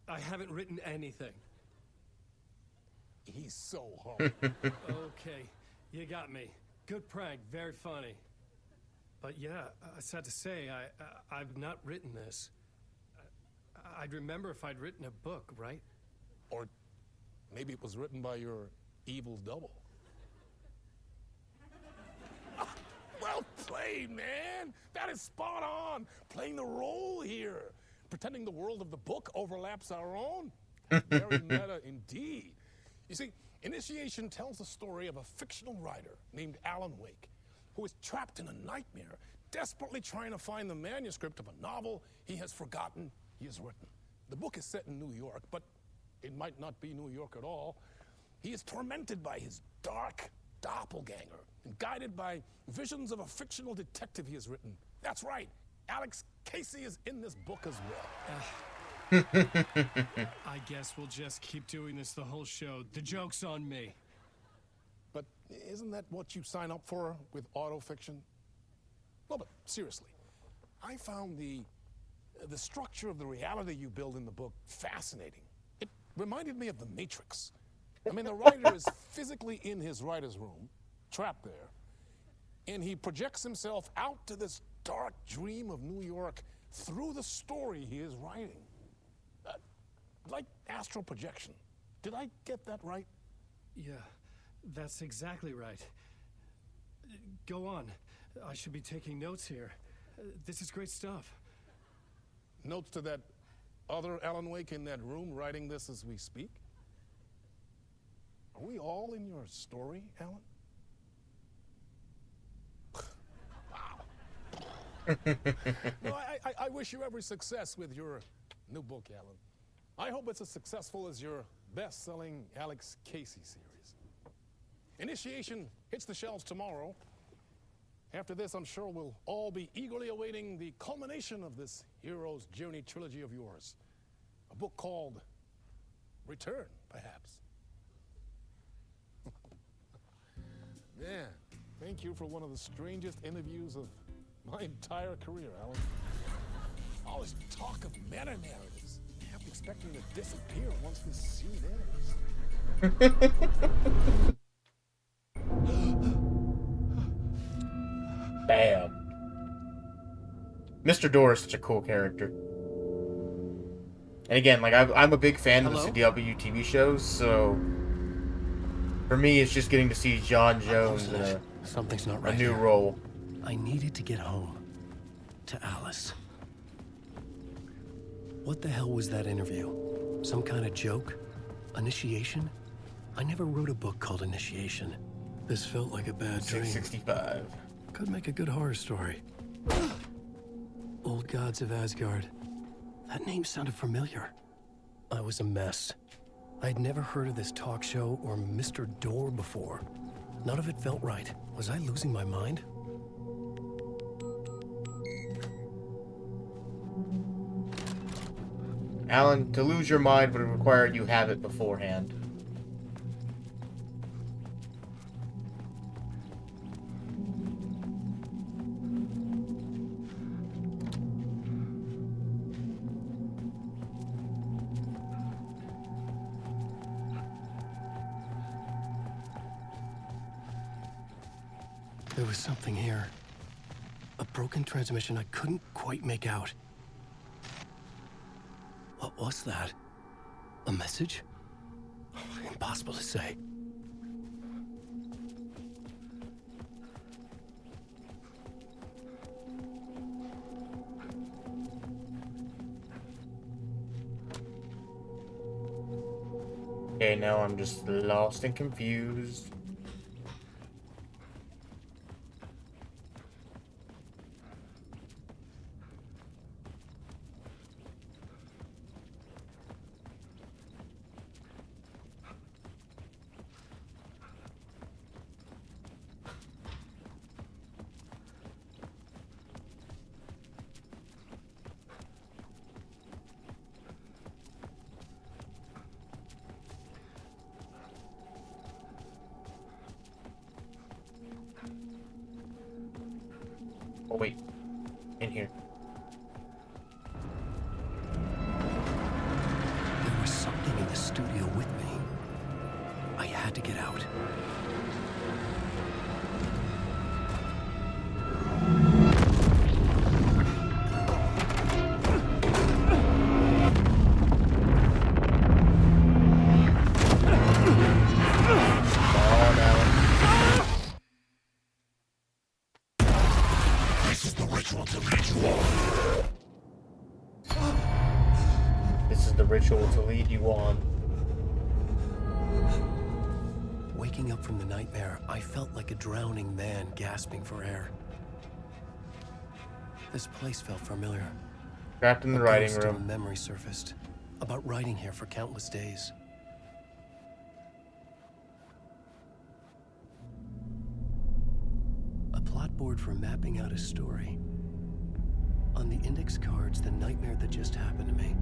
I haven't written anything. He's so hard. Okay, you got me. Good prank, very funny. But yeah, sad to say, I've not written this. I'd remember if I'd written a book, right? Or maybe it was written by your evil double. Well played, man. That is spot on. Playing the role here. Pretending the world of the book overlaps our own. Very meta indeed. You see, Initiation tells the story of a fictional writer named Alan Wake, who is trapped in a nightmare, desperately trying to find the manuscript of a novel he has forgotten he has written. The book is set in New York, but it might not be New York at all. He is tormented by his dark doppelganger and guided by visions of a fictional detective he has written. That's right, Alex Casey is in this book as well. I guess we'll just keep doing this the whole show. The joke's on me. But isn't that what you sign up for with autofiction? No, but seriously, I found the structure of the reality you build in the book fascinating. It reminded me of The Matrix. I mean, the writer is physically in his writer's room, trapped there, and he projects himself out to this dark dream of New York through the story he is writing. Like astral projection. Did I get that right? Yeah, that's exactly right. Go on. I should be taking notes here. This is great stuff. Notes to that other Alan Wake in that room writing this as we speak? Are we all in your story, Alan? Wow. No, I wish you every success with your new book, Alan. I hope it's as successful as your best-selling Alex Casey series. Initiation hits the shelves tomorrow. After this, I'm sure we'll all be eagerly awaiting the culmination of this Hero's Journey trilogy of yours. A book called Return, perhaps. Man, thank you for one of the strangest interviews of my entire career, Alan. All this talk of meta-narratives. I'm expecting to disappear once this scene ends. Bam. Mr. Door is such a cool character. And again, like I'm a big fan of the CW TV shows, so for me, it's just getting to see John Jones in Something's not right a new here. role. I needed to get home. To Alice. What the hell was that interview? Some kind of joke? Initiation? I never wrote a book called Initiation. This felt like a bad dream. 665. Could make a good horror story. Old Gods of Asgard. That name sounded familiar. I was a mess. I'd never heard of this talk show or Mr. Door before. None of it felt right. Was I losing my mind? Alan, to lose your mind would require you have it beforehand. There was something here. A broken transmission I couldn't quite make out. What was that? A message? Impossible to say. Okay, now I'm just lost and confused. Oh wait, in here. There was something in the studio with me. I had to get out. This is the ritual to lead you on. Waking up from the nightmare, I felt like a drowning man gasping for air. This place felt familiar. Trapped in the A writing ghost of room. a memory surfaced about writing here for countless days. A plot board for mapping out a story. On the index cards, the nightmare that just happened to me.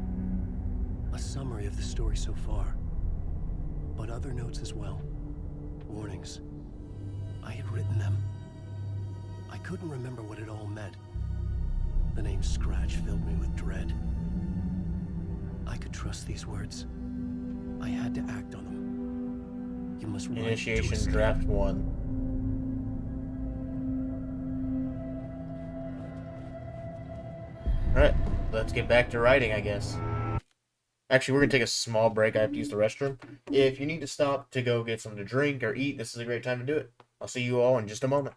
A summary of the story so far. But other notes as well. Warnings. I had written them. I couldn't remember what it all meant. The name Scratch filled me with dread. I could trust these words. I had to act on them. You must write to Initiation escape. Draft 1. Alright, let's get back to writing, I guess. Actually, we're gonna take a small break. I have to use the restroom. If you need to stop to go get something to drink or eat, this is a great time to do it. I'll see you all in just a moment.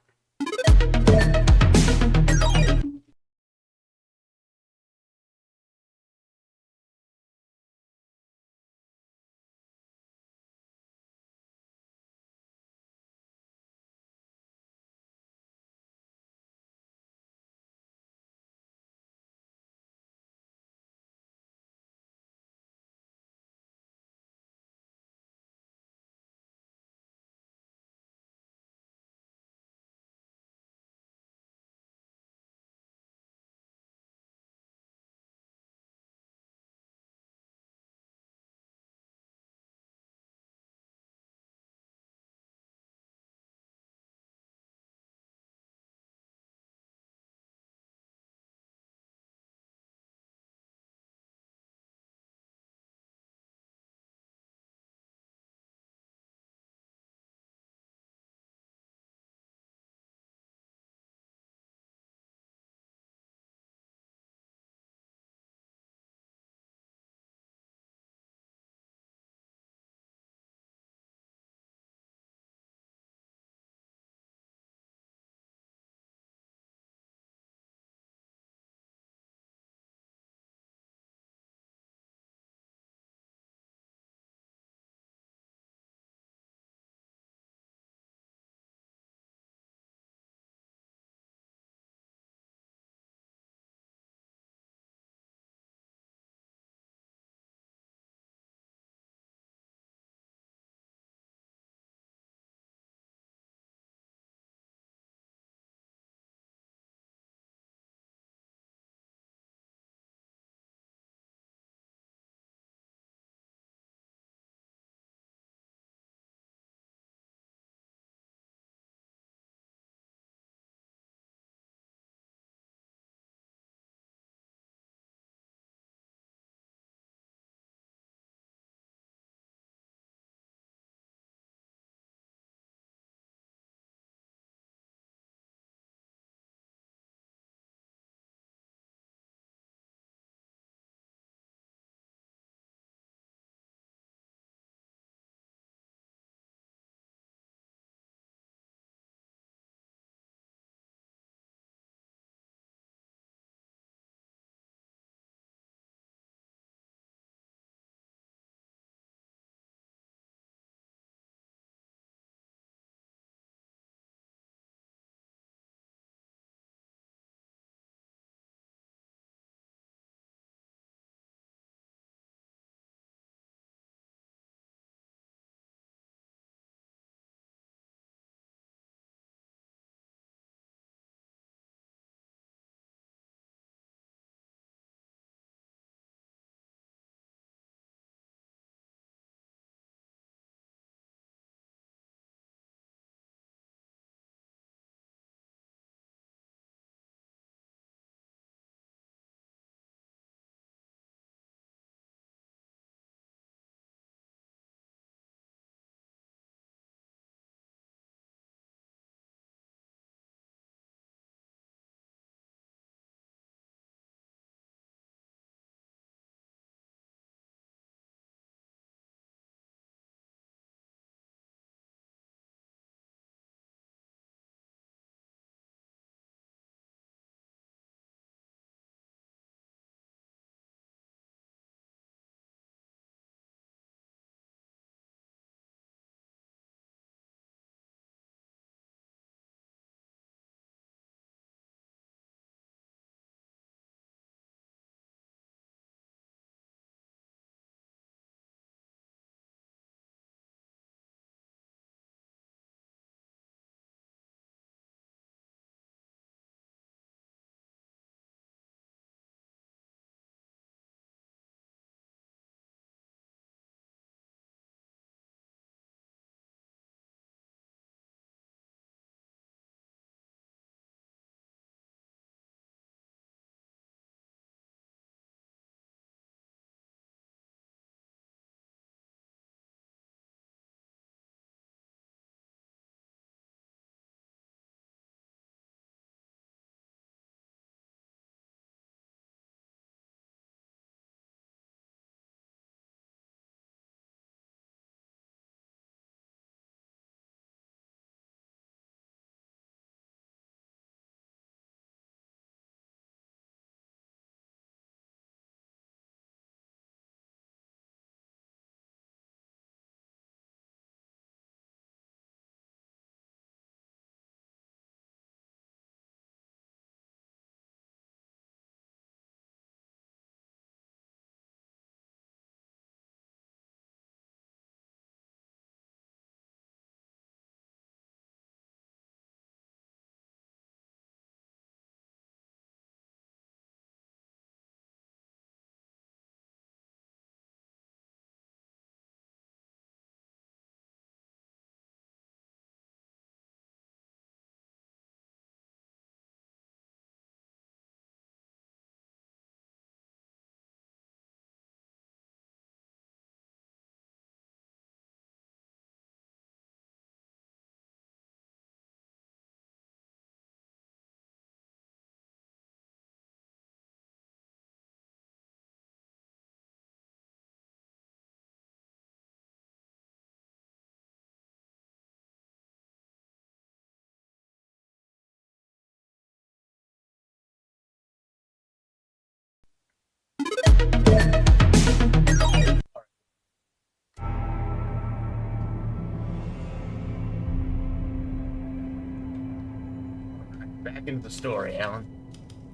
Back into the story, Alan.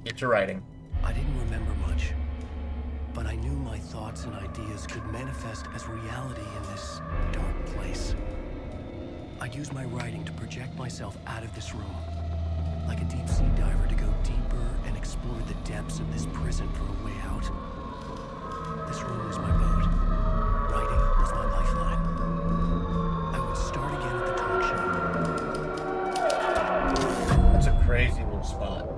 Get to writing. I didn't remember much, but I knew my thoughts and ideas could manifest as reality in this dark place. I'd use my writing to project myself out of this room, like a deep-sea diver to go deeper and explore the depths of this prison for a way out. This room was my boat. Writing was my lifeline. I would start again at the talk show. That's a crazy little spot.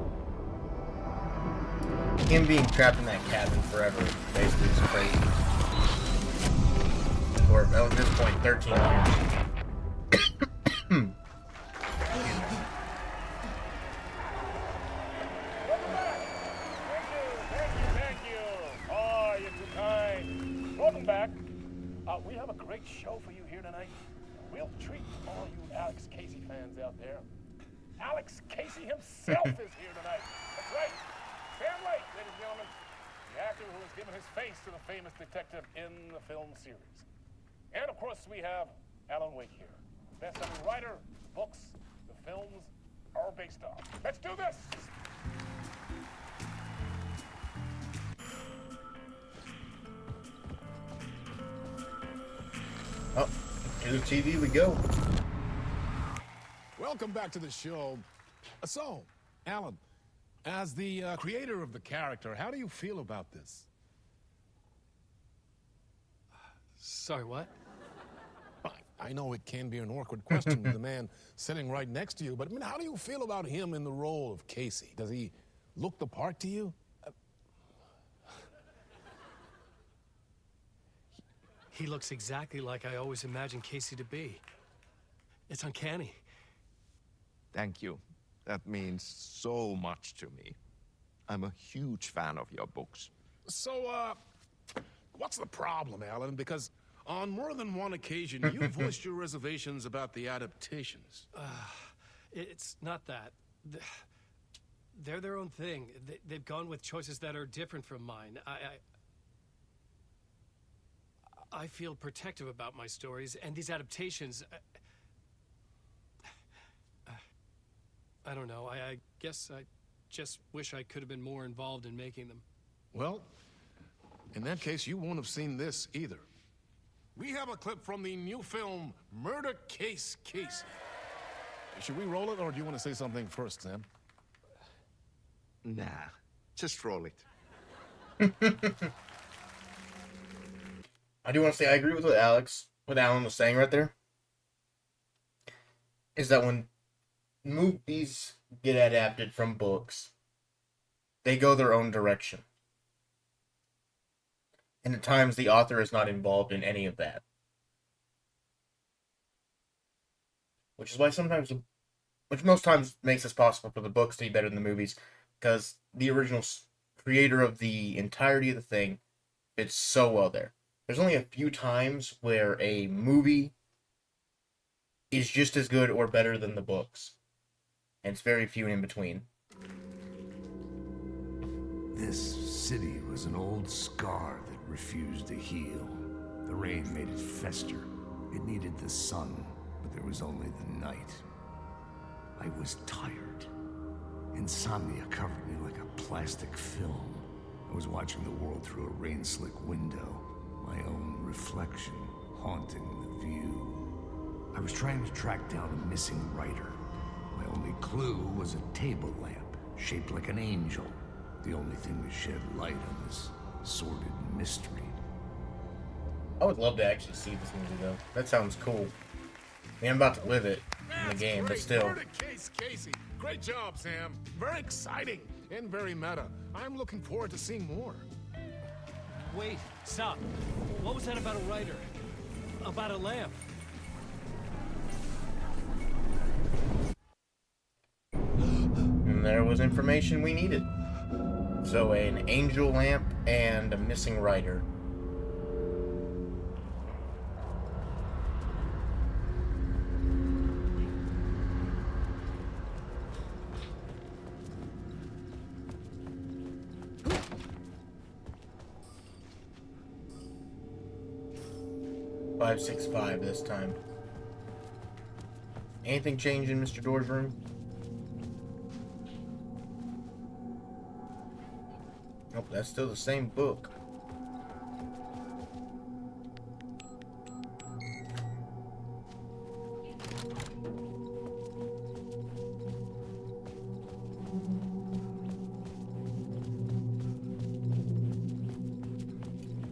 Him being trapped in that cabin forever basically is crazy. Or at this point, 13 years. Thank you. Oh, you're too kind. Welcome back. We have a great show for you here tonight. Real treat for all you Alex Casey fans out there. Alex Casey himself is here tonight. That's right. Sam Lake, ladies and gentlemen. The actor who has given his face to the famous detective in the film series. And of course, we have Alan Wake here. Best-selling writer, books, the films are based on. Let's do this! Oh, to the TV we go. Welcome back to the show. So, Alan, as the creator of the character, how do you feel about this? Sorry, what? I know it can be an awkward question with the man sitting right next to you, but I mean, how do you feel about him in the role of Casey? Does he look the part to you? He looks exactly like I always imagined Casey to be. It's uncanny. Thank you. That means so much to me. I'm a huge fan of your books. So, what's the problem, Alan? Because on more than one occasion, you voiced your reservations about the adaptations. It's not that. They're their own thing. They've gone with choices that are different from mine. I feel protective about my stories, and these adaptations... I don't know. I guess I just wish I could have been more involved in making them. Well, in that case, you won't have seen this either. We have a clip from the new film, Murder Case Casey. Should we roll it, or do you want to say something first, Sam? Nah, just roll it. I do want to say I agree with what Alan was saying right there. Is that when movies get adapted from books, they go their own direction. And at times the author is not involved in any of that. Which is why which most times makes it possible for the books to be better than the movies, because the original creator of the entirety of the thing fits so well there. There's only a few times where a movie is just as good or better than the books. And it's very few in between. This city was an old scar that refused to heal. The rain made it fester. It needed the sun, but there was only the night. I was tired. Insomnia covered me like a plastic film. I was watching the world through a rain-slick window, my own reflection haunting the view. I was trying to track down a missing writer. My only clue was a table lamp, shaped like an angel. The only thing to shed light on this sordid mystery. I would love to actually see this movie, though. That sounds cool. I mean, I'm about to live it in the game, but still. Murder Case Casey. Great job, Sam. Very exciting and very meta. I'm looking forward to seeing more. Wait, stop. What was that about a writer? About a lamp? And there was information we needed. So an angel lamp and a missing writer. $565 this time. Anything change in Mr. Door's room? Nope, that's still the same book.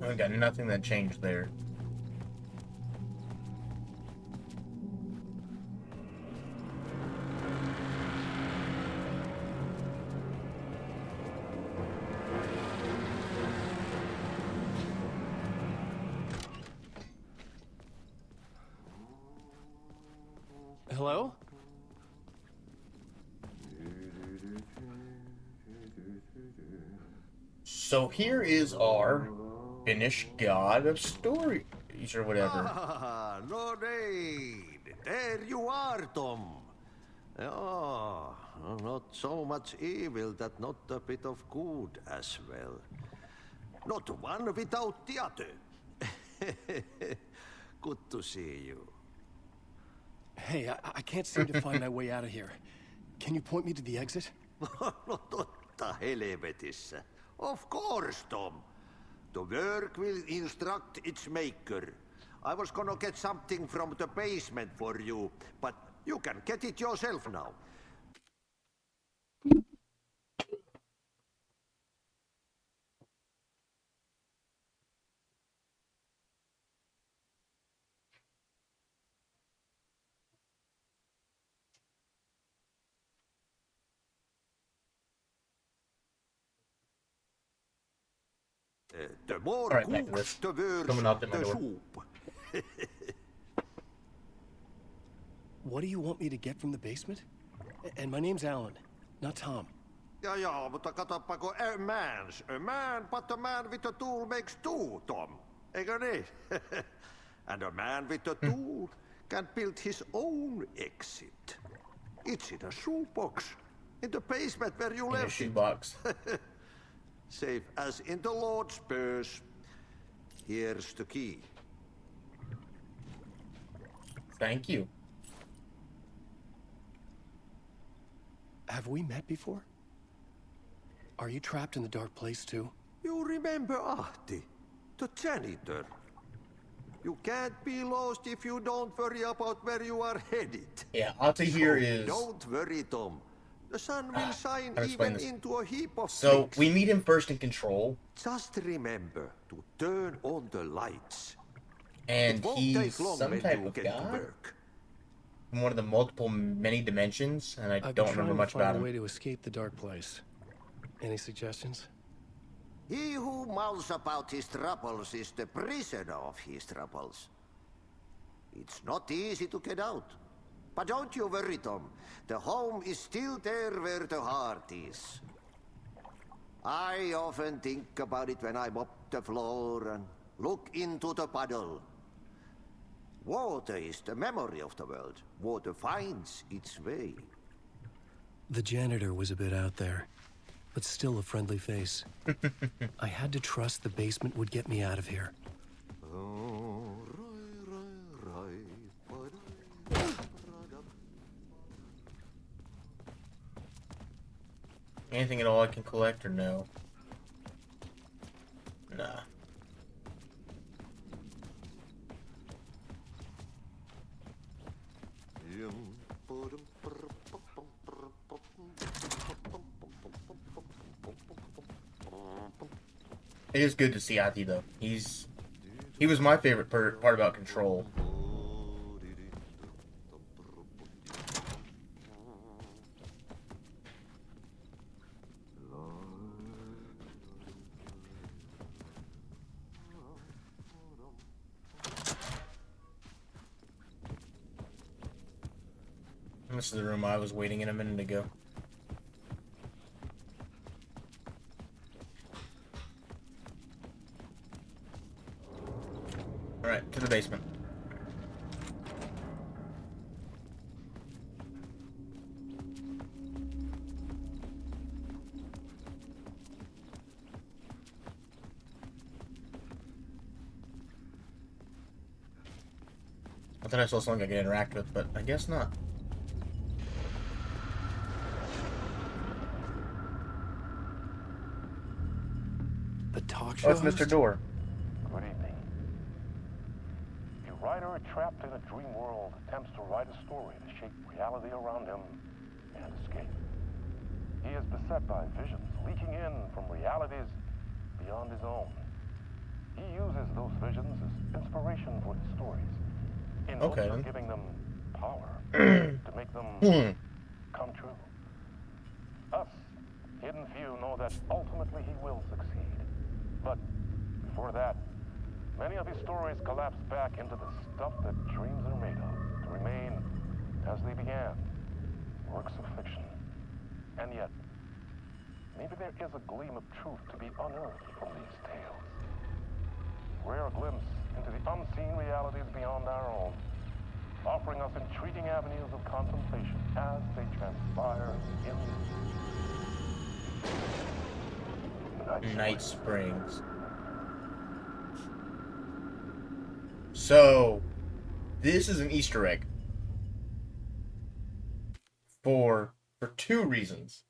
I got nothing that changed there. Hello? So here is our finished God of Stories or whatever. Ah, no need. There you are, Tom. Oh, not so much evil that not a bit of good as well. Not one without the other. Good to see you. Hey, I can't seem to find my way out of here. Can you point me to the exit? No totta helvetissä. Of course, Tom. The work will instruct its maker. I was gonna get something from the basement for you, but you can get it yourself now. The more cooks, the worse the soup. What do you want me to get from the basement? And my name's Alan, not Tom. Ja, mutta katsoppa, a man, but a man with a tool makes two, Tom. Eikö niin? And a man with a tool can build his own exit. It's in a shoebox, in the basement where you left it. Shoebox. Safe as in the Lord's purse. Here's the key. Thank you. Have we met before? Are you trapped in the dark place too? You remember Ahti, the janitor. You can't be lost if you don't worry about where you are headed. Yeah, Ahti here is... Don't worry, Tom. The sun will shine even into a heap of So, sticks. we meet him first in Control. Just remember to turn on the lights. And It won't he's take long some when type you of get to god? work. In one of the multiple many dimensions, and I don't remember much about a him. way to escape the dark place. Any suggestions? He who mouths about his troubles is the prisoner of his troubles. It's not easy to get out. But don't you worry, Tom. The home is still there where the heart is. I often think about it when I mop the floor and look into the puddle. Water is the memory of the world. Water finds its way. The janitor was a bit out there, but still a friendly face. I had to trust the basement would get me out of here. Anything at all I can collect or no? Nah. It is good to see Ahti though. He was my favorite part about Control. This is the room I was waiting in a minute ago. Alright, to the basement. I thought I saw something I could interact with, but I guess not. talk Oh, show it's Mr. host? Door. Good evening. A writer trapped in a dream world attempts to write a story to shape reality around him and escape. He is beset by visions leaking in from realities beyond his own. He uses those visions as inspiration for his stories, in hopes of giving them power, to make them come true. Us, hidden few, know that ultimately he will succeed. But before that, many of his stories collapse back into the stuff that dreams are made of, to remain as they began, works of fiction. And yet, maybe there is a gleam of truth to be unearthed from these tales. Rare glimpse into the unseen realities beyond our own, offering us intriguing avenues of contemplation as they transpire in Night Springs. So, this is an Easter egg. For two reasons.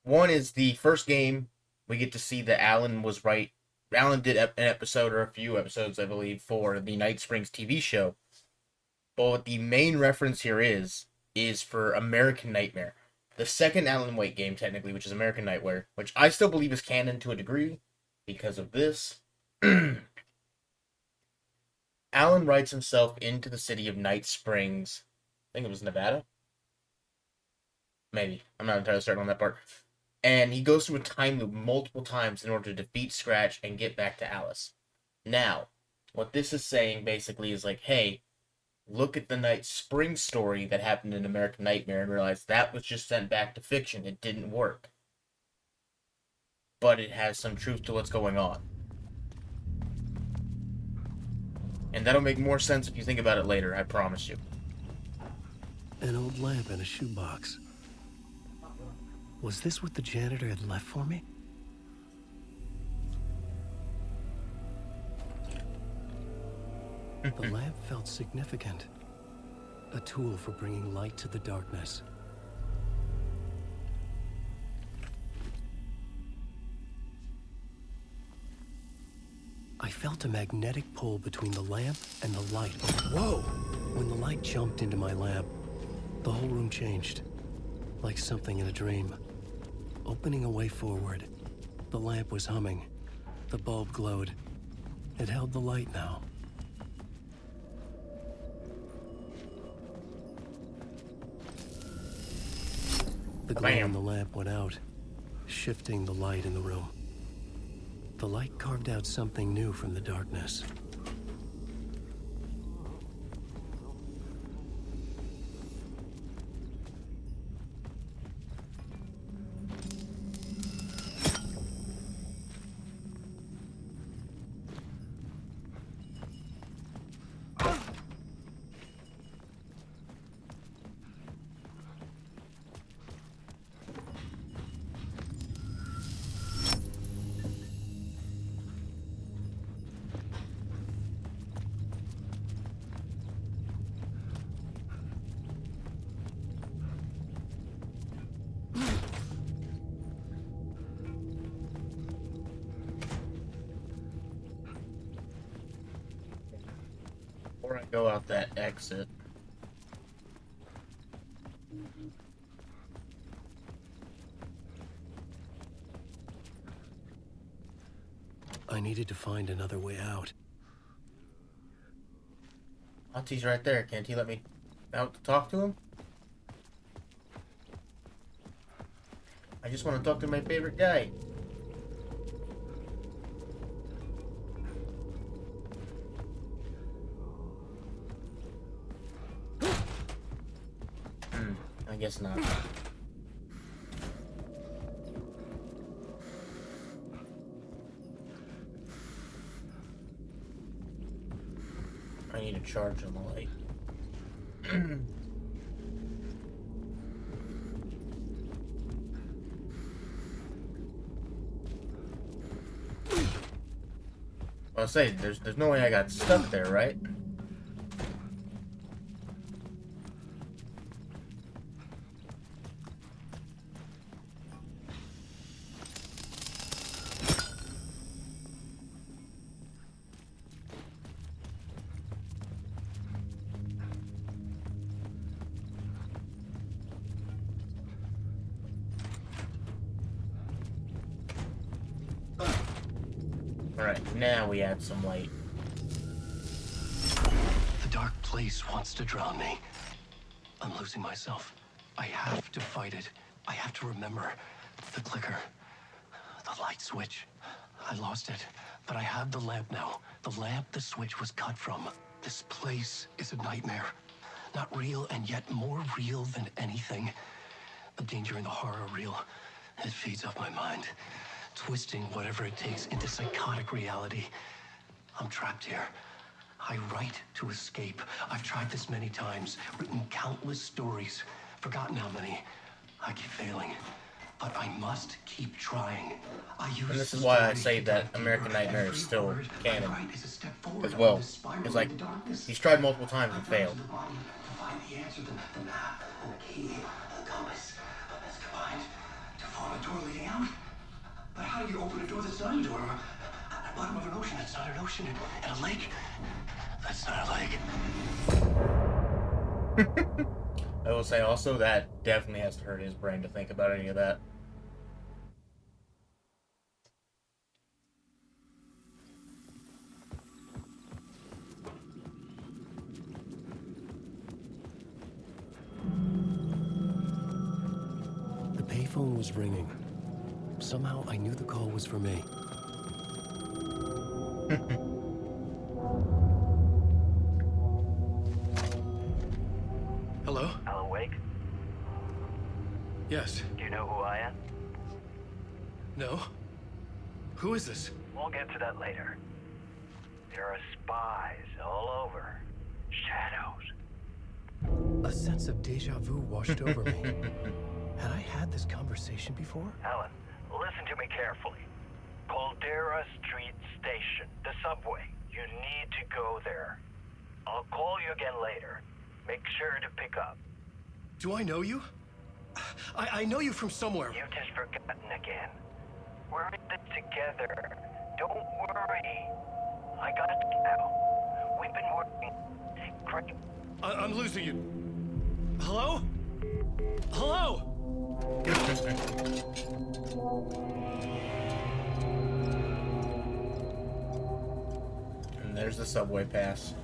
One is the first game, we get to see that Alan was right. Alan did an episode, or a few episodes, I believe, for the Night Springs TV show. But what the main reference here is for American Nightmare. The second Alan Wake game, technically, which is American Nightmare, which I still believe is canon to a degree, because of this. Alan writes himself into the city of Night Springs. I think it was Nevada? Maybe. I'm not entirely certain on that part. And he goes through a time loop multiple times in order to defeat Scratch and get back to Alice. Now, what this is saying basically is like, hey, look at the Night Springs story that happened in American Nightmare and realize that was just sent back to fiction. It didn't work. But it has some truth to what's going on. And that'll make more sense if you think about it later, I promise you. An old lamp in a shoebox. Was this what the janitor had left for me? The lamp felt significant. A tool for bringing light to the darkness. I felt a magnetic pull between the lamp and the light. Whoa! When the light jumped into my lamp, the whole room changed. Like something in a dream. Opening a way forward, the lamp was humming. The bulb glowed. It held the light now. The glow in the lamp went out, shifting the light in the room. The light carved out something new from the darkness. Before I go out that exit. I needed to find another way out. Auntie's right there. Can't he let me out to talk to him? I just want to talk to my favorite guy. I guess not. I need to charge on the light. I'll say, there's no way I got stuck there, right? Alright, now we add some light. The dark place wants to drown me. I'm losing myself. I have to fight it. I have to remember. The clicker. The light switch. I lost it. But I have the lamp now. The lamp the switch was cut from. This place is a nightmare. Not real, and yet more real than anything. The danger and the horror real. It feeds off my mind. Twisting whatever it takes into psychotic reality. I'm trapped here. I write to escape. I've tried this many times, written countless stories, forgotten how many. I keep failing, but I must keep trying. And this is why I say that American Nightmare is still canon as well. It's like, he's tried multiple times and failed. To find the answer, the map, and the key, the compass, that's combined to form a door leading out. But how do you open a door that's not a door? At the bottom of an ocean that's not an ocean, and a lake that's not a lake. I will say also that definitely has to hurt his brain to think about any of that. The payphone was ringing. Somehow I knew the call was for me. Hello? Alan Wake? Yes. Do you know who I am? No? Who is this? We'll get to that later. There are spies all over. Shadows. A sense of deja vu washed over me. Had I had this conversation before? Alan, listen to me carefully. Caldera Street Station, the subway. You need to go there. I'll call you again later. Make sure to pick up. Do I know you? I know you from somewhere. You've just forgotten again. We're in this together. Don't worry. I got you now. We've been working great. I'm losing you. Hello? Hello? And there's the subway pass.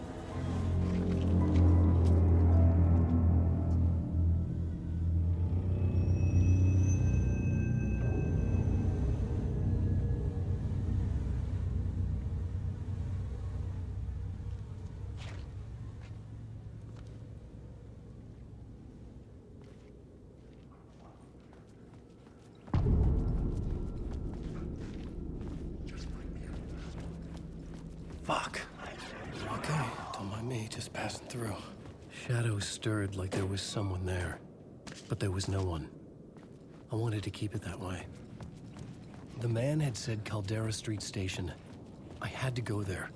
Fuck. Okay, don't mind me, just passing through. Shadows stirred like there was someone there, but there was no one. I wanted to keep it that way. The man had said Caldera Street Station. I had to go there.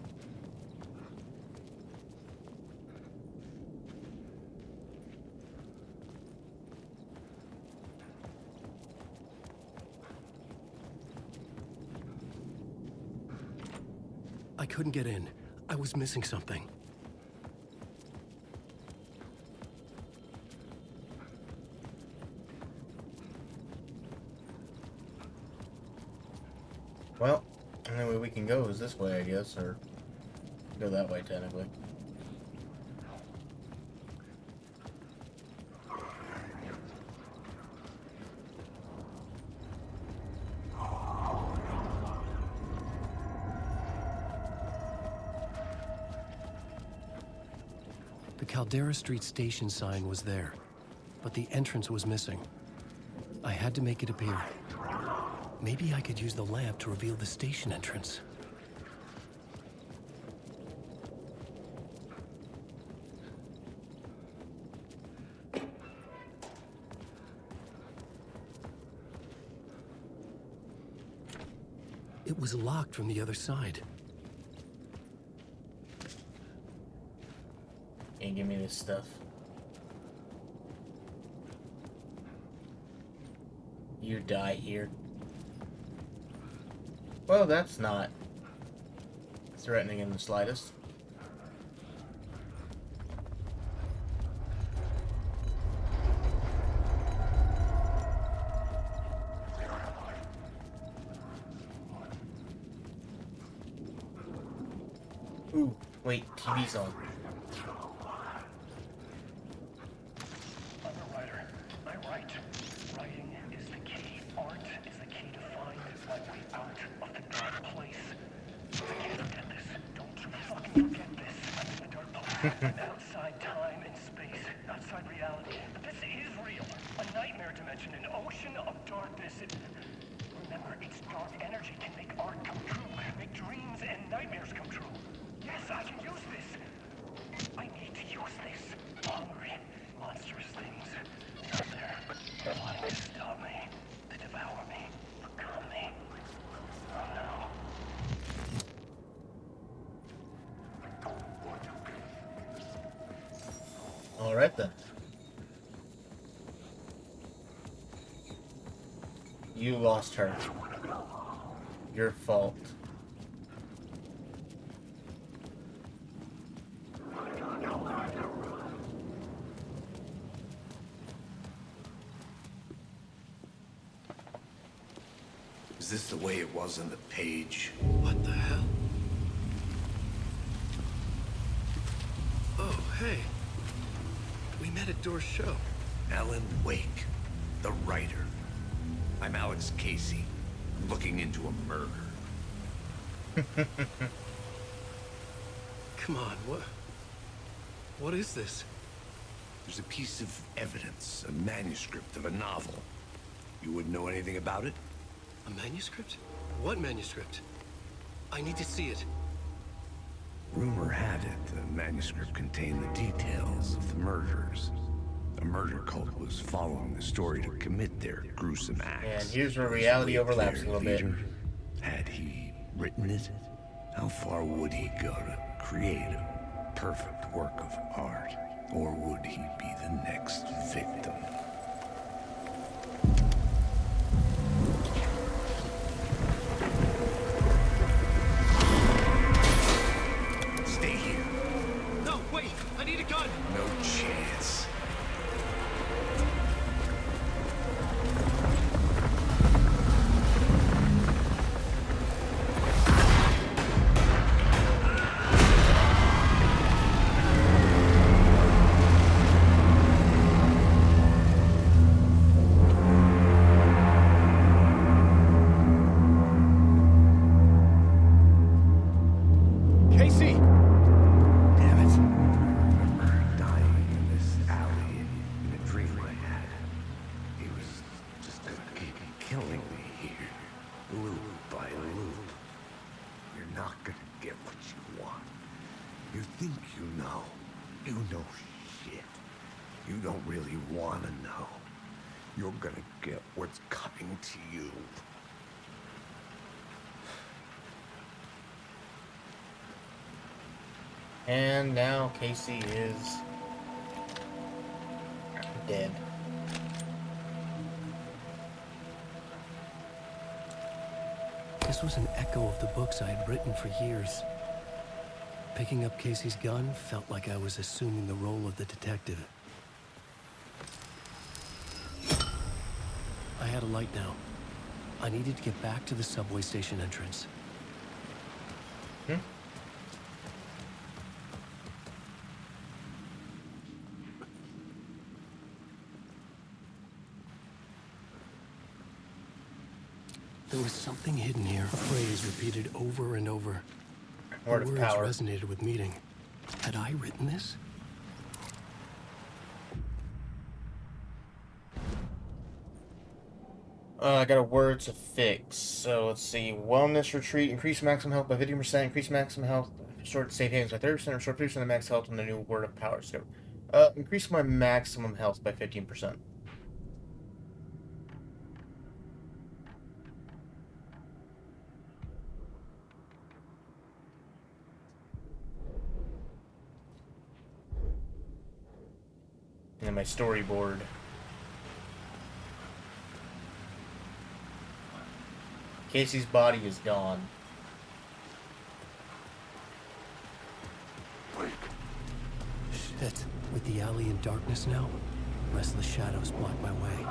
I couldn't get in. I was missing something. Well, the only way we can go is this way, I guess, or go that way, technically. The Caldera Street Station sign was there, but the entrance was missing. I had to make it appear. Maybe I could use the lamp to reveal the station entrance. It was locked from the other side. Can't give me this stuff. You die here. Well, that's not threatening in the slightest. Ooh, wait, TV's on. I'm a writer. I write. Writing is the key. Art is the key to find my way out of the dark place. I can't forget this. Don't you fucking forget this. I'm in the dark place. I'm outside time and space. Outside reality. But this is real. A nightmare dimension. An ocean of darkness. Remember, its dark energy can make art come true. Make dreams and nightmares come true. Yes, I can use this. I need to use this. Hungry, monstrous things out there, wanting to stop me, to devour me, become me. Oh no. All right then. You lost her. Your fault. Is this the way it was on the page? What the hell? Oh, hey. We met at Door's show. Alan Wake, the writer. I'm Alex Casey, looking into a murder. Come on, what is this? There's a piece of evidence, a manuscript of a novel. You wouldn't know anything about it? A manuscript? What manuscript? I need to see it. Rumor had it the manuscript contained the details of the murders. A murder cult was following the story to commit their gruesome acts. And here's where reality overlaps a little bit. Had he written it? How far would he go to create a perfect work of art? Or would he be the next victim? Stay here. No, wait! I need a gun! No chance. Casey! Damn it. I remember dying in this alley in a dream I had. He was just gonna keep killing me here, loop by loop. You're not gonna get what you want. You think you know. You know shit. You don't really wanna know. You're gonna get what's coming to you. And now Casey is dead. This was an echo of the books I had written for years. Picking up Casey's gun felt like I was assuming the role of the detective. I had a light now. I needed to get back to the subway station entrance. There was something hidden here, a phrase repeated over and over. Word of the words power. resonated with meaning. Had I written this? I got a word to fix. So let's see. Wellness retreat. Increase maximum health by 50%. Increase maximum health. Restore save hands by 30%. Restore 50% of max health on the new word of power. So, increase my maximum health by 15%. And then my storyboard. Casey's body is gone. Shit. With the alley in darkness now, restless shadows block my way.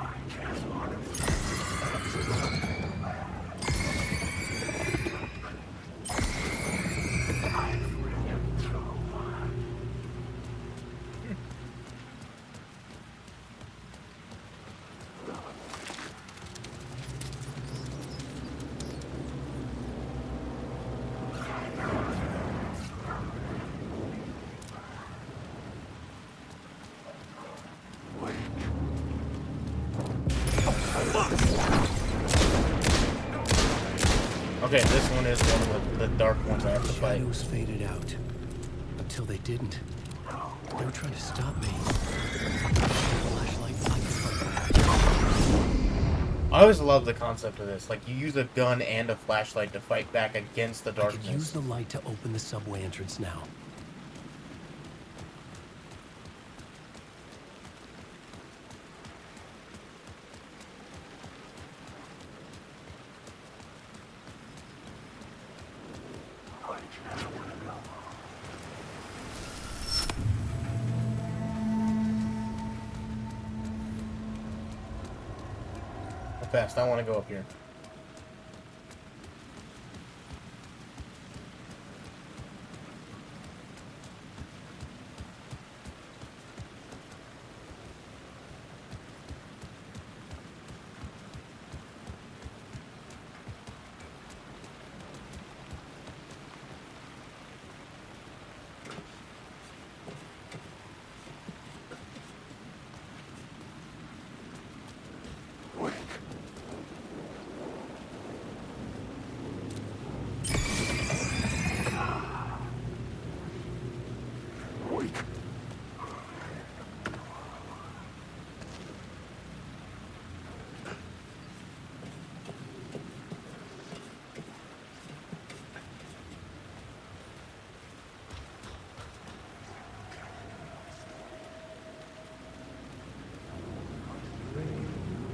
Okay, this one is one of the dark ones I have to fight. Shadows faded out. Until they didn't. They were trying to stop me. Flashlight, I could fight back. I always love the concept of this. Like, you use a gun and a flashlight to fight back against the I darkness. could use the light to open the subway entrance now. Fast, I want to go up here.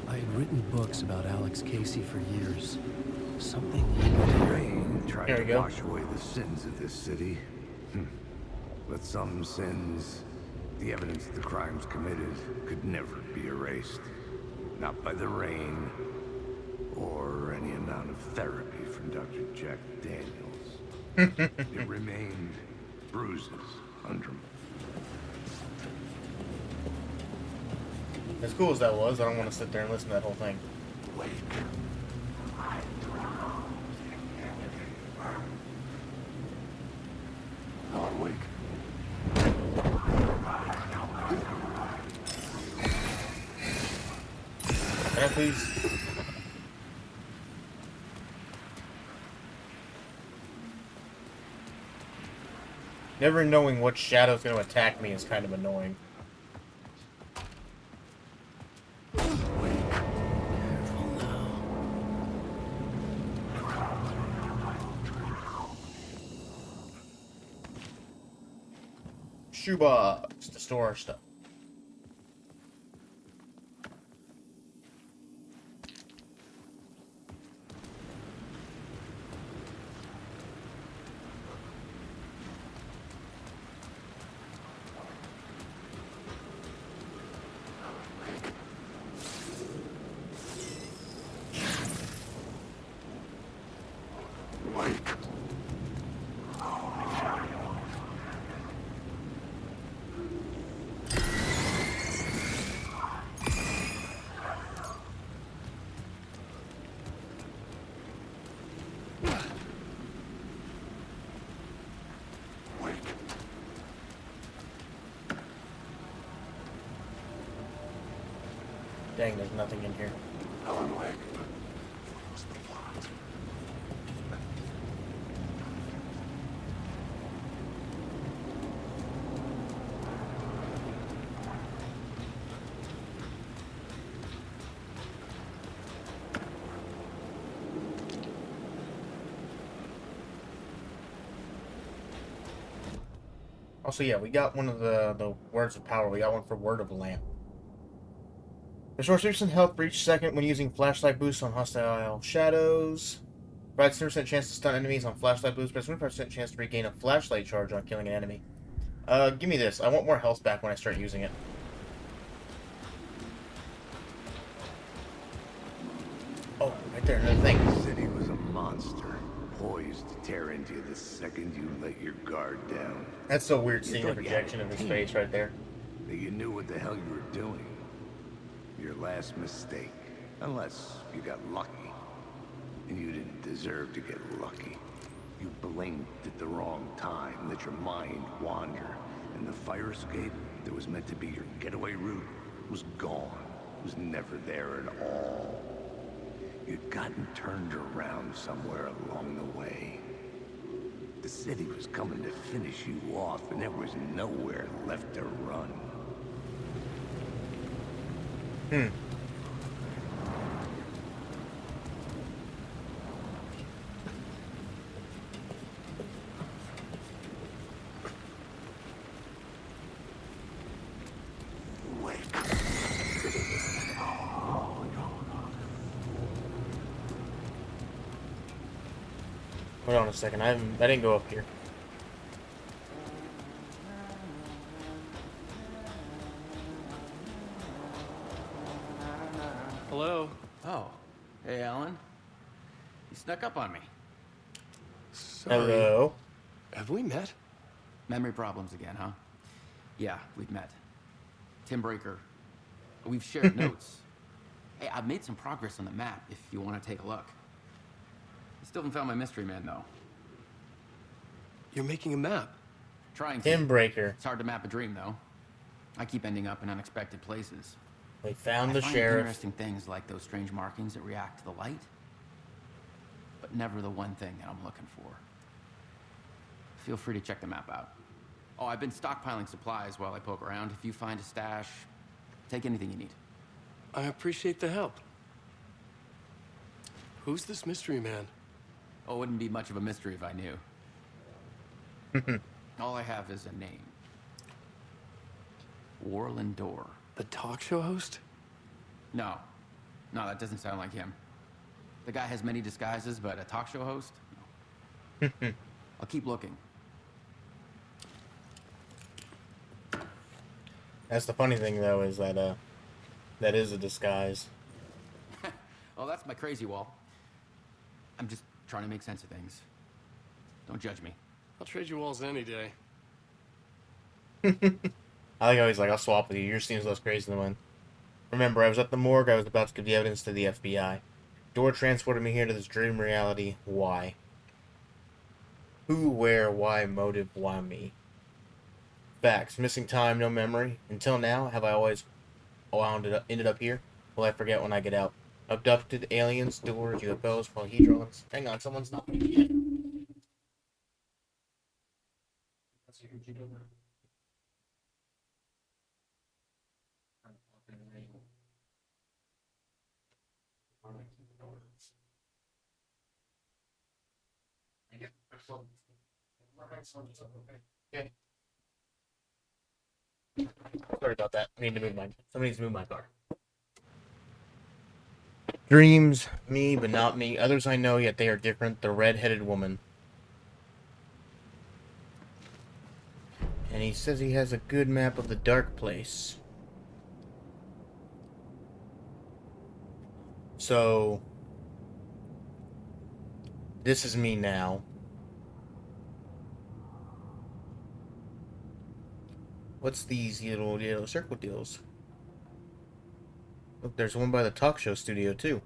I had written books about Alex Casey for years. Something lingered here. Rain tried Here we to go. wash away the sins of this city. But some sins, the evidence of the crimes committed, could never be erased. Not by the rain, or any amount of therapy from Dr. Jack Daniels. It remained bruises under him. As cool as that was, I don't want to sit there and listen to that whole thing. Can I please? Never knowing what shadow's going to attack me is kind of annoying. Shoebox to store our stuff. Dang, there's nothing in here. Also, yeah, we got one of the words of power. We got one for Word of Lamp. Restores 3% health for each second when using flashlight boost on hostile shadows. Provides 10% chance to stun enemies on flashlight boost, but 20% chance to regain a flashlight charge on killing an enemy. Give me this. I want more health back when I start using it. Oh, right there, another thing. The city was a monster, poised to tear into you the second you let your guard down. That's so weird You seeing the thought you projection had of his it face right there. that you knew what the hell you were doing. Your last mistake. Unless you got lucky. And you didn't deserve to get lucky. You blinked at the wrong time, let your mind wander. And the fire escape that was meant to be your getaway route was gone. Was never there at all. you'd gotten turned around somewhere along the way. The city was coming to finish you off, and there was nowhere left to run. Hold on a second. I didn't go up here. Hello. Oh. Hey, Alan. You snuck up on me. Sorry. Hello. Have we met? Memory problems again, huh? Yeah, we've met. Tim Breaker. We've shared notes. Hey, I've made some progress on the map if you want to take a look. Still haven't found my mystery man, though. You're making a map? Trying to. Tim Breaker. It's hard to map a dream, though. I keep ending up in unexpected places. We found the I find sheriff. interesting things like those strange markings that react to the light, but never the one thing that I'm looking for. Feel free to check the map out. Oh, I've been stockpiling supplies while I poke around. If you find a stash, take anything you need. I appreciate the help. Who's this mystery man? Oh, it wouldn't be much of a mystery if I knew. All I have is a name. Warlin Door. The talk show host? No. No, that doesn't sound like him. The guy has many disguises, but a talk show host? No. I'll keep looking. That's the funny thing, though, is that that is a disguise. Oh, that's my crazy wall. I'm just trying to make sense of things. Don't judge me. I'll trade you walls any day. I like how he's like, I'll swap with you. Yours seems less crazy than mine. Remember, I was at the morgue. I was about to give the evidence to the FBI. Door transported me here to this dream reality. Why? Who, where, why, motive, why me? Facts. Missing time, no memory. Until now, have I always ended up here? Will I forget when I get out? Abducted, aliens, doors, UFOs, polyhedrons. Hang on, someone's not yet. Okay. Sorry about that. I need to move somebody needs to move my car. Dreams, me, but not me. Others I know, yet they are different. The red-headed woman. And he says he has a good map of the dark place. So, this is me now. What's these little circle deals? Look, there's one by the talk show studio, too.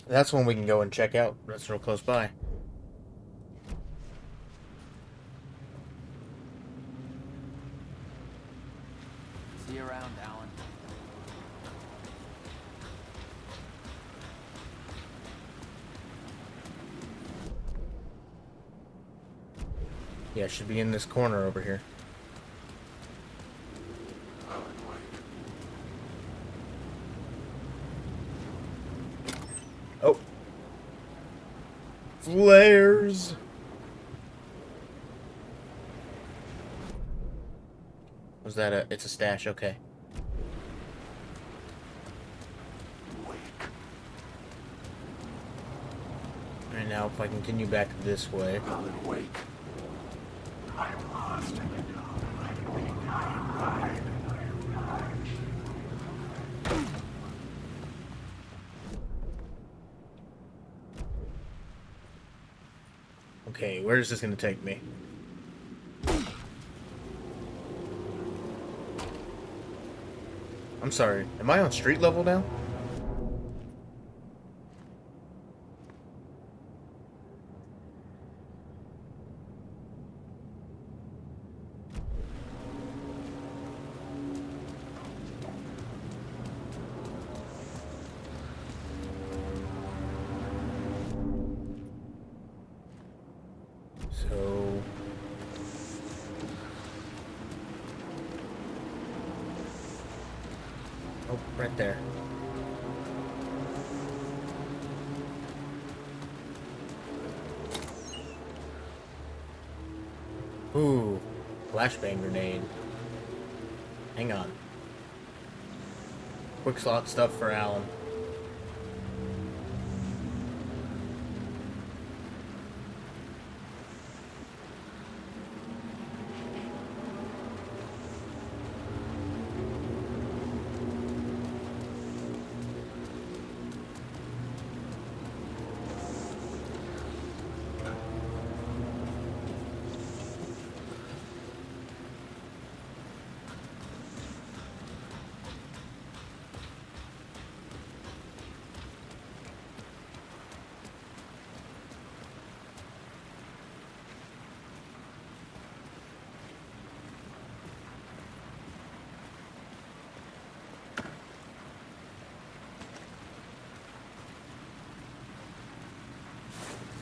That's one we can go and check out. That's real close by. See you around, Alan. Yeah, it should be in this corner over here. Oh. Flares. Was that it's a stash, okay. Alright, now if I continue back this way. Wake. I'm lost. Okay, where is this going to take me? I'm sorry, am I on street level now? So... Oh, right there. Ooh, flashbang grenade. Hang on. Quick slot stuff for Alan.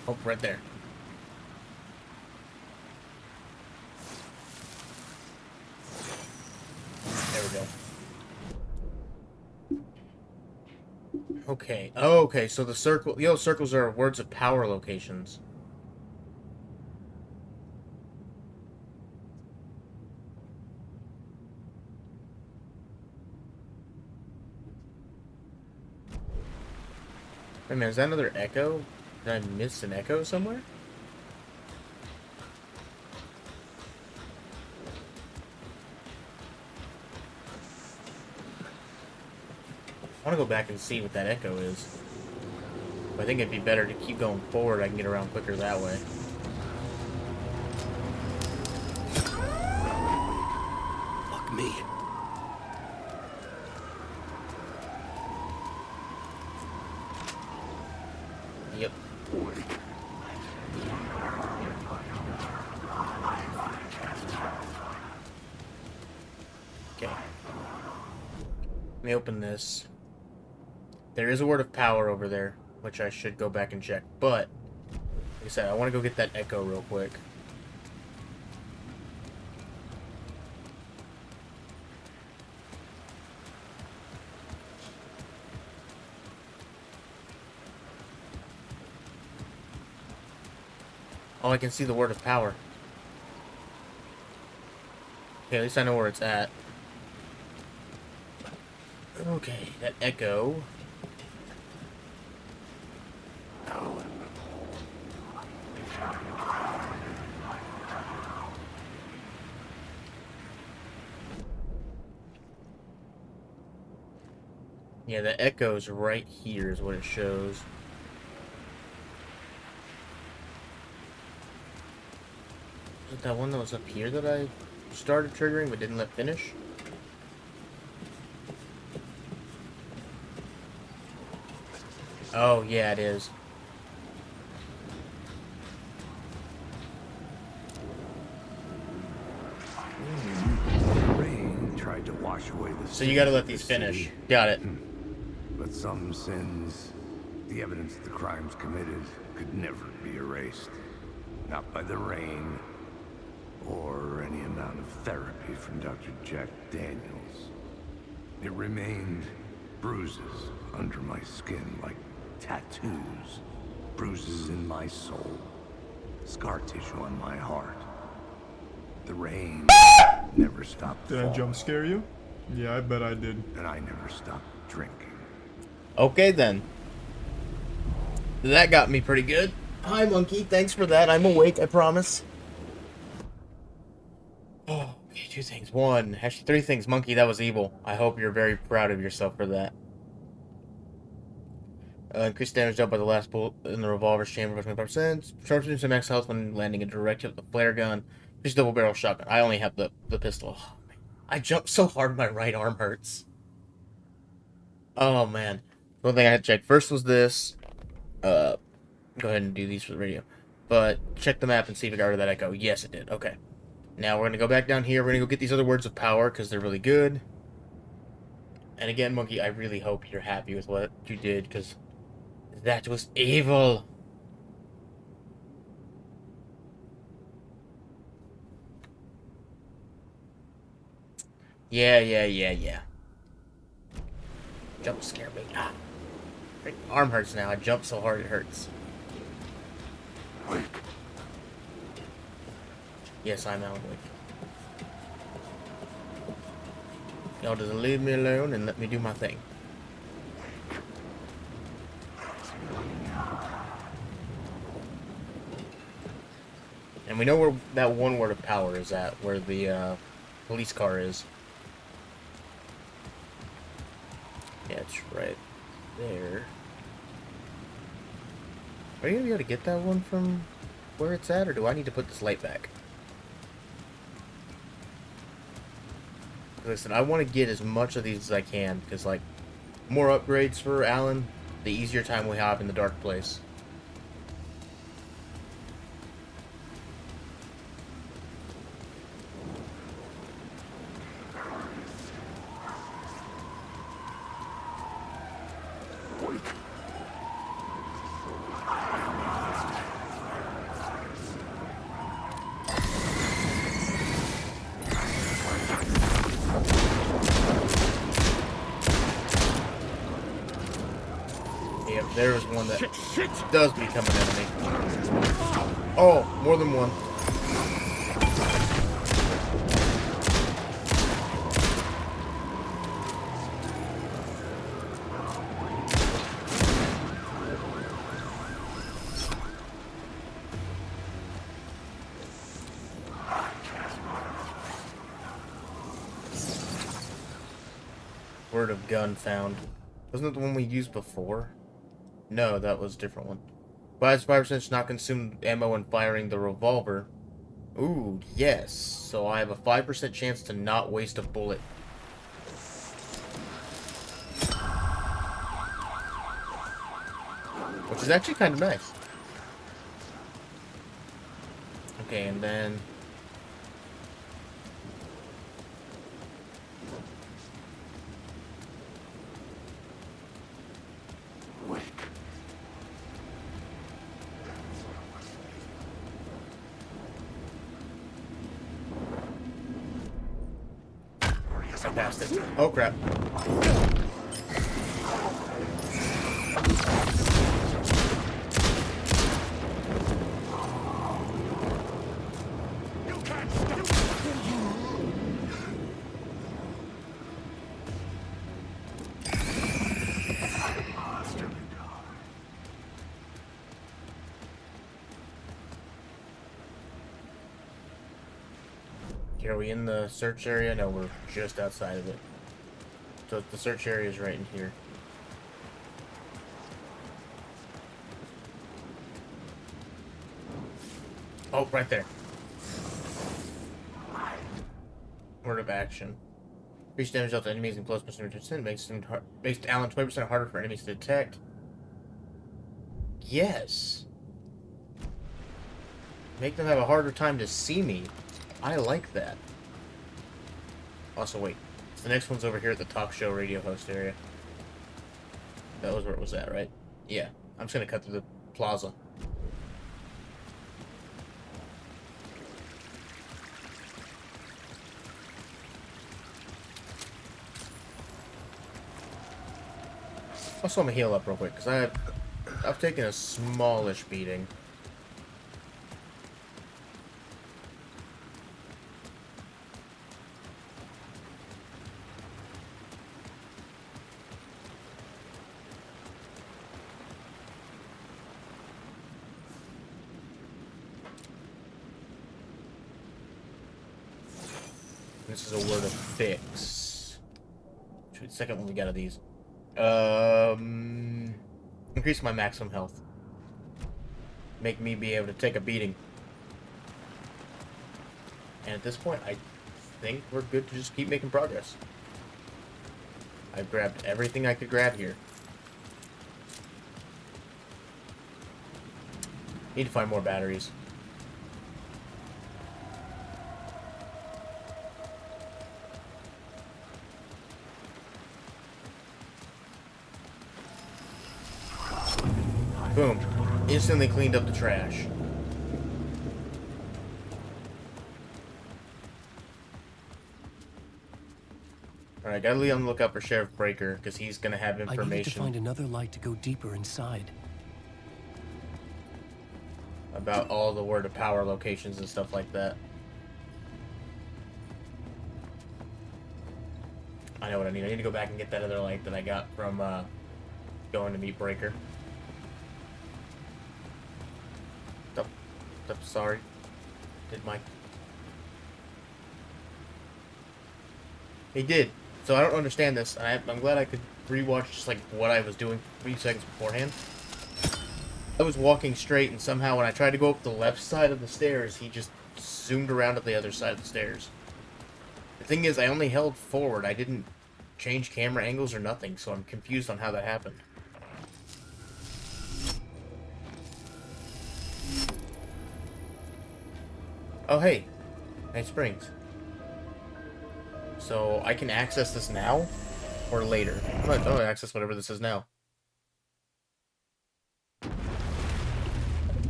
Oh, right there. There we go. Okay. Oh, okay. So the yellow circles are words of power locations. Wait a minute, is that another echo? Did I miss an echo somewhere? I want to go back and see what that echo is. But I think it'd be better to keep going forward. I can get around quicker that way. Fuck me. Yep. Okay. Let me open this. There is a word of power over there, which I should go back and check. But, like I said, I want to go get that echo real quick. Oh, I can see the word of power. Okay, at least I know where it's at. Okay, that echo. Yeah, the echo's right here is what it shows. Is it that one that was up here that I started triggering but didn't let finish? Oh, yeah, it is. Rain tried to wash away the So you gotta let these finish. Got it. But some sins, the evidence of the crimes committed, could never be erased. Not by the rain, or any amount of therapy from Dr. Jack Daniels. It remained bruises under my skin, like tattoos. Bruises in my soul. Scar tissue on my heart. The rain never stopped Did I falling. jump scare you? Yeah, I bet I did. And I never stopped drinking. Okay, then. That got me pretty good. Hi, Monkey. Thanks for that. I'm awake, I promise. Oh, okay, 2 things. 1, actually 3 things. Monkey, that was evil. I hope you're very proud of yourself for that. Increased damage dealt by the last bullet in the revolver's chamber by 25%. Sharpens some max health when landing a direct hit with the flare gun. Just double barrel shotgun. I only have the pistol. Oh, man. I jumped so hard my right arm hurts. Oh, man. One thing I had to check first was this. Go ahead and do these for the radio. But check the map and see if it got rid of that echo. Yes, it did. Okay. Now we're going to go back down here. We're going to go get these other words of power because they're really good. And again, Monkey, I really hope you're happy with what you did because that was evil. Yeah. Jump scare me. Ah. My arm hurts now. I jumped so hard it hurts. Yes, I'm Alan Wake. Y'all just leave me alone and let me do my thing. And we know where that one word of power is at, where the police car is. Yeah, it's right there. Are you gonna be able to get that one from where it's at, or do I need to put this light back? Listen, I want to get as much of these as I can, because, like, more upgrades for Alan, the easier time we have in the dark place. Yep, there's one that does become an enemy. Oh, more than one. Word of gun found. Wasn't it the one we used before? No, that was a different one. Buys 5% not consume ammo when firing the revolver. Ooh, yes. So I have a 5% chance to not waste a bullet. Which is actually kind of nice. Okay, and then... I passed it. Oh, crap. Are we in the search area? No, we're just outside of it. So the search area is right in here. Oh, right there. Word of action. Increase damage dealt to enemies and plus percent makes Alan 20% harder for enemies to detect. Yes. Make them have a harder time to see me. I like that. Also, wait. The next one's over here at the talk show radio host area. That was where it was at, right? Yeah. I'm just gonna cut through the plaza. Also, I'm gonna heal up real quick, because I've taken a smallish beating. This is a word of fix. Which is the second one we got of these. Increase my maximum health. Make me be able to take a beating. And at this point, I think we're good to just keep making progress. I've grabbed everything I could grab here. Need to find more batteries. Boom. Instantly cleaned up the trash. Alright, gotta be on the lookout for Sheriff Breaker, because he's gonna have I needed to information find another light to go deeper inside. about all the word of power locations and stuff like that. I know what I need. I need to go back and get that other light that I got from going to meet Breaker. Sorry. Did Mike? He did. So I don't understand this. I'm glad I could rewatch just like what I was doing 3 seconds beforehand. I was walking straight, and somehow when I tried to go up the left side of the stairs, he just zoomed around at the other side of the stairs. The thing is, I only held forward. I didn't change camera angles or nothing, so I'm confused on how that happened. Oh, hey. Night Springs. So, I can access this now? Or later? I'll access whatever this is now.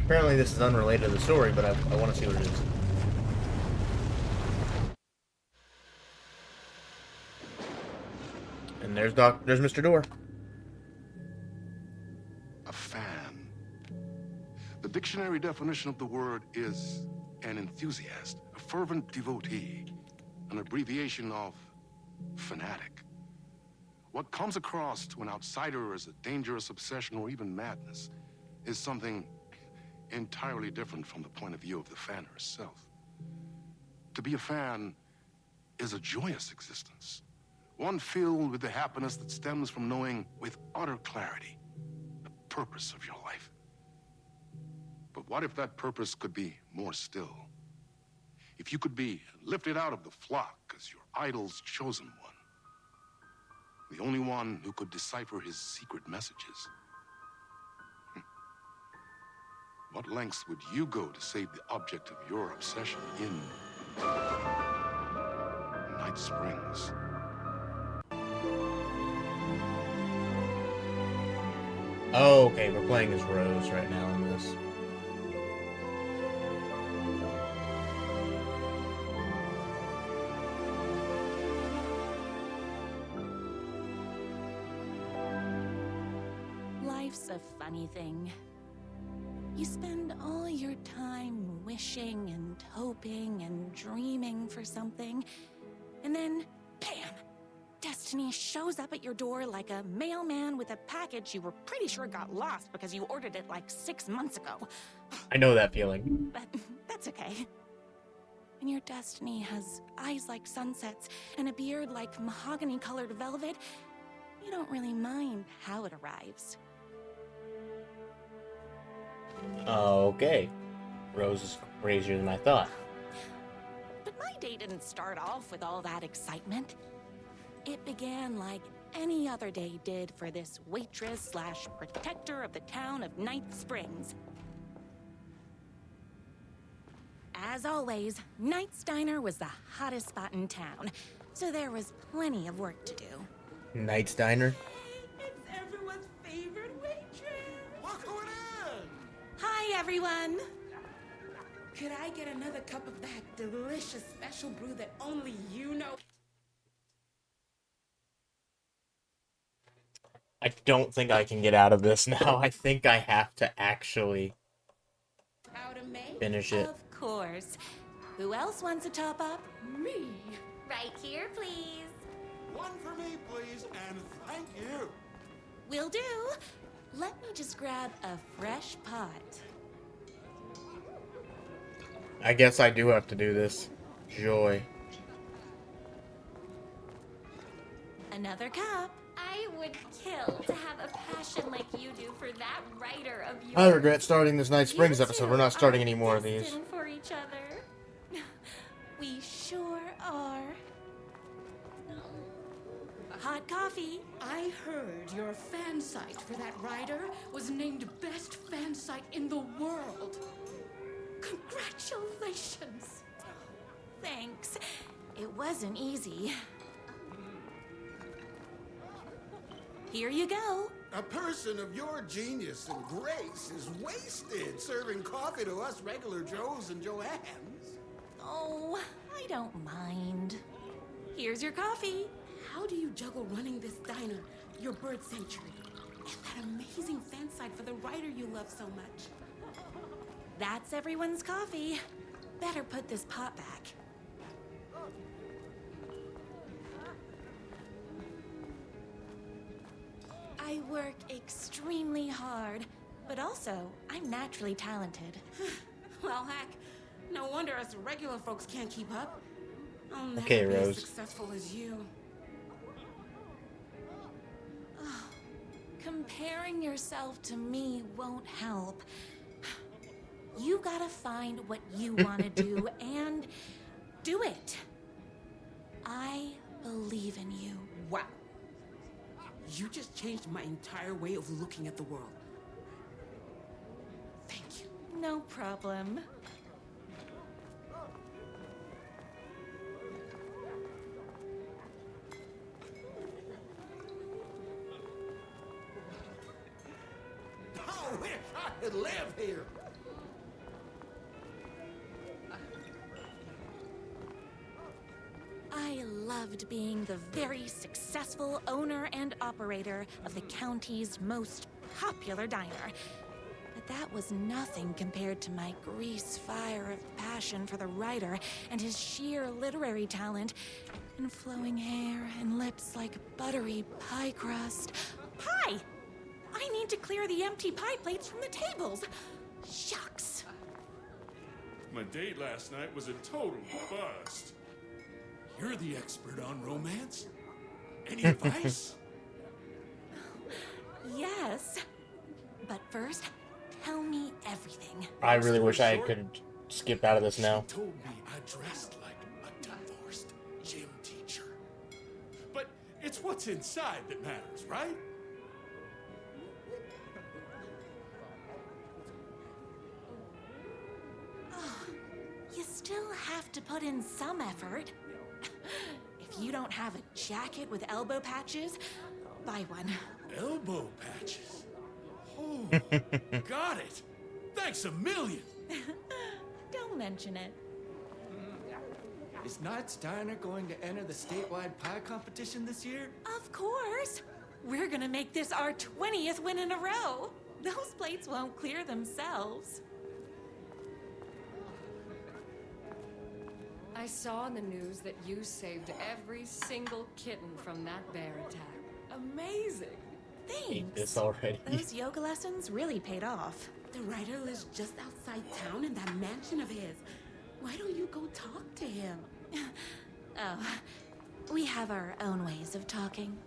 Apparently this is unrelated to the story, but I want to see what it is. And there's Mr. Door. A fan. The dictionary definition of the word is an enthusiast, a fervent devotee, an abbreviation of fanatic. What comes across to an outsider as a dangerous obsession or even madness is something entirely different from the point of view of the fan herself. To be a fan is a joyous existence, one filled with the happiness that stems from knowing with utter clarity the purpose of your life. But what if that purpose could be more still? If you could be lifted out of the flock as your idol's chosen one, the only one who could decipher his secret messages. What lengths would you go to save the object of your obsession in Night Springs? Oh, okay, we're playing as Rose right now in this. Life's a funny thing. You spend all your time wishing and hoping and dreaming for something, and then, bam! Destiny shows up at your door like a mailman with a package you were pretty sure got lost because you ordered it like 6 months ago. I know that feeling. But that's okay. When your destiny has eyes like sunsets and a beard like mahogany-colored velvet, you don't really mind how it arrives. Okay. Rose is crazier than I thought. But my day didn't start off with all that excitement. It began like any other day did for this waitress/protector of the town of Night Springs. As always, Knight's Diner was the hottest spot in town, so there was plenty of work to do. Knight's Diner? It's everyone's favorite waitress! Look who it is! Hi, everyone! Could I get another cup of that delicious special brew that only you know? I don't think I can get out of this now. I think I have to actually finish it. Of course. Who else wants a top up? Me. Right here, please. One for me, please, and thank you. Will do. Let me just grab a fresh pot. I guess I do have to do this. Joy. Another cup. I would kill to have a passion like you do for that writer of yours. I regret starting this Night Springs episode. We're not starting any more of these. Destined for each other. We sure are. Hot coffee. I heard your fan site for that writer was named best fan site in the world. Congratulations. Thanks. It wasn't easy. Here you go. A person of your genius and grace is wasted serving coffee to us regular Joes and Joannes. Oh, I don't mind. Here's your coffee. How do you juggle running this diner, your bird sanctuary, and that amazing fan site for the writer you love so much? That's everyone's coffee. Better put this pot back. I work extremely hard, but also I'm naturally talented. Well, heck, no wonder us regular folks can't keep up. I'll never Okay, be Rose. as successful as you. Comparing yourself to me won't help. You gotta find what you want to do and do it. I believe in you. Wow. You just changed my entire way of looking at the world. Thank you. No problem. I wish I could live here. I loved being the very successful owner and operator of the county's most popular diner. But that was nothing compared to my grease fire of passion for the writer and his sheer literary talent, and flowing hair and lips like buttery pie crust. Pie! I need to clear the empty pie plates from the tables. Shucks. My date last night was a total bust. You're the expert on romance. Any advice? Yes. But first, tell me everything. I really wish I could skip out of this now. She told me I dressed like a divorced gym teacher. But it's what's inside that matters, right? You still have to put in some effort. If you don't have a jacket with elbow patches, buy one. Elbow patches? Oh, got it. Thanks a million. Don't mention it. Is Knight's Diner going to enter the statewide pie competition this year? Of course. We're gonna make this our 20th win in a row. Those plates won't clear themselves. I saw in the news that you saved every single kitten from that bear attack. Amazing. Thanks. This already. Those yoga lessons really paid off. The writer lives just outside town in that mansion of his. Why don't you go talk to him? Oh, we have our own ways of talking.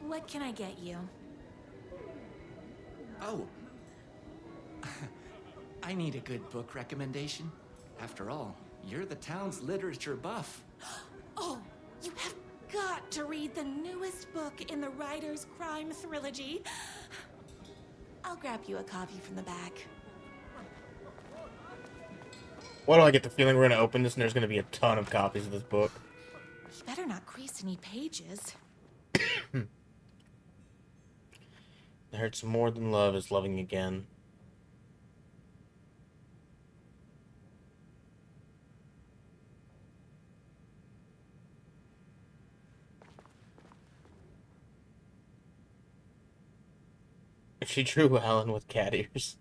What can I get you? Oh. I need a good book recommendation. After all, you're the town's literature buff. Oh, you have got to read the newest book in the Writer's Crime Trilogy. I'll grab you a copy from the back. Why do I get the feeling we're going to open this and there's going to be a ton of copies of this book? You better not crease any pages. It hurts more than love is loving again. She drew Alan with cat ears.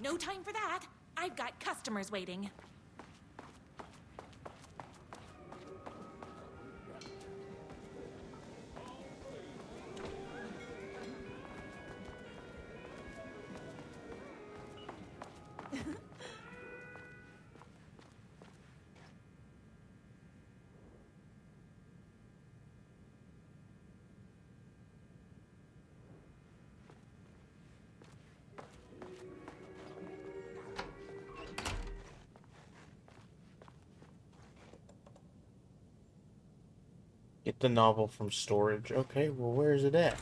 No time for that. I've got customers waiting. Get the novel from storage. Okay, well, where is it at?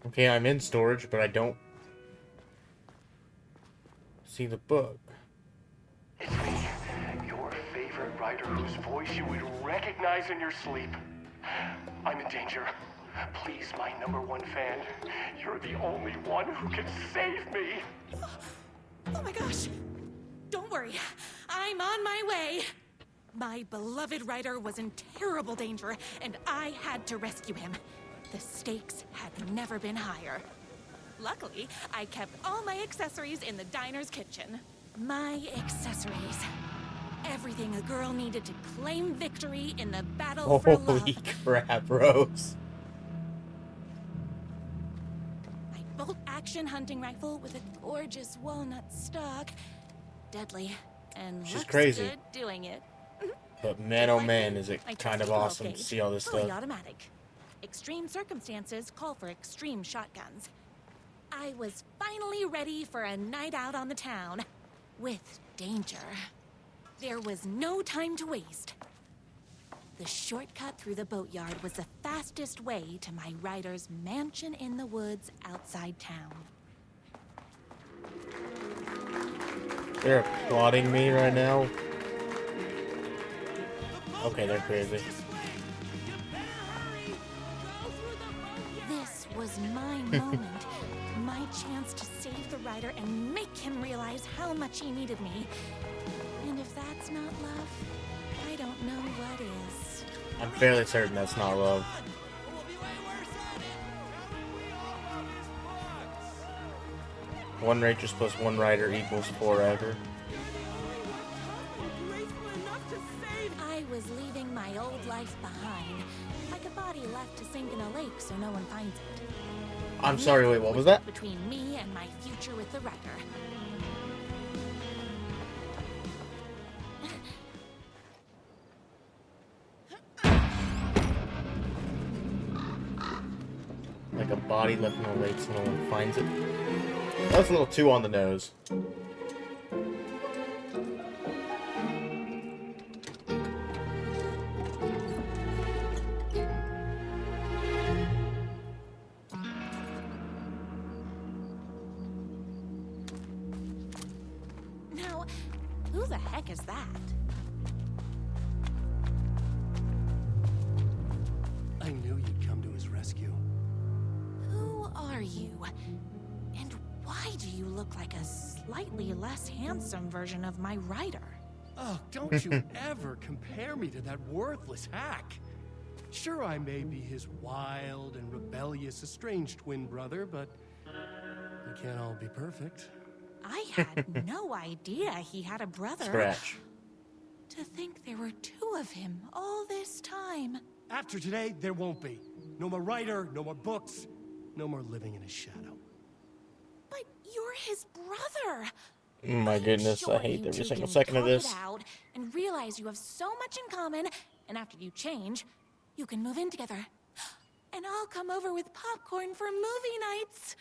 Okay, I'm in storage, but I don't see the book. It's me, your favorite writer whose voice you would recognize in your sleep. I'm in danger. Please, my #1 fan, you're the only one who can save me. Oh my gosh! Don't worry, I'm on my way. My beloved writer was in terrible danger, and I had to rescue him. The stakes had never been higher. Luckily, I kept all my accessories in the diner's kitchen. My accessories. Everything a girl needed to claim victory in the battle for love. Holy crap, Rose. My bolt-action hunting rifle with a gorgeous walnut stock. Deadly, and She's looks crazy. good doing it. But man, oh man, is it My kind of 12 awesome to gauge, see all this fully stuff. automatic. Extreme circumstances call for extreme shotguns. I was finally ready for a night out on the town. With danger. There was no time to waste. The shortcut through the boatyard was the fastest way to my rider's mansion in the woods outside town. They're applauding me right now. Okay, they're crazy. This was my moment. My chance to save the rider and make him realize how much he needed me. And if that's not love, I don't know what is. I'm fairly certain that's not love. One Rangers plus one rider equals 4 rider. I was leaving my old life behind, like a body left to sink in a lake so no one finds it. I'm sorry, wait, what was that? Between me and my future with the rider. Like a body left in the lake so no one finds it. That's a little too on the nose. Now, who the heck is that? I knew you'd come to his rescue. Who are you? And why do you look like a slightly less handsome version of my rider? Oh, don't you ever compare me to that worthless hack. Sure, I may be his wild and rebellious estranged twin brother, but we can't all be perfect. I had no idea he had a brother. Scratch. To think there were 2 of him all this time. After today, there won't be. No more writer, no more books, no more living in his shadow. But you're his brother. Oh my goodness, I hate every single second of this. Talk it out and realize you have so much in common, and after you change, you can move in together. And I'll come over with popcorn for movie nights.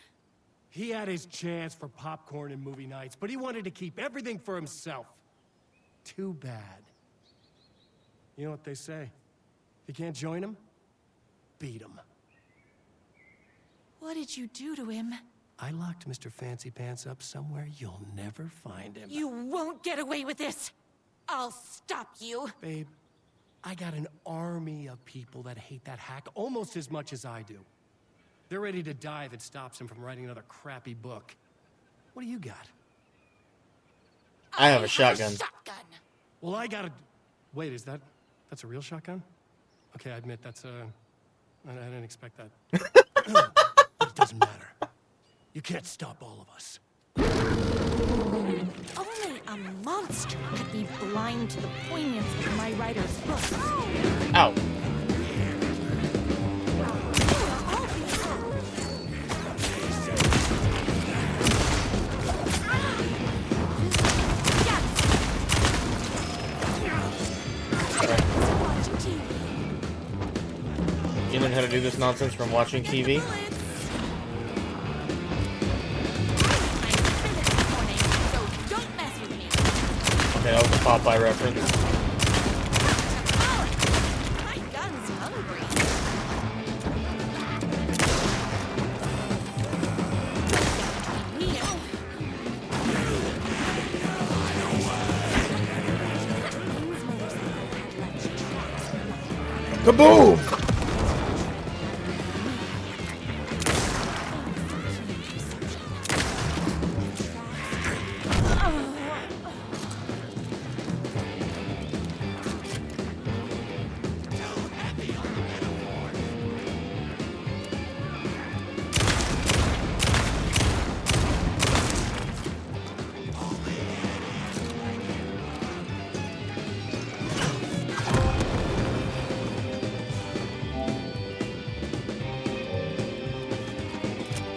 He had his chance for popcorn and movie nights, but he wanted to keep everything for himself. Too bad. You know what they say? If you can't join him, beat him. What did you do to him? I locked Mr. Fancy Pants up somewhere you'll never find him. You won't get away with this. I'll stop you. Babe, I got an army of people that hate that hack almost as much as I do. They're ready to die if it stops him from writing another crappy book. What do you got? I have a shotgun. Well, I got a... Wait, that's a real shotgun? Okay, I admit that's I didn't expect that. But it doesn't matter. You can't stop all of us. Only a monster could be blind to the poignancy of my writer's book. Ow. You learn how to do this nonsense from watching TV? Okay, that was a Popeye reference. My gun's hungry. Kaboom!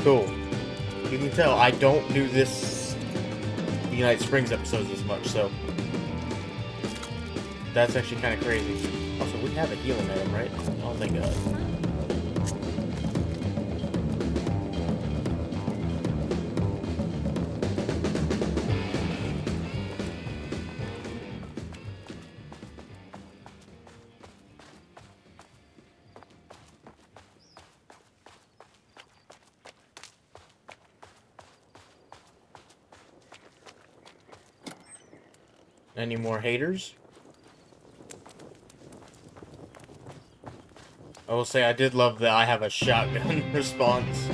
Cool. You can tell I don't do this United Springs episodes as much, so that's actually kind of crazy. Also, we have a healing item, right? Oh, thank God. Any more haters? I will say I did love that I have a shotgun response.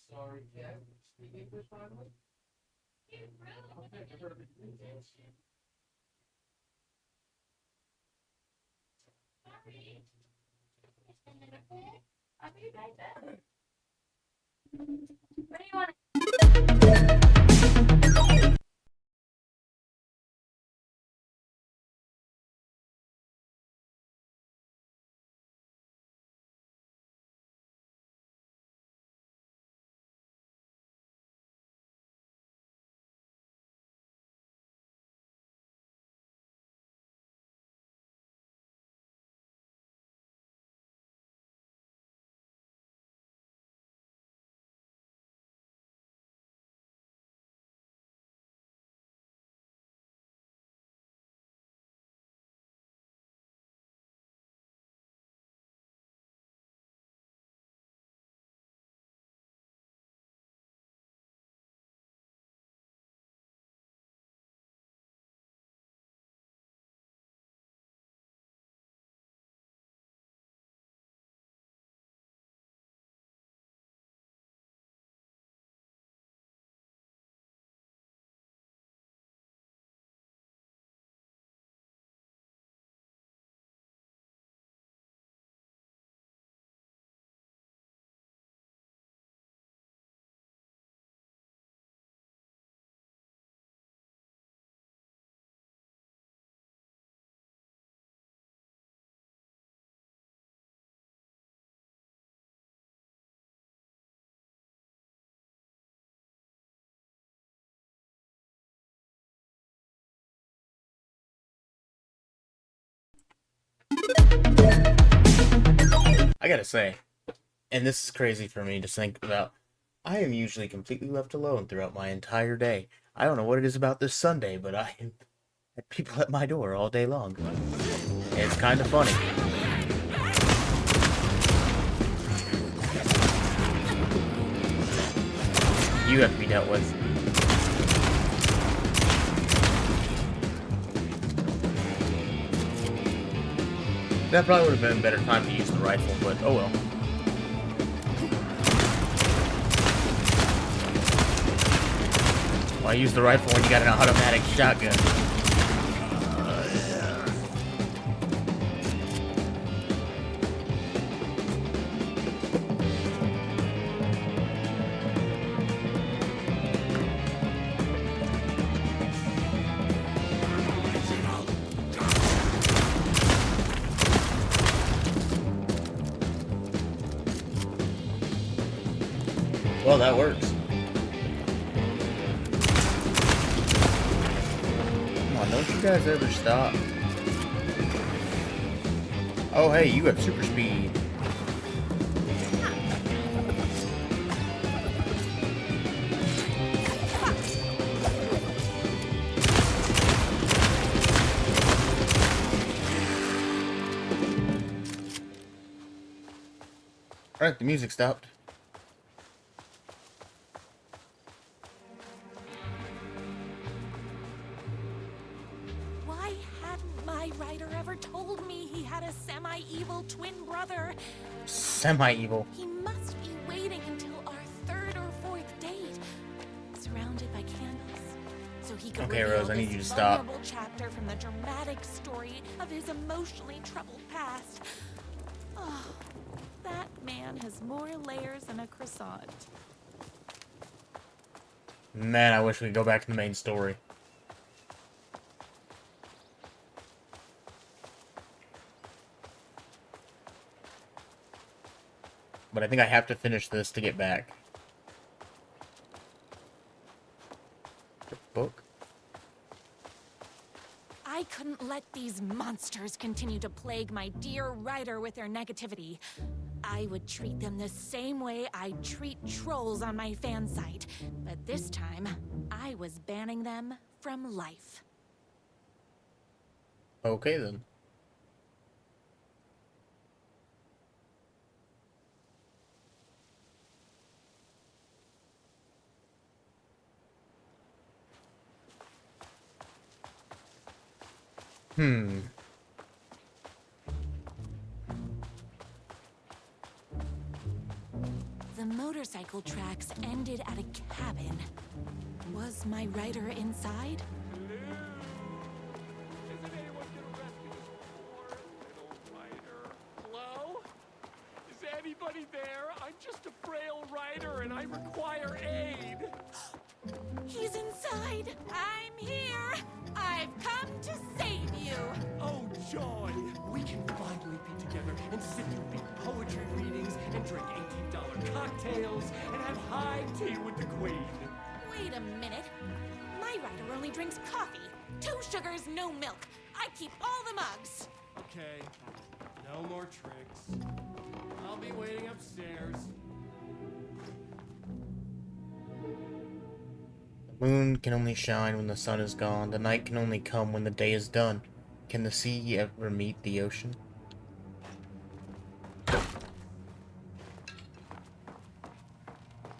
Sorry, can I speak English finally? I'll be right back. What do you want? I gotta say, and this is crazy for me to think about, I am usually completely left alone throughout my entire day. I don't know what it is about this Sunday, but I had people at my door all day long. It's kind of funny. You have to be dealt with. That probably would have been a better time to use the rifle, but oh well. Why use the rifle when you got an automatic shotgun? Well, that works. Come on, don't you guys ever stop? Oh, hey, you have super speed. Alright, the music stopped. Why hadn't my writer ever told me he had a semi-evil twin brother? Semi-evil. He must be waiting until our third or fourth date, surrounded by candles, so he could Okay, reveal Rose, I need this you to stop. vulnerable chapter from the dramatic story of his emotionally troubled past. Oh, that man has more layers than a croissant. Man, I wish we could go back to the main story. But I think I have to finish this to get back. The book? I couldn't let these monsters continue to plague my dear writer with their negativity. I would treat them the same way I'd treat trolls on my fan site. But this time, I was banning them from life. Okay, then. The motorcycle tracks ended at a cabin. Was my writer inside? Hello? Is anybody there? I'm just a frail writer and I require aid. He's inside! I'm here! I've come to save you! Oh, joy! We can finally be together and sit through big poetry readings and drink $18 cocktails and have high tea with the queen. Wait a minute. My writer only drinks coffee. 2 sugars, no milk. I keep all the mugs. Okay, no more tricks. I'll be waiting upstairs. The moon can only shine when the sun is gone. The night can only come when the day is done. Can the sea ever meet the ocean?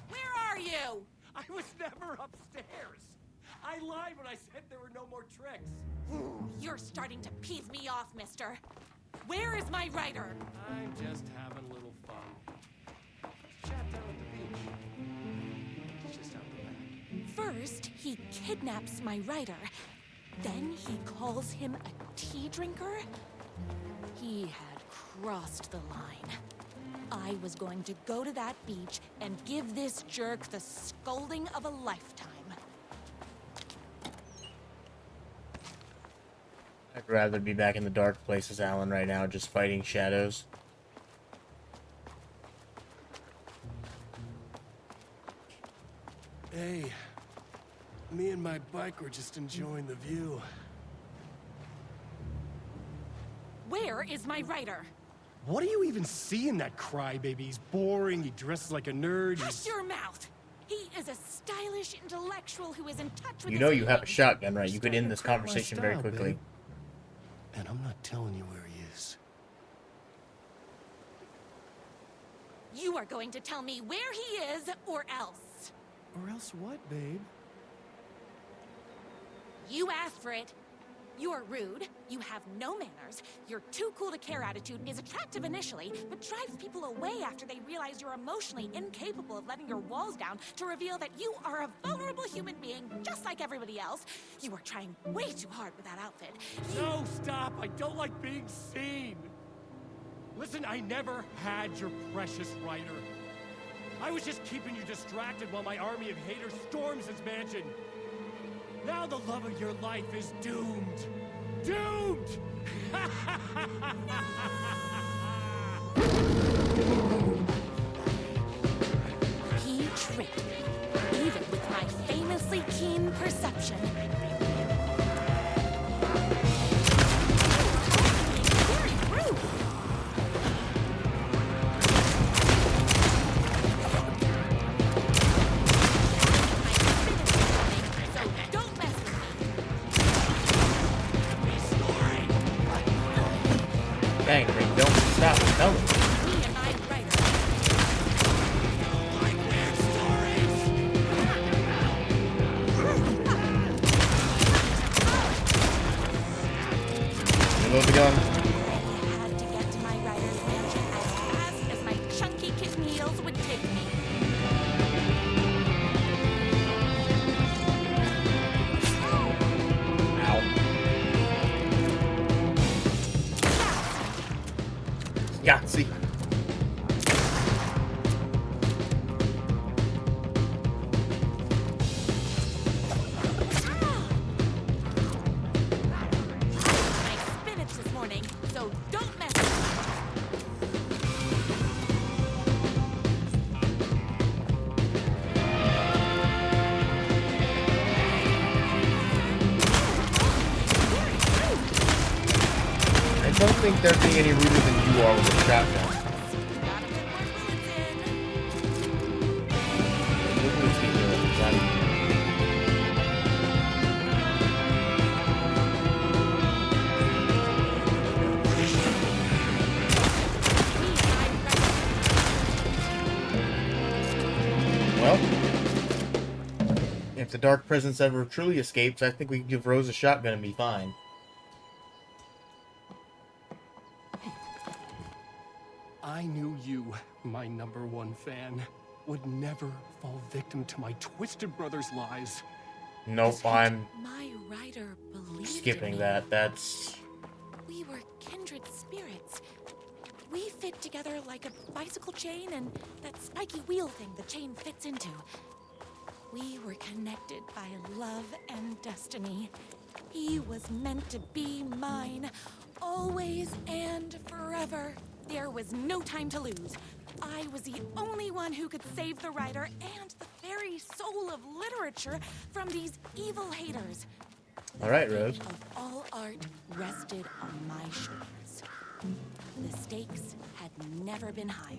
Where are you? I was never upstairs. I lied when I said there were no more tricks. You're starting to piss me off, mister. Where is my writer? I'm just having a little fun. Let's chat down at the beach. It's just out the back. First, he kidnaps my writer. Then he calls him a tea drinker. He had crossed the line. I was going to go to that beach and give this jerk the scolding of a lifetime. I'd rather be back in the dark places, Alan, right now, just fighting shadows. Hey, me and my bike were just enjoying the view. Where is my writer? What do you even see in that crybaby? He's boring, he dresses like a nerd, Hush your mouth! He is a stylish intellectual who is in touch with You know his you have a feelings. shotgun, right? You could end this Starting to conversation crack very my style, quickly. babe. And I'm not telling you where he is. You are going to tell me where he is, or else. Or else what, babe? You asked for it. You are rude, you have no manners, your too cool to care attitude is attractive initially, but drives people away after they realize you're emotionally incapable of letting your walls down to reveal that you are a vulnerable human being just like everybody else. You are trying way too hard with that outfit. No, stop! I don't like being seen! Listen, I never had your precious writer. I was just keeping you distracted while my army of haters storms his mansion. Now the love of your life is doomed. Doomed! He tricked me, even with my famously keen perception. Very rude! So don't mess with me. Dang, Rick, don't stop telling me. Me and my writer. Reload the gun. I had to get to my writer's mansion as fast as my chunky kitten heels would take me. Ow. Yahtzee. My spinach this morning, so don't mess with me. I don't think they're being any ruder than you are with a shotgun. Look at this thing, Johnny. Well, if the Dark Presence ever truly escapes, I think we can give Rose a shotgun and be fine. I knew you, my #1 fan, would never fall victim to my twisted brother's lies. Nope, I'm My writer believed in skipping me. that. That's... We were kindred spirits. We fit together like a bicycle chain and that spiky wheel thing the chain fits into. We were connected by love and destiny. He was meant to be mine, always and forever. There was no time to lose. I was the only one who could save the writer and the very soul of literature from these evil haters. All right, Rose. Of all art rested on my shoulders. The stakes had never been higher.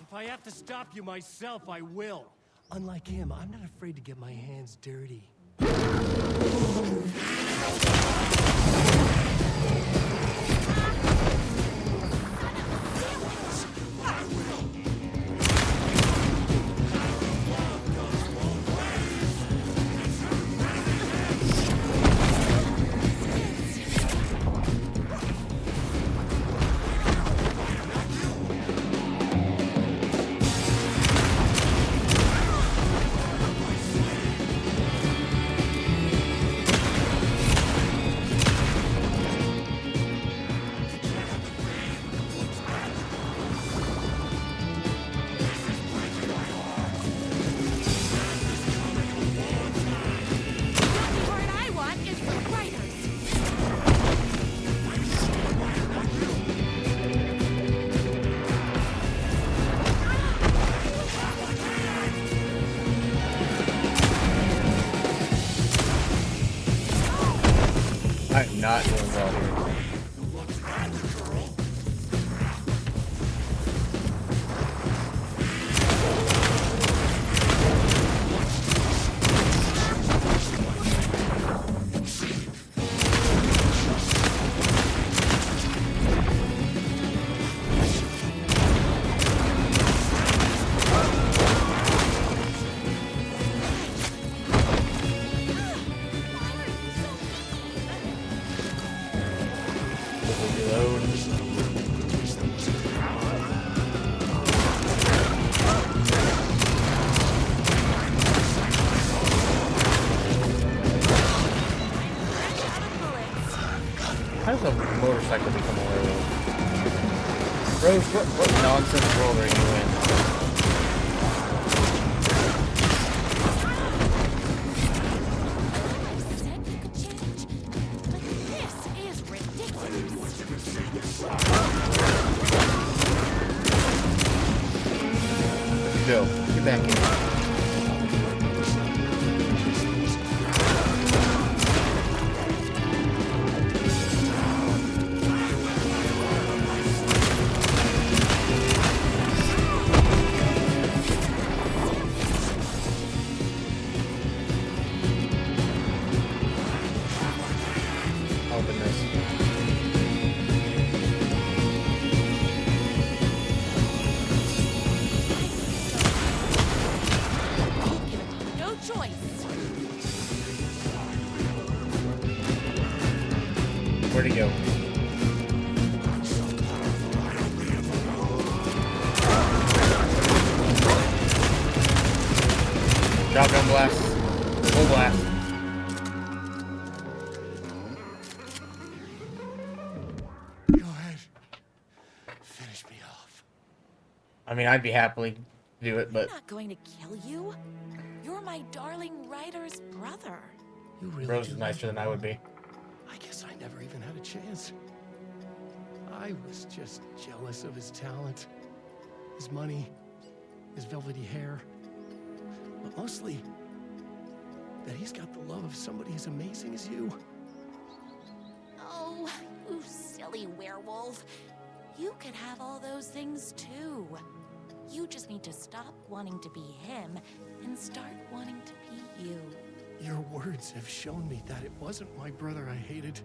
If I have to stop you myself, I will. Unlike him, I'm not afraid to get my hands dirty. motorcycle become a werewolf? Rose, what nonsense world are you in? Joe, get back in. Open this. No choice. Where'd he go? Shotgun blast. Full blast. Go ahead. Finish me off. I mean, I'd be happily do it, but I'm not going to kill you. You're my darling writer's brother. You really Rose do is nicer than I would be. I guess I never even had a chance. I was just jealous of his talent, his money, his velvety hair. But mostly, that he's got the love of somebody as amazing as you. Oh, you silly werewolf. You could have all those things too. You just need to stop wanting to be him and start wanting to be you. Your words have shown me that it wasn't my brother I hated.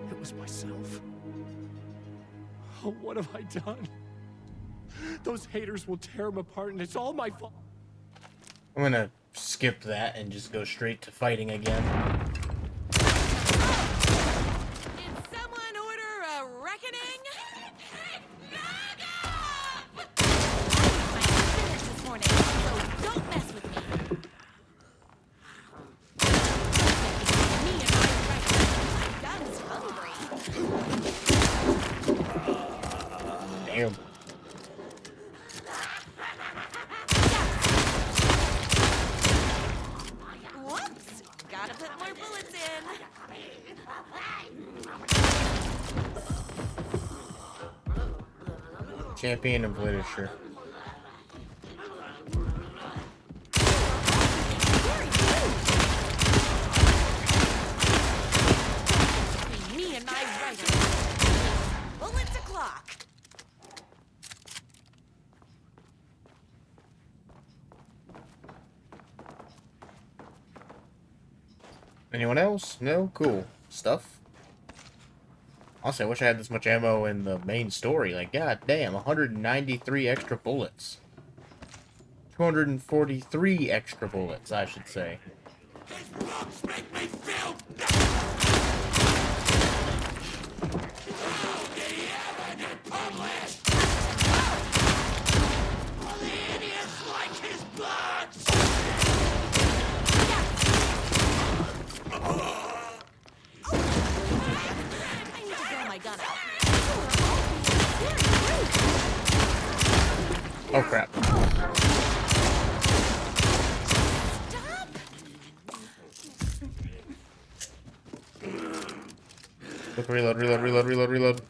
It was myself. Oh, what have I done? Those haters will tear him apart, and it's all my fault. I'm gonna skip that and just go straight to fighting again. Did someone order a reckoning? I finished this morning, so don't mess with me. Me and my gun's hungry. Damn. Whoops! Gotta put more bullets in. Champion of literature. Me and my writer. Bullets o'clock. Anyone else? No? Cool. Stuff? Also, I wish I had this much ammo in the main story. Like, god damn, 193 extra bullets. 243 extra bullets, I should say. I need to throw my gun out. Oh crap. Look, reload, reload, reload, reload, reload.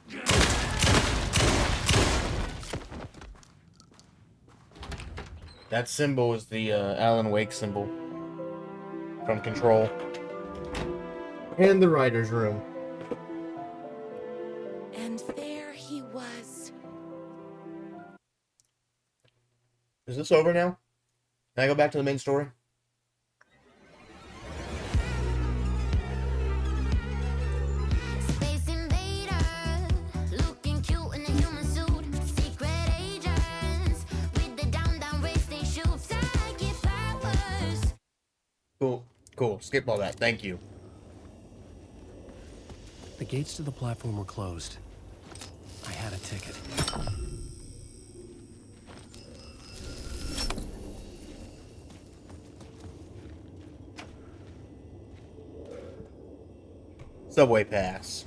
That symbol is the Alan Wake symbol from Control. And the writer's room. And there he was. Is this over now? Can I go back to the main story? Space invader, looking cute in a human suit. Secret agents with the down race they shoot. Psychic powers. Cool. Cool. Skip all that. Thank you. The gates to the platform were closed. I had a ticket. Subway pass.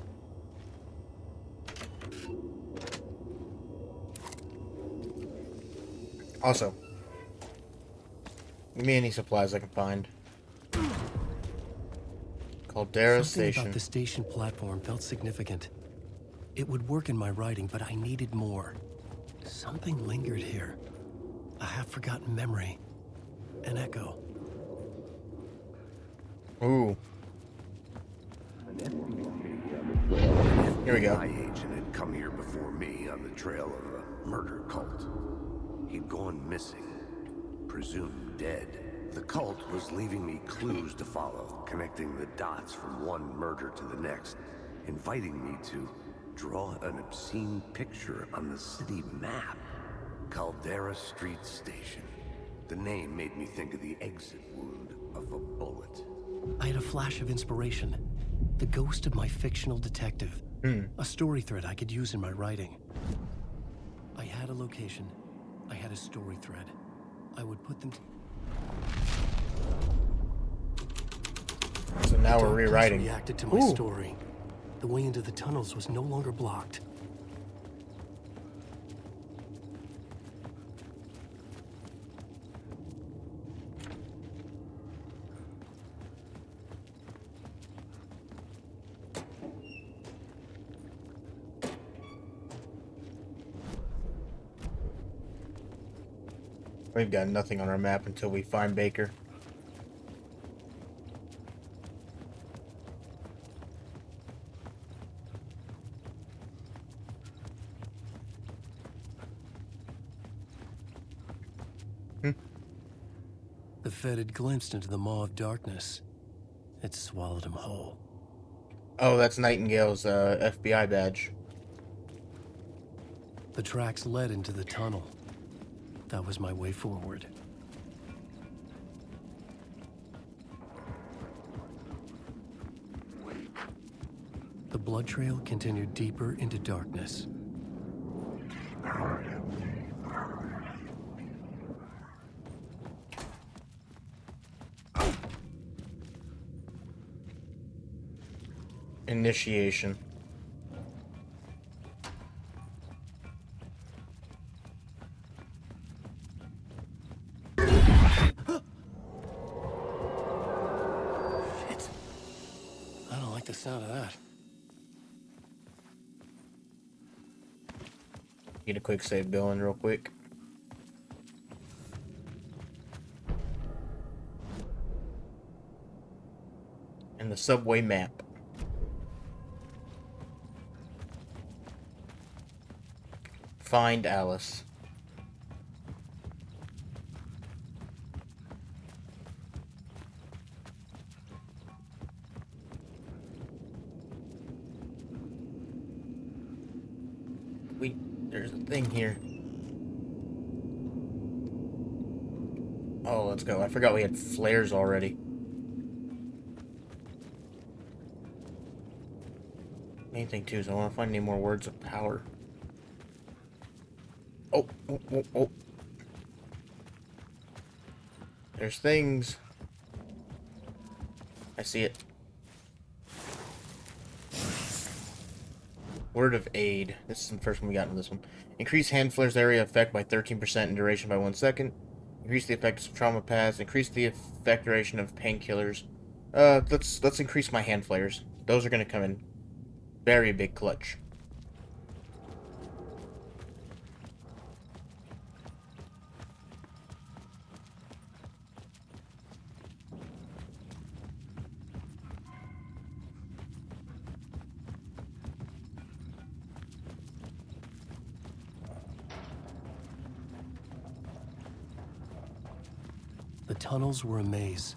Also, give me any supplies I can find. Caldera Something Station. about the station platform felt significant. It would work in my writing, but I needed more. Something lingered here. A half-forgotten memory. An echo. Ooh. Here we go. My agent had come here before me on the trail of a murder cult. He'd gone missing, presumed dead. The cult was leaving me clues to follow, connecting the dots from one murder to the next, inviting me to draw an obscene picture on the city map. Caldera Street Station. The name made me think of the exit wound of a bullet. I had a flash of inspiration. The ghost of my fictional detective. A story thread I could use in my writing. I had a location. I had a story thread. I would put them So now we're Darkness rewriting. reacted to my story. The way into the tunnels was no longer blocked. We've got nothing on our map until we find Baker. The Fed had glimpsed into the maw of darkness. It swallowed him whole. Oh, that's Nightingale's FBI badge. The tracks led into the tunnel. That was my way forward. The blood trail continued deeper into darkness. Initiation. Shit. I don't like the sound of that. Get a quick save going real quick. And the subway map. Find Alice. There's a thing here. Oh, let's go. I forgot we had flares already. Main thing too is I want to find any more words of power. Oh. There's things. I see it. Word of aid. This is the first one we got in this one. Increase hand flares area effect by 13% in duration by 1 second. Increase the effect of trauma paths. Increase the effect duration of painkillers. Let's increase my hand flares. Those are gonna come in very big clutch. The tunnels were a maze.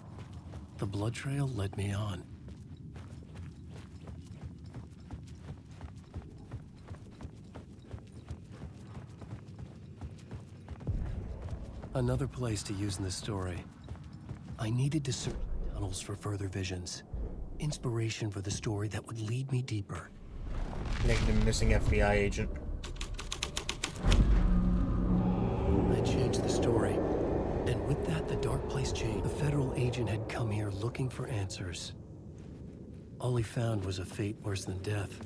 The blood trail led me on. Another place to use in the story. I needed to search the tunnels for further visions. Inspiration for the story that would lead me deeper. Negative missing FBI agent. I changed the story. And with that, the dark place changed. The federal agent had come here looking for answers. All he found was a fate worse than death.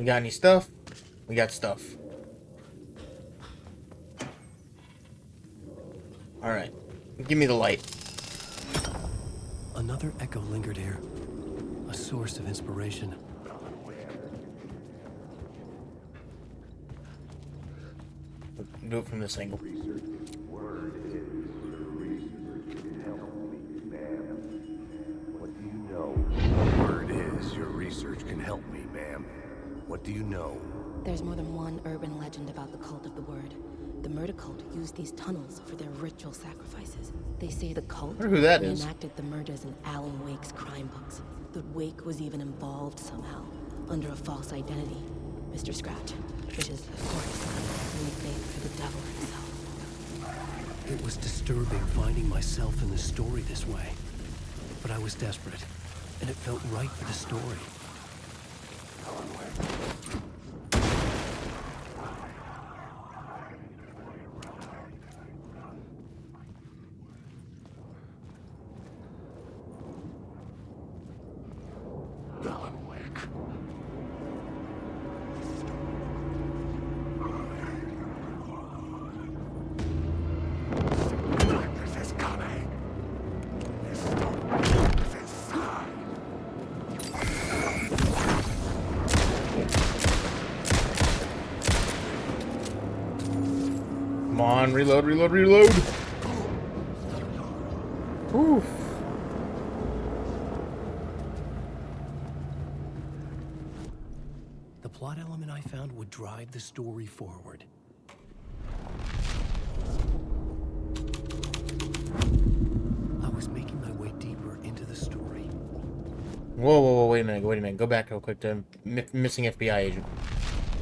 We got any stuff? We got stuff. Alright. Give me the light. Another echo lingered here. A source of inspiration. Do it from this angle. Word is your research can help me, ma'am. What do you know? There's more than one urban legend about the cult of the Word. The murder cult used these tunnels for their ritual sacrifices. They say the cult I wonder who that is. reenacted the murders in Alan Wake's crime books. That Wake was even involved somehow, under a false identity. Mr. Scratch, which is, of course, a nickname for the devil himself. It was disturbing finding myself in the story this way. But I was desperate, and it felt right for the story. Alan Wake. Darkness is coming. This darkness is inside. Come on, reload, reload, reload. Oof. The plot element I found would drive the story forward. I was making my way deeper into the story. Whoa, whoa, whoa, wait a minute, Go back real quick to missing FBI agent.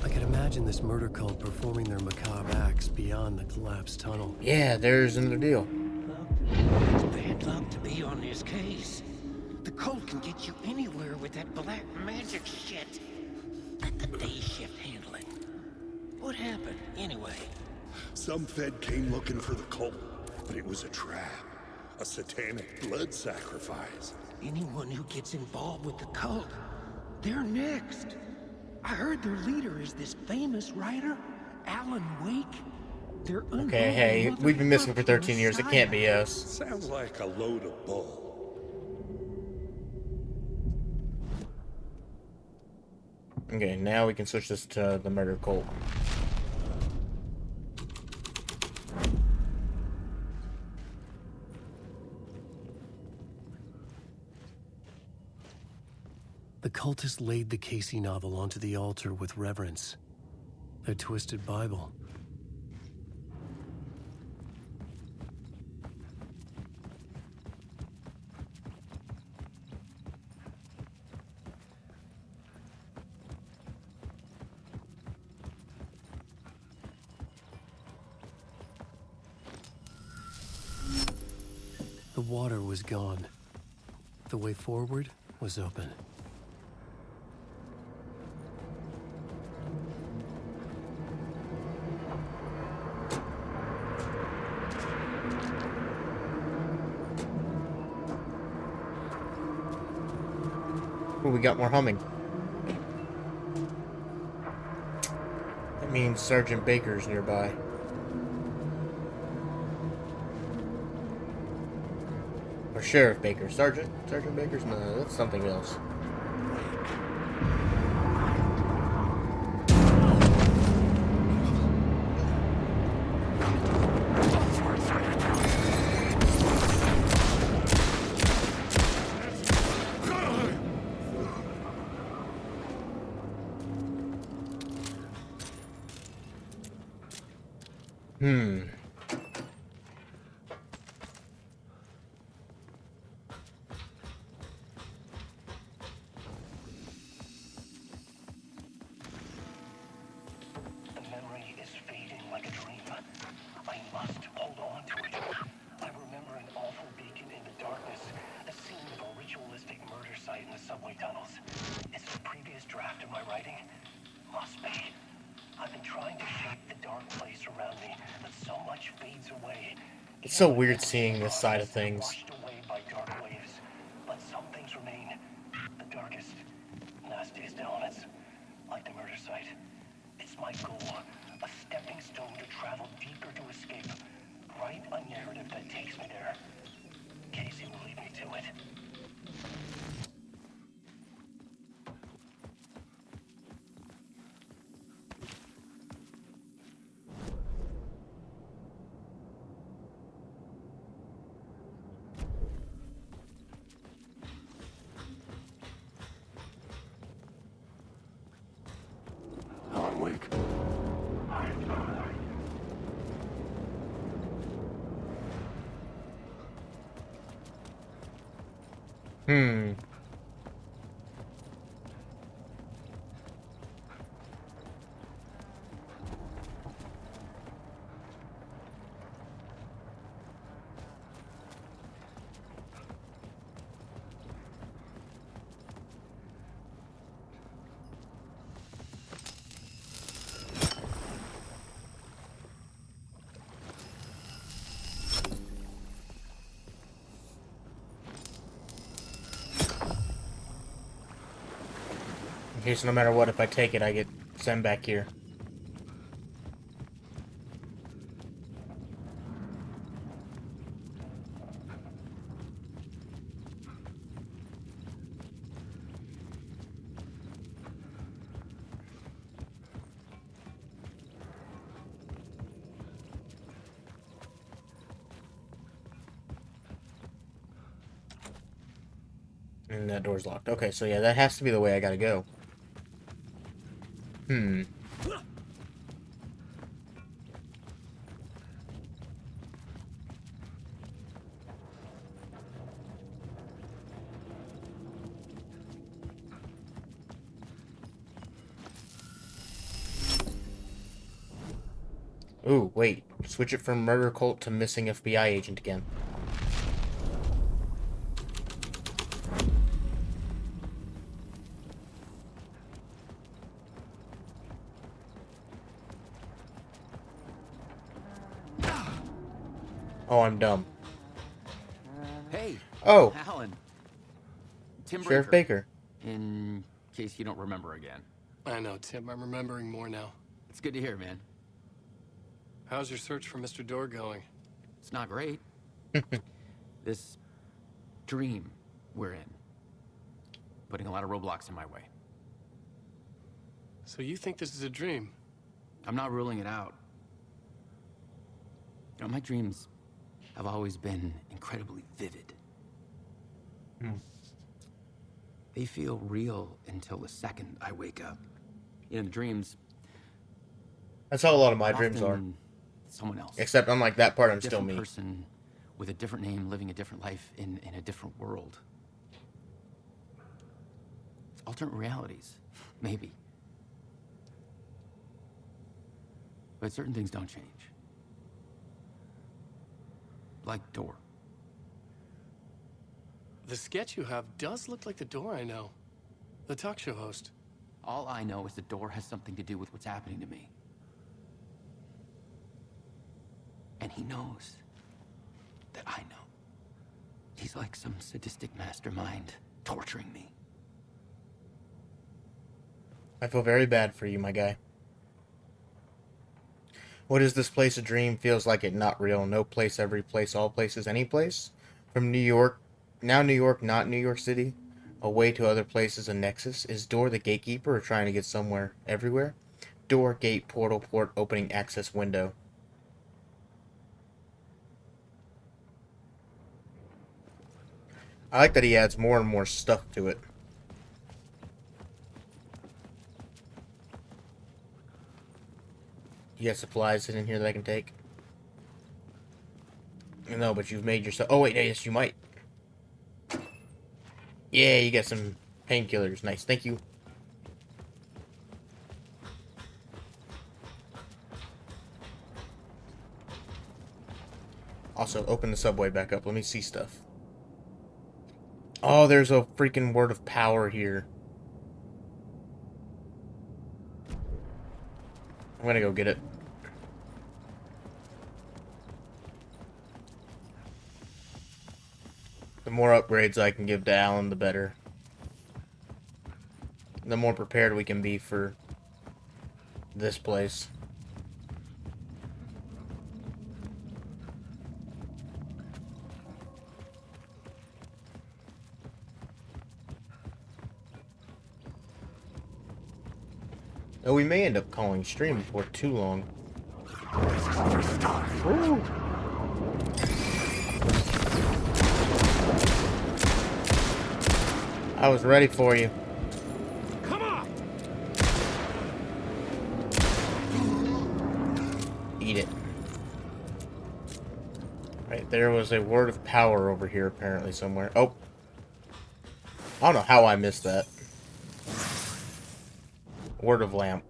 I could imagine this murder cult performing their macabre acts beyond the collapsed tunnel. Yeah, there's another deal. It's bad luck to be on this case. The cult can get you anywhere with that black magic shit. Let the day shift handle it. What happened, anyway? Some Fed came looking for the cult, but it was a trap. A satanic blood sacrifice. Anyone who gets involved with the cult, they're next. I heard their leader is this famous writer, Alan Wake. They're Okay, hey, we've been missing for 13 years. It can't be us. Sounds like a load of bull. Okay, now we can switch this to the murder cult. The cultists laid the Casey novel onto the altar with reverence. Their twisted Bible. The water was gone. The way forward was open. Ooh, we got more humming. That means Sergeant Baker's nearby. Or Sheriff Baker. Sergeant Baker's? No, that's something else. The memory is fading like a dream. I must hold on to it. I remember an awful beacon in the darkness, a scene of a ritualistic murder site in the subway tunnels. Is it a previous draft of my writing? Must be. I've been trying to shape the dark place around me, but so much fades away. It's so weird seeing this side of things. Washed away by dark waves, but some things remain. The darkest, nastiest elements. like the murder site. It's my goal, a stepping stone to travel deeper to escape. Write a narrative that takes me there. Casey will lead me to it. Alan Wake. Hmm. Okay, so no matter what, if I take it, I get sent back here. And that door's locked. Okay, so yeah, that has to be the way I gotta go. Hmm. Ooh, wait. Switch it from murder cult to missing FBI agent again. Oh, I'm dumb. Hey. Oh. Alan. Tim Sheriff Breaker. Baker. In case you don't remember again. I know, Tim. I'm remembering more now. It's good to hear, man. How's your search for Mr. Door going? It's not great. This dream we're in. Putting a lot of roadblocks in my way. So you think this is a dream? I'm not ruling it out. You know, my dreams have always been incredibly vivid. They feel real until the second I wake up. You know, the dreams... That's how a lot of my dreams are. Someone else. Except unlike that part, I'm still me. Different person with a different name, living a different life in a different world. Alternate realities, maybe. But certain things don't change. Like Door. The sketch you have does look like the Door I know. The talk show host. All I know is the Door has something to do with what's happening to me. And he knows that I know. He's like some sadistic mastermind torturing me. I feel very bad for you, my guy. What is this place a dream? Feels like it not real. No place, every place, all places, any place. From New York, now New York, not New York City. Away to other places, a nexus. Is Door the gatekeeper or trying to get somewhere, everywhere? Door, gate, portal, port, opening, access, window. I like that he adds more and more stuff to it. You got supplies in here that I can take? No, but you've made yourself... Oh, wait, yes, you might. Yeah, you got some painkillers. Nice, thank you. Also, open the subway back up. Let me see stuff. Oh, there's a freaking word of power here. I'm gonna go get it. The more upgrades I can give to Alan, the better. the more prepared we can be for this place. Oh, we may end up calling stream before too long. Ooh. I was ready for you. Come on! Eat it. Right, there was a word of power over here apparently somewhere. Oh. I don't know how I missed that. Word of lamp.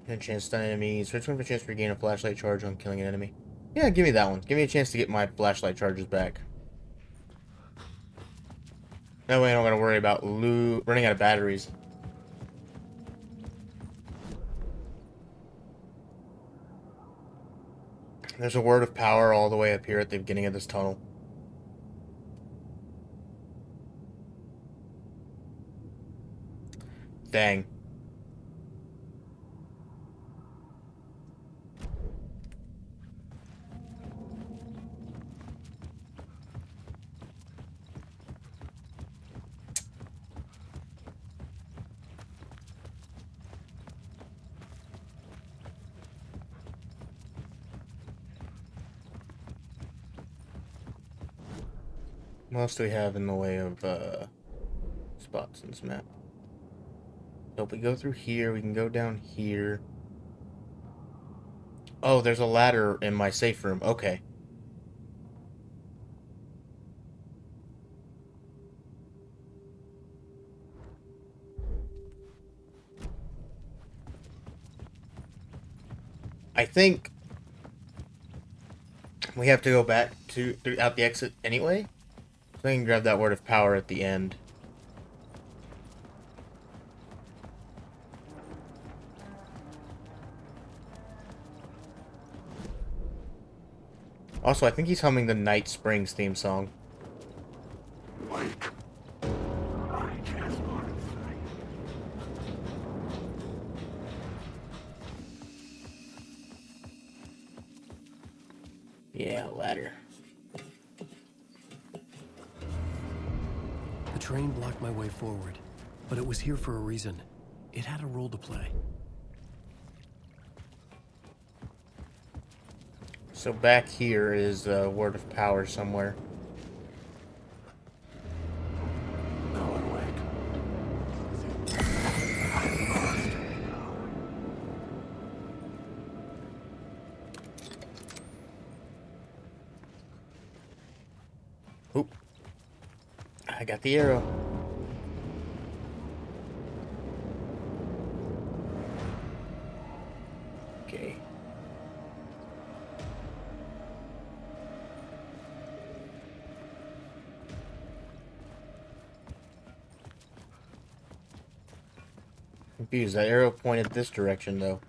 And chance to stun enemies. Switch one for chance to regain a flashlight charge on killing an enemy. Yeah, give me that one. Give me a chance to get my flashlight charges back. That way I don't gotta worry about running out of batteries. There's a word of power all the way up here at the beginning of this tunnel. Dang. What else do we have in the way of spots in this map? So if we go through here, we can go down here. Oh, there's a ladder in my safe room. Okay. I think we have to go back out the exit anyway. So I can grab that word of power at the end. Also, I think he's humming the Night Springs theme song. Yeah, ladder. The train blocked my way forward, but it was here for a reason. It had a role to play. So back here is a word of power somewhere. Oop. I got the arrow. Okay. Confused. That arrow pointed this direction, though.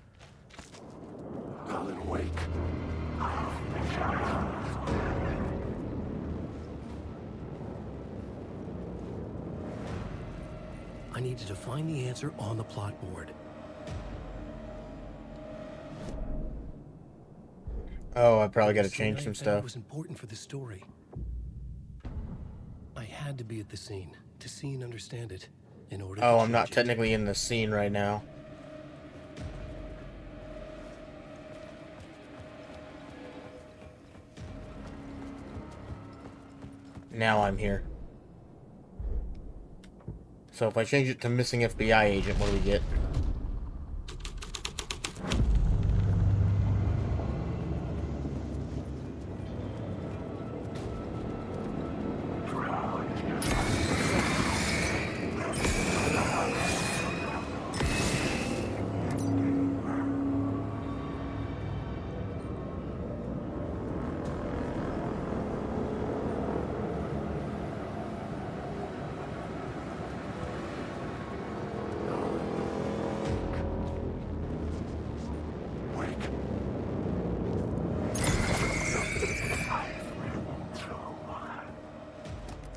Alan Wake. I needed to find the answer on the plot board. Oh, I probably got to change some stuff. It was important for the story. I had to be at the scene to see and understand it in order to Oh, I'm not change it. technically in the scene right now. Now I'm here. So if I change it to missing FBI agent, what do we get?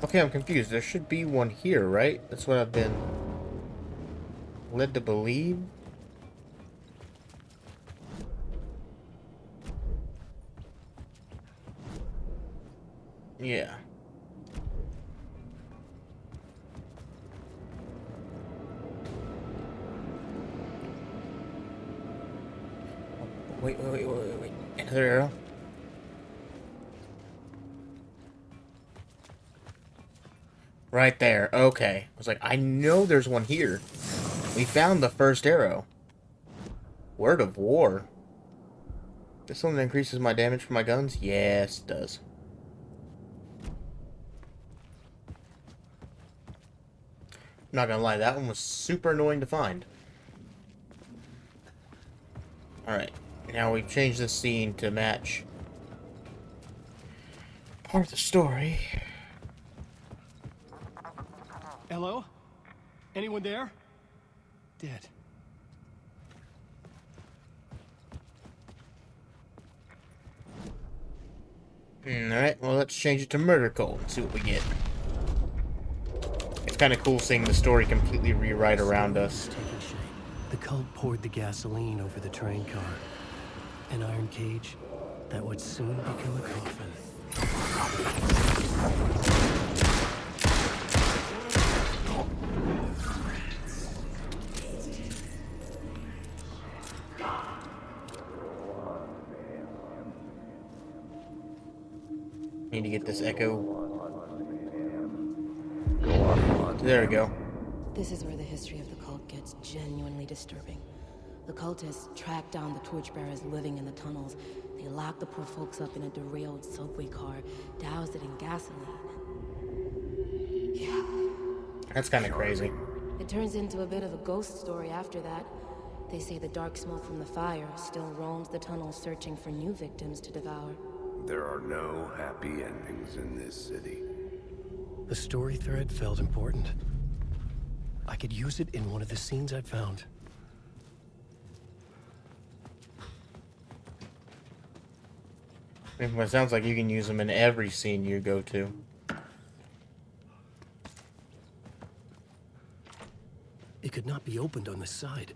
Okay, I'm confused. There should be one here, right? That's what I've been led to believe. Yeah. Wait. Another arrow? Right there. Okay. I was like, I know there's one here. We found the first arrow. Word of War. This one increases my damage for my guns? Yes, it does. I'm not gonna lie, that one was super annoying to find. Alright, now we've changed the scene to match part of the story. Hello? Anyone there? Dead. Alright, well let's change it to Murder Cult and see what we get. It's kind of cool seeing the story completely rewrite around us. The cult poured the gasoline over the train car. An iron cage that would soon become a coffin. Need to get this echo. There we go. This is where the history of the cult gets genuinely disturbing. The cultists tracked down the torchbearers living in the tunnels. They locked the poor folks up in a derailed subway car, doused it in gasoline. Yeah. That's kind of crazy. It turns into a bit of a ghost story after that. They say the dark smoke from the fire still roams the tunnels searching for new victims to devour. There are no happy endings in this city. The story thread felt important. I could use it in one of the scenes I'd found. It sounds like you can use them in every scene you go to. It could not be opened on this side.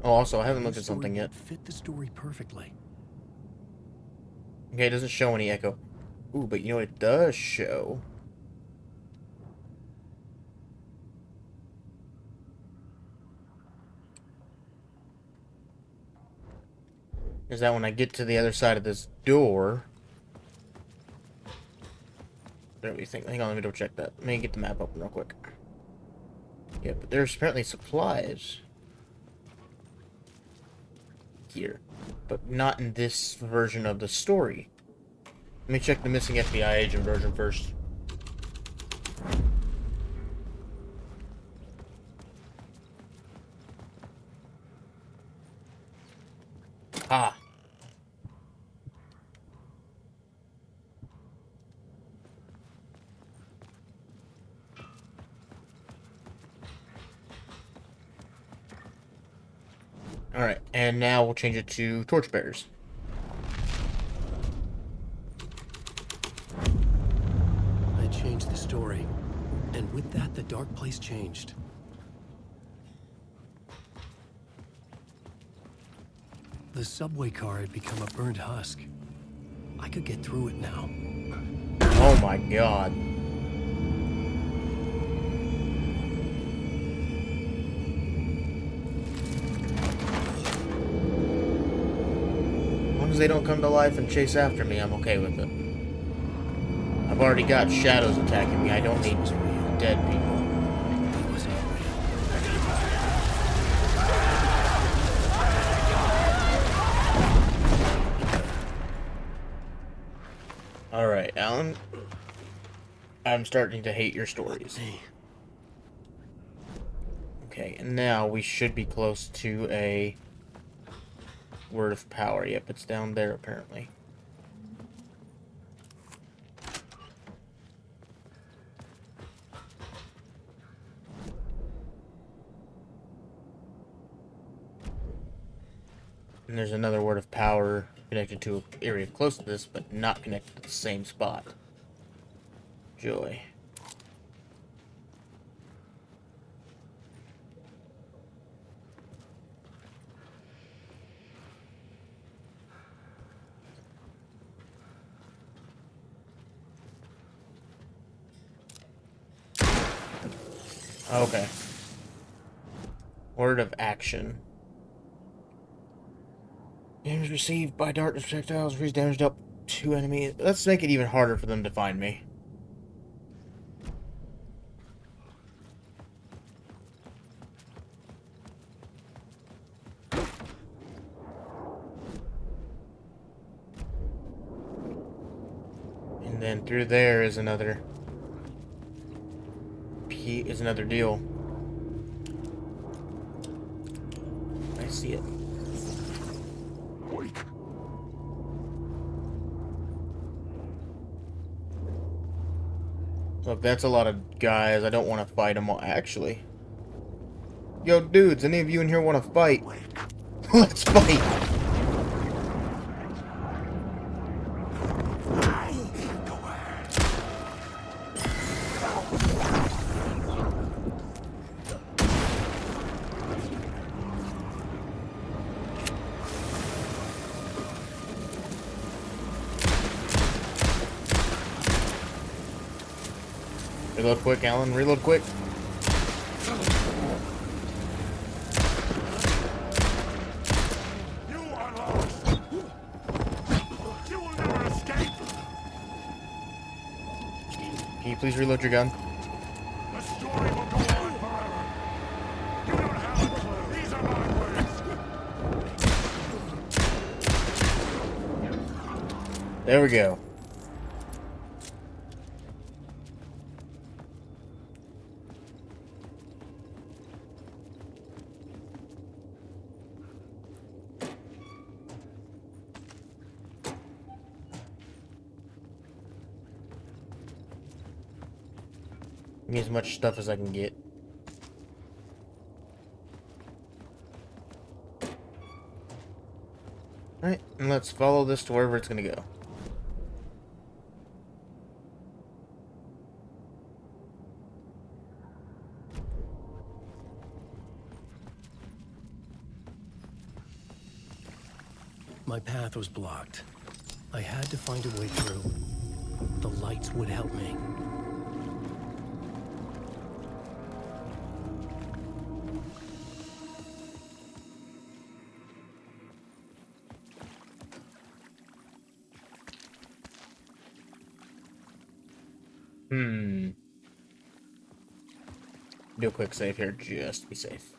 Oh, also, I haven't looked at something yet. Fit the story perfectly. Okay, it doesn't show any echo. Ooh, but you know what it does show? Is that when I get to the other side of this door... There we think. Hang on, let me double check that. Let me get the map open real quick. Yeah, but there's apparently supplies here, but not in this version of the story. Let me check the missing FBI agent version first. Ah. Alright, and now we'll change it to Torchbearers. I changed the story, and with that, the dark place changed. The subway car had become a burnt husk. I could get through it now. Oh my god. As long as they don't come to life and chase after me, I'm okay with it. I've already got shadows attacking me. I don't need dead people. Alright, Alan. I'm starting to hate your stories. Okay, and now we should be close to a word of power. Yep, it's down there apparently. And there's another word of power connected to an area close to this, but not connected to the same spot. Joy. Okay. Word of action. Damage received by darkness projectiles, increase damage up to enemies. Let's make it even harder for them to find me. And then through there is another deal. I see it. Look, that's a lot of guys. I don't want to fight them all. Actually. Yo, dudes, any of you in here want to fight? Let's fight! Reload quick, Alan. Reload quick. You are lost. You will never escape. Can you please reload your gun? The story will go on forever. You don't have a clue. These are my words. There we go. Give me as much stuff as I can get. Alright, and let's follow this to wherever it's gonna go. My path was blocked. I had to find a way through. The lights would help me. Do a quick save here, just to be safe.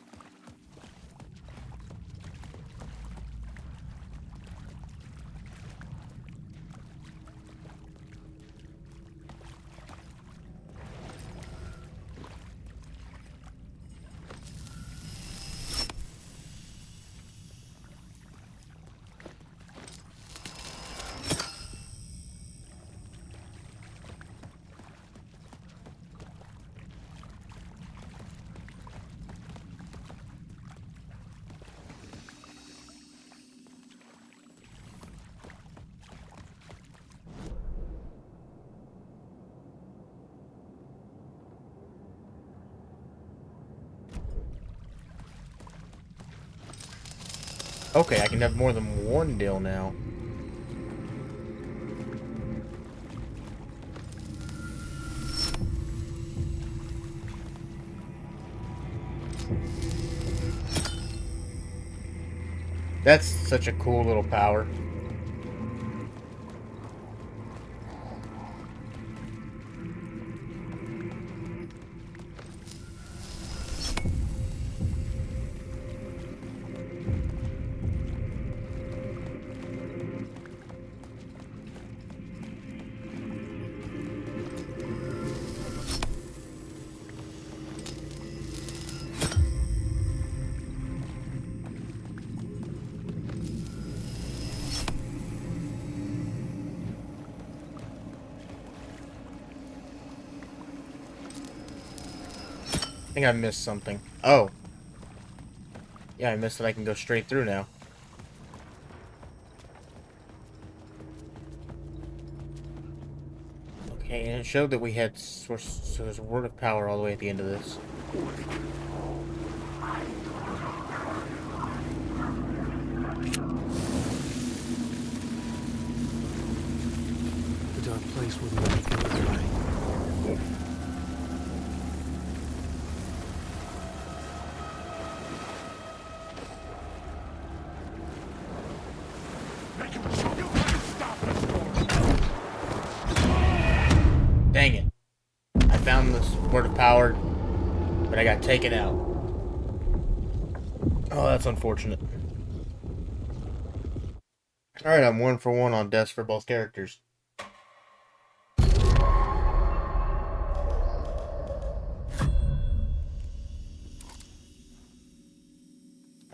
Okay, I can have more than one deal now. That's such a cool little power. I think I missed something. Oh. Yeah, I missed that I can go straight through now. Okay, and it showed that we had source, so there's a word of power all the way at the end of this. The dark place wouldn't let me go that way. Dang it. I found this word of power, but I got taken out. Oh, that's unfortunate. Alright, I'm 1 for 1 on deaths for both characters.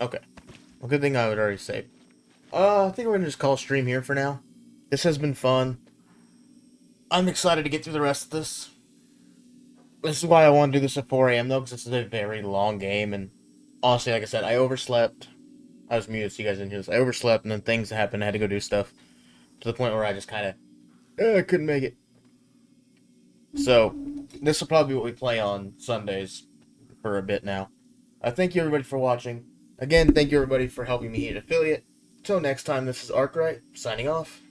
Okay. Well, good thing I would already save. I think we're gonna just call a stream here for now. This has been fun. I'm excited to get through the rest of this. This is why I want to do this at 4 a.m. though, because this is a very long game, and honestly, like I said, I overslept. I was muted so you guys didn't hear this. I overslept, and then things happened. I had to go do stuff to the point where I just kind of couldn't make it. So, this will probably be what we play on Sundays for a bit now. Thank you everybody for watching. Again, thank you everybody for helping me hit affiliate. Till next time, this is Arkwright, signing off.